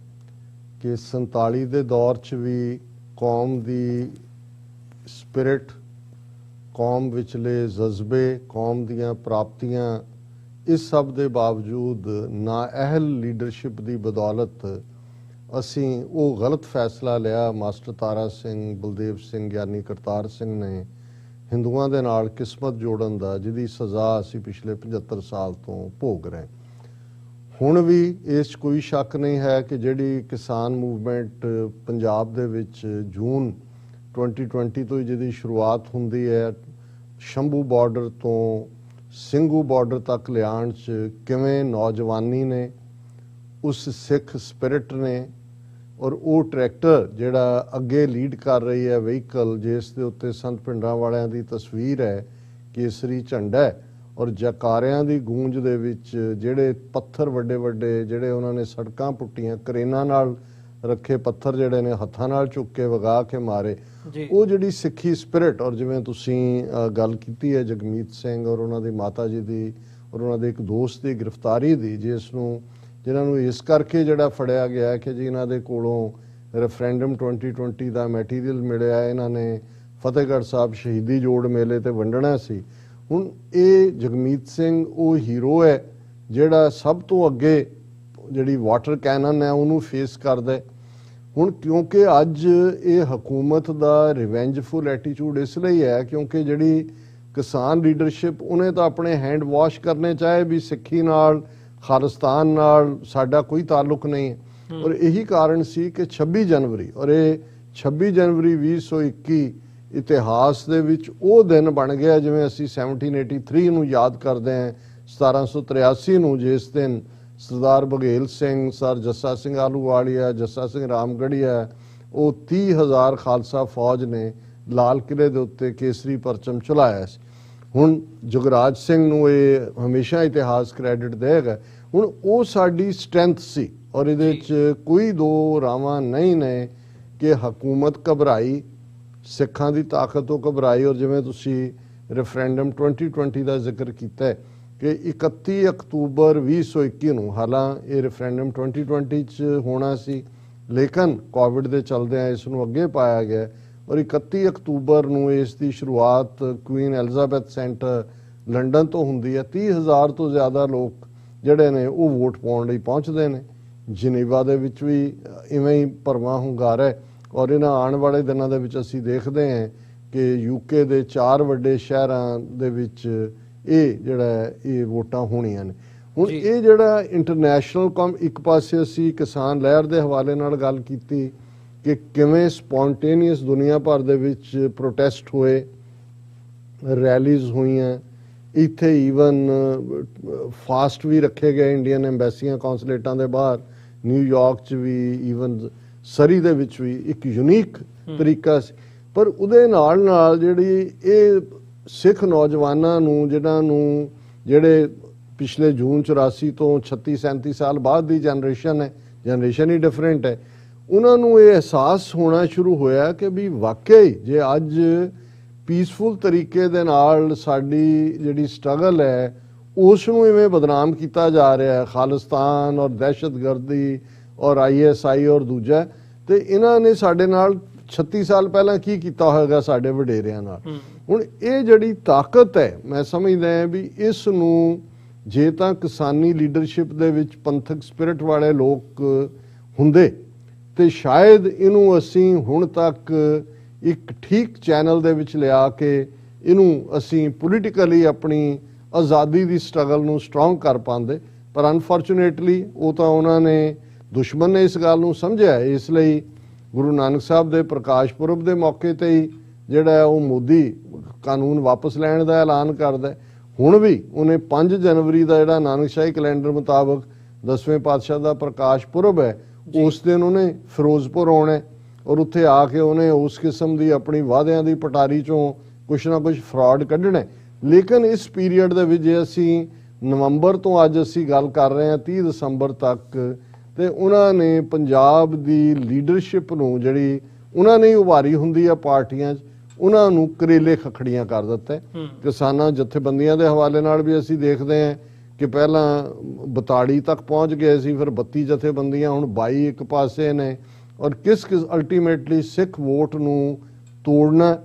ਕਿ 47 ਦੇ ਦੌਰ 'ਚ ਵੀ ਕੌਮ ਦੀ ਸਪਿਰਿਟ, ਕੌਮ ਵਿਚਲੇ ਜਜ਼ਬੇ, ਕੌਮ ਦੀਆਂ ਪ੍ਰਾਪਤੀਆਂ, ਇਸ ਸਭ ਦੇ ਬਾਵਜੂਦ ਨਾਅਹਿਲ ਲੀਡਰਸ਼ਿਪ ਦੀ ਬਦੌਲਤ ਅਸੀਂ ਉਹ ਗਲਤ ਫੈਸਲਾ ਲਿਆ। ਮਾਸਟਰ ਤਾਰਾ ਸਿੰਘ, ਬਲਦੇਵ ਸਿੰਘ, ਗਿਆਨੀ ਕਰਤਾਰ ਸਿੰਘ ਨੇ ਹਿੰਦੂਆਂ ਦੇ ਨਾਲ ਕਿਸਮਤ ਜੋੜਨ ਦਾ, ਜਿਹਦੀ ਸਜ਼ਾ ਅਸੀਂ ਪਿਛਲੇ 75 ਸਾਲ ਤੋਂ ਭੋਗ ਰਹੇ। ਹੁਣ ਵੀ ਇਸ 'ਚ ਕੋਈ ਸ਼ੱਕ ਨਹੀਂ ਹੈ ਕਿ ਜਿਹੜੀ ਕਿਸਾਨ ਮੂਵਮੈਂਟ ਪੰਜਾਬ ਦੇ ਵਿੱਚ ਜੂਨ 2020 ਤੋਂ ਜਿਹਦੀ ਸ਼ੁਰੂਆਤ ਹੁੰਦੀ ਹੈ, ਸ਼ੰਭੂ ਬਾਰਡਰ ਤੋਂ ਸਿੰਘੂ ਬਾਰਡਰ ਤੱਕ ਲਿਆਉਣ 'ਚ ਕਿਵੇਂ ਨੌਜਵਾਨੀ ਨੇ, ਉਸ ਸਿੱਖ ਸਪਿਰਿਟ ਨੇ, ਔਰ ਉਹ ਟਰੈਕਟਰ ਜਿਹੜਾ ਅੱਗੇ ਲੀਡ ਕਰ ਰਹੀ ਹੈ ਵਹੀਕਲ, ਜਿਸ ਦੇ ਉੱਤੇ ਸੰਤ ਭਿੰਡਰਾਂ ਵਾਲਿਆਂ ਦੀ ਤਸਵੀਰ ਹੈ, ਕੇਸਰੀ ਝੰਡਾ ਹੈ, ਔਰ ਜਕਾਰਿਆਂ ਦੀ ਗੂੰਜ ਦੇ ਵਿੱਚ ਜਿਹੜੇ ਪੱਥਰ ਵੱਡੇ ਵੱਡੇ ਜਿਹੜੇ ਉਹਨਾਂ ਨੇ ਸੜਕਾਂ ਪੁੱਟੀਆਂ, ਕਰੇਨਾਂ ਨਾਲ ਰੱਖੇ ਪੱਥਰ ਜਿਹੜੇ ਨੇ ਹੱਥਾਂ ਨਾਲ ਚੁੱਕ ਕੇ ਵਗਾ ਕੇ ਮਾਰੇ, ਉਹ ਜਿਹੜੀ ਸਿੱਖੀ ਸਪਿਰਿਟ, ਔਰ ਜਿਵੇਂ ਤੁਸੀਂ ਗੱਲ ਕੀਤੀ ਹੈ ਜਗਮੀਤ ਸਿੰਘ ਔਰ ਉਹਨਾਂ ਦੀ ਮਾਤਾ ਜੀ ਦੀ ਔਰ ਉਹਨਾਂ ਦੇ ਇੱਕ ਦੋਸਤ ਦੀ ਗ੍ਰਿਫਤਾਰੀ ਦੀ, ਜਿਨ੍ਹਾਂ ਨੂੰ ਇਸ ਕਰਕੇ ਜਿਹੜਾ ਫੜਿਆ ਗਿਆ ਕਿ ਜੀ ਇਹਨਾਂ ਦੇ ਕੋਲੋਂ ਰੈਫਰੈਂਡਮ 2020 ਦਾ ਮੈਟੀਰੀਅਲ ਮਿਲਿਆ, ਇਹਨਾਂ ਨੇ ਫਤਿਹਗੜ੍ਹ ਸਾਹਿਬ ਸ਼ਹੀਦੀ ਜੋੜ ਮੇਲੇ ਤੇ ਵੰਡਣਾ ਸੀ। ਹੁਣ ਇਹ ਜਗਮੀਤ ਸਿੰਘ ਉਹ ਹੀਰੋ ਹੈ ਜਿਹੜਾ ਸਭ ਤੋਂ ਅੱਗੇ ਜਿਹੜੀ ਵਾਟਰ ਕੈਨਨ ਹੈ ਉਹਨੂੰ ਫੇਸ ਕਰਦਾ। ਹੁਣ ਕਿਉਂਕਿ ਅੱਜ ਇਹ ਹਕੂਮਤ ਦਾ ਰਿਵੈਂਜਫੁਲ ਐਟੀਟਿਊਡ ਇਸ ਲਈ ਹੈ ਕਿਉਂਕਿ ਜਿਹੜੀ ਕਿਸਾਨ ਲੀਡਰਸ਼ਿਪ ਉਹਨੇ ਤਾਂ ਆਪਣੇ ਹੈਂਡ ਵਾਸ਼ ਕਰਨੇ ਚਾਹੇ ਵੀ ਸਿੱਖੀ ਨਾਲ, ਖਾਲਿਸਤਾਨ ਨਾਲ ਸਾਡਾ ਕੋਈ ਤਾਲੁਕ ਨਹੀਂ ਹੈ। ਔਰ ਇਹੀ ਕਾਰਨ ਸੀ ਕਿ 26 ਜਨਵਰੀ, ਔਰ ਇਹ 26 ਜਨਵਰੀ 2021 ਇਤਿਹਾਸ ਦੇ ਵਿੱਚ ਉਹ ਦਿਨ ਬਣ ਗਿਆ ਜਿਵੇਂ ਅਸੀਂ 1783 ਨੂੰ ਯਾਦ ਕਰਦੇ ਹਾਂ, 1783 ਨੂੰ, ਜਿਸ ਦਿਨ ਸਰਦਾਰ ਬਘੇਲ ਸਿੰਘ, ਸਰ ਜੱਸਾ ਸਿੰਘ ਆਹਲੂਵਾਲੀਆ, ਜੱਸਾ ਸਿੰਘ ਰਾਮਗੜੀਆ, ਉਹ 30,000 ਖਾਲਸਾ ਫੌਜ ਨੇ ਲਾਲ ਕਿਲ੍ਹੇ ਦੇ ਉੱਤੇ ਕੇਸਰੀ ਪਰਚਮ ਚਲਾਇਆ ਸੀ। ਹੁਣ ਜੁਗਰਾਜ ਸਿੰਘ ਨੂੰ ਇਹ ਹਮੇਸ਼ਾ ਇਤਿਹਾਸ ਕ੍ਰੈਡਿਟ ਦੇਗਾ। ਹੁਣ ਉਹ ਸਾਡੀ ਸਟਰੈਂਥ ਸੀ ਔਰ ਇਹਦੇ 'ਚ ਕੋਈ ਦੋ ਰਾਵਾਂ ਨਹੀਂ ਨੇ ਕਿ ਹਕੂਮਤ ਘਬਰਾਈ, ਸਿੱਖਾਂ ਦੀ ਤਾਕਤ ਤੋਂ ਘਬਰਾਈ। ਔਰ ਜਿਵੇਂ ਤੁਸੀਂ ਰੈਫਰੈਂਡਮ 2020 ਦਾ ਜ਼ਿਕਰ ਕੀਤਾ ਕਿ 31 ਅਕਤੂਬਰ 2021 ਨੂੰ, ਹਾਲਾਂਕਿ ਇਹ ਰੈਫਰੈਂਡਮ 2020 'ਚ ਹੋਣਾ ਸੀ ਲੇਕਿਨ ਕੋਵਿਡ ਦੇ ਚਲਦਿਆਂ ਇਸ ਨੂੰ ਅੱਗੇ ਪਾਇਆ ਗਿਆ ਔਰ 31 ਅਕਤੂਬਰ ਨੂੰ ਇਸ ਦੀ ਸ਼ੁਰੂਆਤ ਕੁਈਨ ਐਲਿਜ਼ਾਬੈਥ ਸੈਂਟਰ ਲੰਡਨ ਤੋਂ ਹੁੰਦੀ ਹੈ। 30,000 ਤੋਂ ਜ਼ਿਆਦਾ ਲੋਕ ਜਿਹੜੇ ਨੇ ਉਹ ਵੋਟ ਪਾਉਣ ਲਈ ਪਹੁੰਚਦੇ ਨੇ। ਜਨੇਵਾ ਦੇ ਵਿੱਚ ਵੀ ਇਵੇਂ ਹੀ ਭਰਵਾਂ ਹੁੰਗਾਰਾ ਹੈ ਔਰ ਇਹਨਾਂ ਆਉਣ ਵਾਲੇ ਦਿਨਾਂ ਦੇ ਵਿੱਚ ਅਸੀਂ ਦੇਖਦੇ ਹਾਂ ਕਿ ਯੂਕੇ ਦੇ 4 ਵੱਡੇ ਸ਼ਹਿਰਾਂ ਦੇ ਵਿੱਚ ਇਹ ਜਿਹੜਾ ਇਹ ਵੋਟਾਂ ਹੋਣੀਆਂ ਨੇ। ਹੁਣ ਇਹ ਜਿਹੜਾ ਇੰਟਰਨੈਸ਼ਨਲ ਇੱਕ ਪਾਸੇ ਅਸੀਂ ਕਿਸਾਨ ਲਹਿਰ ਦੇ ਹਵਾਲੇ ਨਾਲ ਗੱਲ ਕੀਤੀ ਕਿ ਕਿਵੇਂ ਸਪੌਂਟੇਨੀਅਸ ਦੁਨੀਆ ਭਰ ਦੇ ਵਿੱਚ ਪ੍ਰੋਟੈਸਟ ਹੋਏ, ਰੈਲੀਜ਼ ਹੋਈਆਂ, ਇੱਥੇ ਈਵਨ ਫਾਸਟ ਵੀ ਰੱਖੇ ਗਏ ਇੰਡੀਅਨ ਐਮਬੈਸੀਆਂ ਕੌਂਸਲੇਟਾਂ ਦੇ ਬਾਹਰ, ਨਿਊਯਾਰਕ 'ਚ ਵੀ, ਈਵਨ ਸਰੀ ਦੇ ਵਿੱਚ ਵੀ। ਇੱਕ ਯੂਨੀਕ ਤਰੀਕਾ ਸੀ। ਪਰ ਉਹਦੇ ਨਾਲ ਨਾਲ ਜਿਹੜੀ ਇਹ ਸਿੱਖ ਨੌਜਵਾਨਾਂ ਨੂੰ ਜਿਹੜੇ ਪਿਛਲੇ ਜੂਨ 84 ਤੋਂ 36-37 ਸਾਲ ਬਾਅਦ ਦੀ ਜਨਰੇਸ਼ਨ ਹੀ ਡਿਫਰੈਂਟ ਹੈ, ਉਹਨਾਂ ਨੂੰ ਇਹ ਅਹਿਸਾਸ ਹੋਣਾ ਸ਼ੁਰੂ ਹੋਇਆ ਕਿ ਵੀ ਵਾਕਈ ਜੇ ਅੱਜ ਪੀਸਫੁਲ ਤਰੀਕੇ ਦੇ ਨਾਲ ਸਾਡੀ ਜਿਹੜੀ ਸਟਰਗਲ ਹੈ ਉਸ ਨੂੰ ਇਵੇਂ ਬਦਨਾਮ ਕੀਤਾ ਜਾ ਰਿਹਾ ਹੈ, ਖਾਲਿਸਤਾਨ ਔਰ ਦਹਿਸ਼ਤਗਰਦੀ ਔਰ ISI ਔਰ ਦੂਜਾ, ਤੇ ਇਹਨਾਂ ਨੇ ਸਾਡੇ ਨਾਲ 36 ਸਾਲ ਪਹਿਲਾਂ ਕੀ ਕੀਤਾ ਹੋਵੇਗਾ ਸਾਡੇ ਵਡੇਰਿਆਂ ਨਾਲ। ਹੁਣ ਇਹ ਜਿਹੜੀ ਤਾਕਤ ਹੈ, ਮੈਂ ਸਮਝਦਾ ਹਾਂ ਵੀ ਇਸ ਨੂੰ ਜੇ ਤਾਂ ਕਿਸਾਨੀ ਲੀਡਰਸ਼ਿਪ ਦੇ ਵਿੱਚ ਪੰਥਕ ਸਪਿਰਿਟ ਵਾਲੇ ਲੋਕ ਹੁੰਦੇ ਤੇ ਸ਼ਾਇਦ ਇਹਨੂੰ ਅਸੀਂ ਹੁਣ ਤੱਕ ਇੱਕ ਠੀਕ ਚੈਨਲ ਦੇ ਵਿੱਚ ਲਿਆ ਕੇ ਇਹਨੂੰ ਅਸੀਂ ਪੋਲੀਟੀਕਲੀ ਆਪਣੀ ਆਜ਼ਾਦੀ ਦੀ ਸਟਰਗਲ ਨੂੰ ਸਟਰੋਂਗ ਕਰ ਪਾਉਂਦੇ। ਪਰ ਅਨਫੋਰਚੂਨੇਟਲੀ ਉਹ ਤਾਂ ਉਹਨਾਂ ਨੇ, ਦੁਸ਼ਮਣ ਨੇ ਇਸ ਗੱਲ ਨੂੰ ਸਮਝਿਆ। ਇਸ ਲਈ ਗੁਰੂ ਨਾਨਕ ਸਾਹਿਬ ਦੇ ਪ੍ਰਕਾਸ਼ ਪੁਰਬ ਦੇ ਮੌਕੇ ਤੇ ਹੀ ਜਿਹੜਾ ਉਹ ਮੋਦੀ ਕਾਨੂੰਨ ਵਾਪਸ ਲੈਣ ਦਾ ਐਲਾਨ ਕਰਦਾ। ਹੁਣ ਵੀ ਉਹਨੇ 5 ਜਨਵਰੀ ਦਾ ਜਿਹੜਾ ਨਾਨਕਸ਼ਾਹੀ ਕੈਲੰਡਰ ਮੁਤਾਬਕ 10ਵੇਂ ਪਾਤਸ਼ਾਹ ਦਾ ਪ੍ਰਕਾਸ਼ ਪੁਰਬ ਹੈ, ਉਸ ਦਿਨ ਉਹਨੇ ਫਿਰੋਜ਼ਪੁਰ ਆਉਣਾ ਔਰ ਉੱਥੇ ਆ ਕੇ ਉਹਨੇ ਉਸ ਕਿਸਮ ਦੀ ਆਪਣੀ ਵਾਅਦਿਆਂ ਦੀ ਪਟਾਰੀ ਚੋਂ ਕੁਛ ਨਾ ਕੁਛ ਫਰਾਡ ਕੱਢਣਾ। ਲੇਕਿਨ ਇਸ ਪੀਰੀਅਡ ਦੇ ਵਿੱਚ ਜੇ ਅਸੀਂ ਨਵੰਬਰ ਤੋਂ ਅੱਜ ਅਸੀਂ ਗੱਲ ਕਰ ਰਹੇ ਹਾਂ 30 ਦਸੰਬਰ ਤੱਕ, ਤੇ ਉਹਨਾਂ ਨੇ ਪੰਜਾਬ ਦੀ ਲੀਡਰਸ਼ਿਪ ਨੂੰ ਜਿਹੜੀ ਉਹਨਾਂ ਨੇ ਉਭਾਰੀ ਹੁੰਦੀ ਆ ਪਾਰਟੀਆਂ 'ਚ, ਉਹਨਾਂ ਨੂੰ ਕਰੇਲੇ ਖੱਖੜੀਆਂ ਕਰ ਦਿੱਤਾ। ਕਿਸਾਨਾਂ ਜਥੇਬੰਦੀਆਂ ਦੇ ਹਵਾਲੇ ਨਾਲ ਵੀ ਅਸੀਂ ਦੇਖਦੇ ਹਾਂ ਕਿ ਪਹਿਲਾਂ 42 ਤੱਕ ਪਹੁੰਚ ਗਏ ਸੀ, ਫਿਰ 32 ਜਥੇਬੰਦੀਆਂ, ਹੁਣ 22 ਇੱਕ ਪਾਸੇ ਨੇ। ਔਰ ਕਿਸ ਅਲਟੀਮੇਟਲੀ ਸਿੱਖ ਵੋਟ ਨੂੰ ਤੋੜਨਾ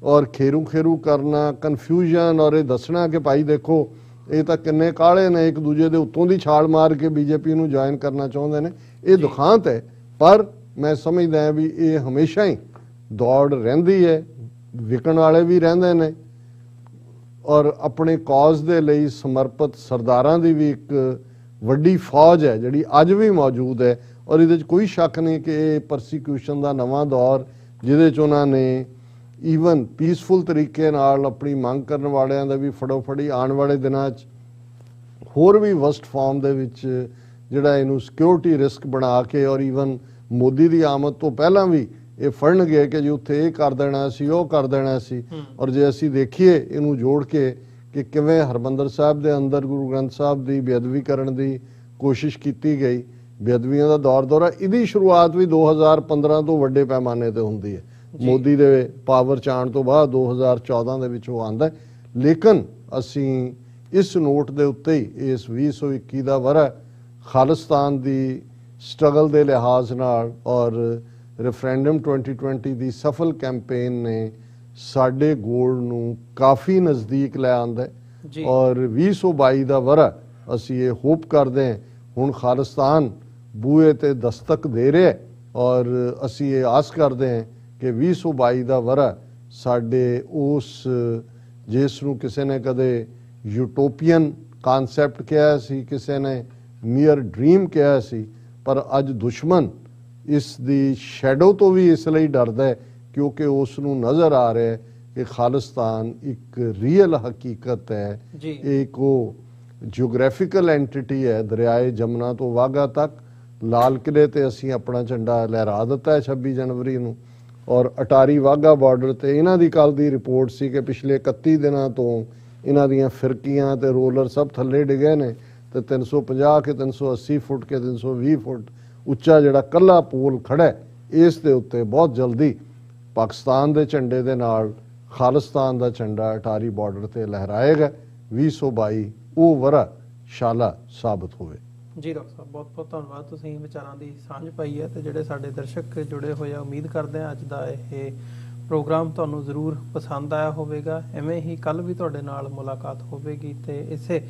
ਔਰ ਖੇਰੂ ਕਰਨਾ, ਕਨਫਿਊਜ਼ਨ, ਔਰ ਇਹ ਦੱਸਣਾ ਕਿ ਭਾਈ ਦੇਖੋ ਇਹ ਤਾਂ ਕਿੰਨੇ ਕਾਲੇ ਨੇ, ਇੱਕ ਦੂਜੇ ਦੇ ਉੱਤੋਂ ਦੀ ਛਾਲ ਮਾਰ ਕੇ BJP ਨੂੰ ਜੁਆਇਨ ਕਰਨਾ ਚਾਹੁੰਦੇ ਨੇ। ਇਹ ਦੁਖਾਂਤ ਹੈ। ਪਰ ਮੈਂ ਸਮਝਦਾ ਹਾਂ ਵੀ ਇਹ ਹਮੇਸ਼ਾ ਹੀ ਦੌੜ ਰਹਿੰਦੀ ਹੈ, ਵਿਕਣ ਵਾਲੇ ਵੀ ਰਹਿੰਦੇ ਨੇ, ਔਰ ਆਪਣੇ ਕੌਜ਼ ਦੇ ਲਈ ਸਮਰਪਿਤ ਸਰਦਾਰਾਂ ਦੀ ਵੀ ਇੱਕ ਵੱਡੀ ਫੌਜ ਹੈ ਜਿਹੜੀ ਅੱਜ ਵੀ ਮੌਜੂਦ ਹੈ। ਔਰ ਇਹਦੇ 'ਚ ਕੋਈ ਸ਼ੱਕ ਨਹੀਂ ਕਿ ਇਹ ਪਰਸੀਕਿਊਸ਼ਨ ਦਾ ਨਵਾਂ ਦੌਰ, ਜਿਹਦੇ 'ਚ ਉਹਨਾਂ ਨੇ ਈਵਨ ਪੀਸਫੁਲ ਤਰੀਕੇ ਨਾਲ ਆਪਣੀ ਮੰਗ ਕਰਨ ਵਾਲਿਆਂ ਦਾ ਵੀ ਫੜੋਫੜੀ ਆਉਣ ਵਾਲੇ ਦਿਨਾਂ 'ਚ ਹੋਰ ਵੀ ਵਸਟ ਫਾਰਮ ਦੇ ਵਿੱਚ ਜਿਹੜਾ ਇਹਨੂੰ ਸਿਕਿਉਰਿਟੀ ਰਿਸਕ ਬਣਾ ਕੇ, ਔਰ ਈਵਨ ਮੋਦੀ ਦੀ ਆਮਦ ਤੋਂ ਪਹਿਲਾਂ ਵੀ ਇਹ ਫੜਨਗੇ ਕਿ ਜੀ ਉੱਥੇ ਇਹ ਕਰ ਦੇਣਾ ਸੀ, ਉਹ ਕਰ ਦੇਣਾ ਸੀ। ਔਰ ਜੇ ਅਸੀਂ ਦੇਖੀਏ ਇਹਨੂੰ ਜੋੜ ਕੇ ਕਿ ਕਿਵੇਂ ਹਰਮੰਦਰ ਸਾਹਿਬ ਦੇ ਅੰਦਰ ਗੁਰੂ ਗ੍ਰੰਥ ਸਾਹਿਬ ਦੀ ਬੇਅਦਬੀ ਕਰਨ ਦੀ ਕੋਸ਼ਿਸ਼ ਕੀਤੀ ਗਈ, ਬੇਅਦਬੀਆਂ ਦਾ ਦੌਰ ਇਹਦੀ ਸ਼ੁਰੂਆਤ ਵੀ 2015 ਤੋਂ ਵੱਡੇ ਪੈਮਾਨੇ ਤੇ ਹੁੰਦੀ ਹੈ। ਮੋਦੀ ਦੇ ਪਾਵਰ 'ਚ ਆਉਣ ਤੋਂ ਬਾਅਦ 2014 ਦੇ ਵਿੱਚ ਉਹ ਆਉਂਦਾ। ਲੇਕਿਨ ਅਸੀਂ ਇਸ ਨੋਟ ਦੇ ਉੱਤੇ ਹੀ ਇਸ 2021 ਦਾ ਵਰ੍ਹਾ ਖਾਲਿਸਤਾਨ ਦੀ ਸਟਰਗਲ ਦੇ ਲਿਹਾਜ਼ ਨਾਲ ਔਰ ਰੈਫਰੈਂਡਮ 2020 ਦੀ ਸਫਲ ਕੈਂਪੇਨ ਨੇ ਸਾਡੇ ਗੋਲ ਨੂੰ ਕਾਫੀ ਨਜ਼ਦੀਕ ਲੈ ਆਂਦਾ। ਔਰ 2022 ਦਾ ਵਰ੍ਹਾ ਅਸੀਂ ਇਹ ਹੋਪ ਕਰਦੇ ਹਾਂ ਹੁਣ ਖਾਲਿਸਤਾਨ ਬੂਹੇ ਤੇ ਦਸਤਕ ਦੇ ਰਿਹਾ, ਔਰ ਅਸੀਂ ਇਹ ਆਸ ਕਰਦੇ ਹਾਂ ਕਿ 2022 ਦਾ ਵਰ੍ਹਾ ਸਾਡੇ ਉਸ, ਜਿਸ ਨੂੰ ਕਿਸੇ ਨੇ ਕਦੇ ਯੂਟੋਪੀਅਨ ਕਾਨਸੈਪਟ ਕਿਹਾ ਸੀ, ਕਿਸੇ ਨੇ ਮੀਅਰ ਡ੍ਰੀਮ ਕਿਹਾ ਸੀ, ਪਰ ਅੱਜ ਦੁਸ਼ਮਣ ਇਸ ਦੀ ਸ਼ੈਡੋ ਤੋਂ ਵੀ ਇਸ ਲਈ ਡਰਦਾ ਹੈ ਕਿਉਂਕਿ ਉਸ ਨੂੰ ਨਜ਼ਰ ਆ ਰਿਹਾ ਹੈ ਕਿ ਖਾਲਿਸਤਾਨ ਇੱਕ ਰੀਅਲ ਹਕੀਕਤ ਹੈ। ਇੱਕ ਉਹ ਜਿਓਗ੍ਰਾਫਿਕਲ ਐਂਟੀਟੀ ਹੈ। ਦਰਿਆਏ ਜਮਨਾ ਤੋਂ ਵਾਘਾ ਤੱਕ ਲਾਲ ਕਿਲੇ ਤੇ ਅਸੀਂ ਆਪਣਾ ਝੰਡਾ ਲਹਿਰਾ ਦਿੱਤਾ ਹੈ 26 ਜਨਵਰੀ ਨੂੰ, ਔਰ ਅਟਾਰੀ ਵਾਘਾ ਬਾਰਡਰ ਤੇ ਇਹਨਾਂ ਦੀ ਕੱਲ ਦੀ ਰਿਪੋਰਟ ਸੀ ਕਿ ਪਿਛਲੇ 31 ਦਿਨਾਂ ਤੋਂ ਇਹਨਾਂ ਦੀਆਂ ਫਿਰਕੀਆਂ ਤੇ ਰੋਲਰ ਸਭ ਥੱਲੇ ਡਿੱਗੇ ਨੇ, ਤੇ 350 ਕਿ 380 ਫੁੱਟ ਕੇ 320 ਫੁੱਟ ਉੱਚਾ ਜਿਹੜਾ ਕੱਲਾ ਪੋਲ ਖੜਾ ਹੈ, ਇਸ ਦੇ ਉੱਤੇ ਬਹੁਤ ਜਲਦੀ ਪਾਕਿਸਤਾਨ ਦੇ ਝੰਡੇ ਦੇ ਨਾਲ ਖਾਲਿਸਤਾਨ ਦਾ ਝੰਡਾ ਅਟਾਰੀ ਬਾਰਡਰ ਤੇ ਲਹਿਰਾਏਗਾ। 2022 ਉਹ ਵਰ੍ਹਾ ਸ਼ਾਲਾ ਸਾਬਤ ਹੋਵੇ। ਜੀ ਡਾਕਟਰ ਸਾਹਿਬ, ਬਹੁਤ ਬਹੁਤ ਧੰਨਵਾਦ। ਤੁਸੀਂ ਵਿਚਾਰਾਂ ਦੀ ਸਾਂਝ ਪਾਈ ਹੈ ਤੇ ਜਿਹੜੇ ਸਾਡੇ ਦਰਸ਼ਕ ਜੁੜੇ ਹੋਏ ਆ, ਉਮੀਦ ਕਰਦੇ ਹਾਂ ਅੱਜ ਦਾ ਇਹ ਪ੍ਰੋਗਰਾਮ ਤੁਹਾਨੂੰ ਜ਼ਰੂਰ ਪਸੰਦ ਆਇਆ ਹੋਵੇਗਾ। ਐਵੇਂ ਹੀ ਕੱਲ ਵੀ ਤੁਹਾਡੇ ਨਾਲ ਮੁਲਾਕਾਤ ਹੋਵੇਗੀ ਤੇ ਇਸੇ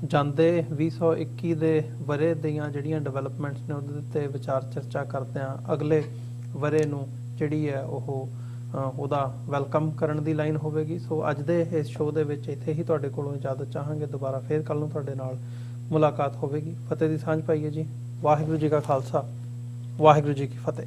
ਜਾਂਦੇ 2021 ਦੇ ਵਰ੍ਹੇ ਦੀਆਂ ਜਿਹੜੀਆਂ ਡਿਵੈਲਪਮੈਂਟਸ ਨੇ ਉਹਦੇ ਤੇ ਵਿਚਾਰ ਚਰਚਾ ਕਰਦੇ ਹਾਂ। ਅਗਲੇ ਵਰ੍ਹੇ ਨੂੰ ਜਿਹੜੀ ਹੈ ਉਹਦਾ ਵੈਲਕਮ ਕਰਨ ਦੀ ਲਾਈਨ ਹੋਵੇਗੀ। ਸੋ ਅੱਜ ਦੇ ਇਸ ਸ਼ੋਅ ਦੇ ਵਿੱਚ ਇੱਥੇ ਹੀ ਤੁਹਾਡੇ ਕੋਲੋਂ ਇਜਾਜ਼ਤ ਚਾਹਾਂਗੇ। ਦੁਬਾਰਾ ਫੇਰ ਕੱਲ ਨੂੰ ਤੁਹਾਡੇ ਨਾਲ ਮੁਲਾਕਾਤ ਹੋਵੇਗੀ। ਫਤਿਹ ਦੀ ਸਾਂਝ ਪਾਈਏ ਜੀ। ਵਾਹਿਗੁਰੂ ਜੀ ਕਾ ਖਾਲਸਾ, ਵਾਹਿਗੁਰੂ ਜੀ ਕੀ ਫਤਿਹ।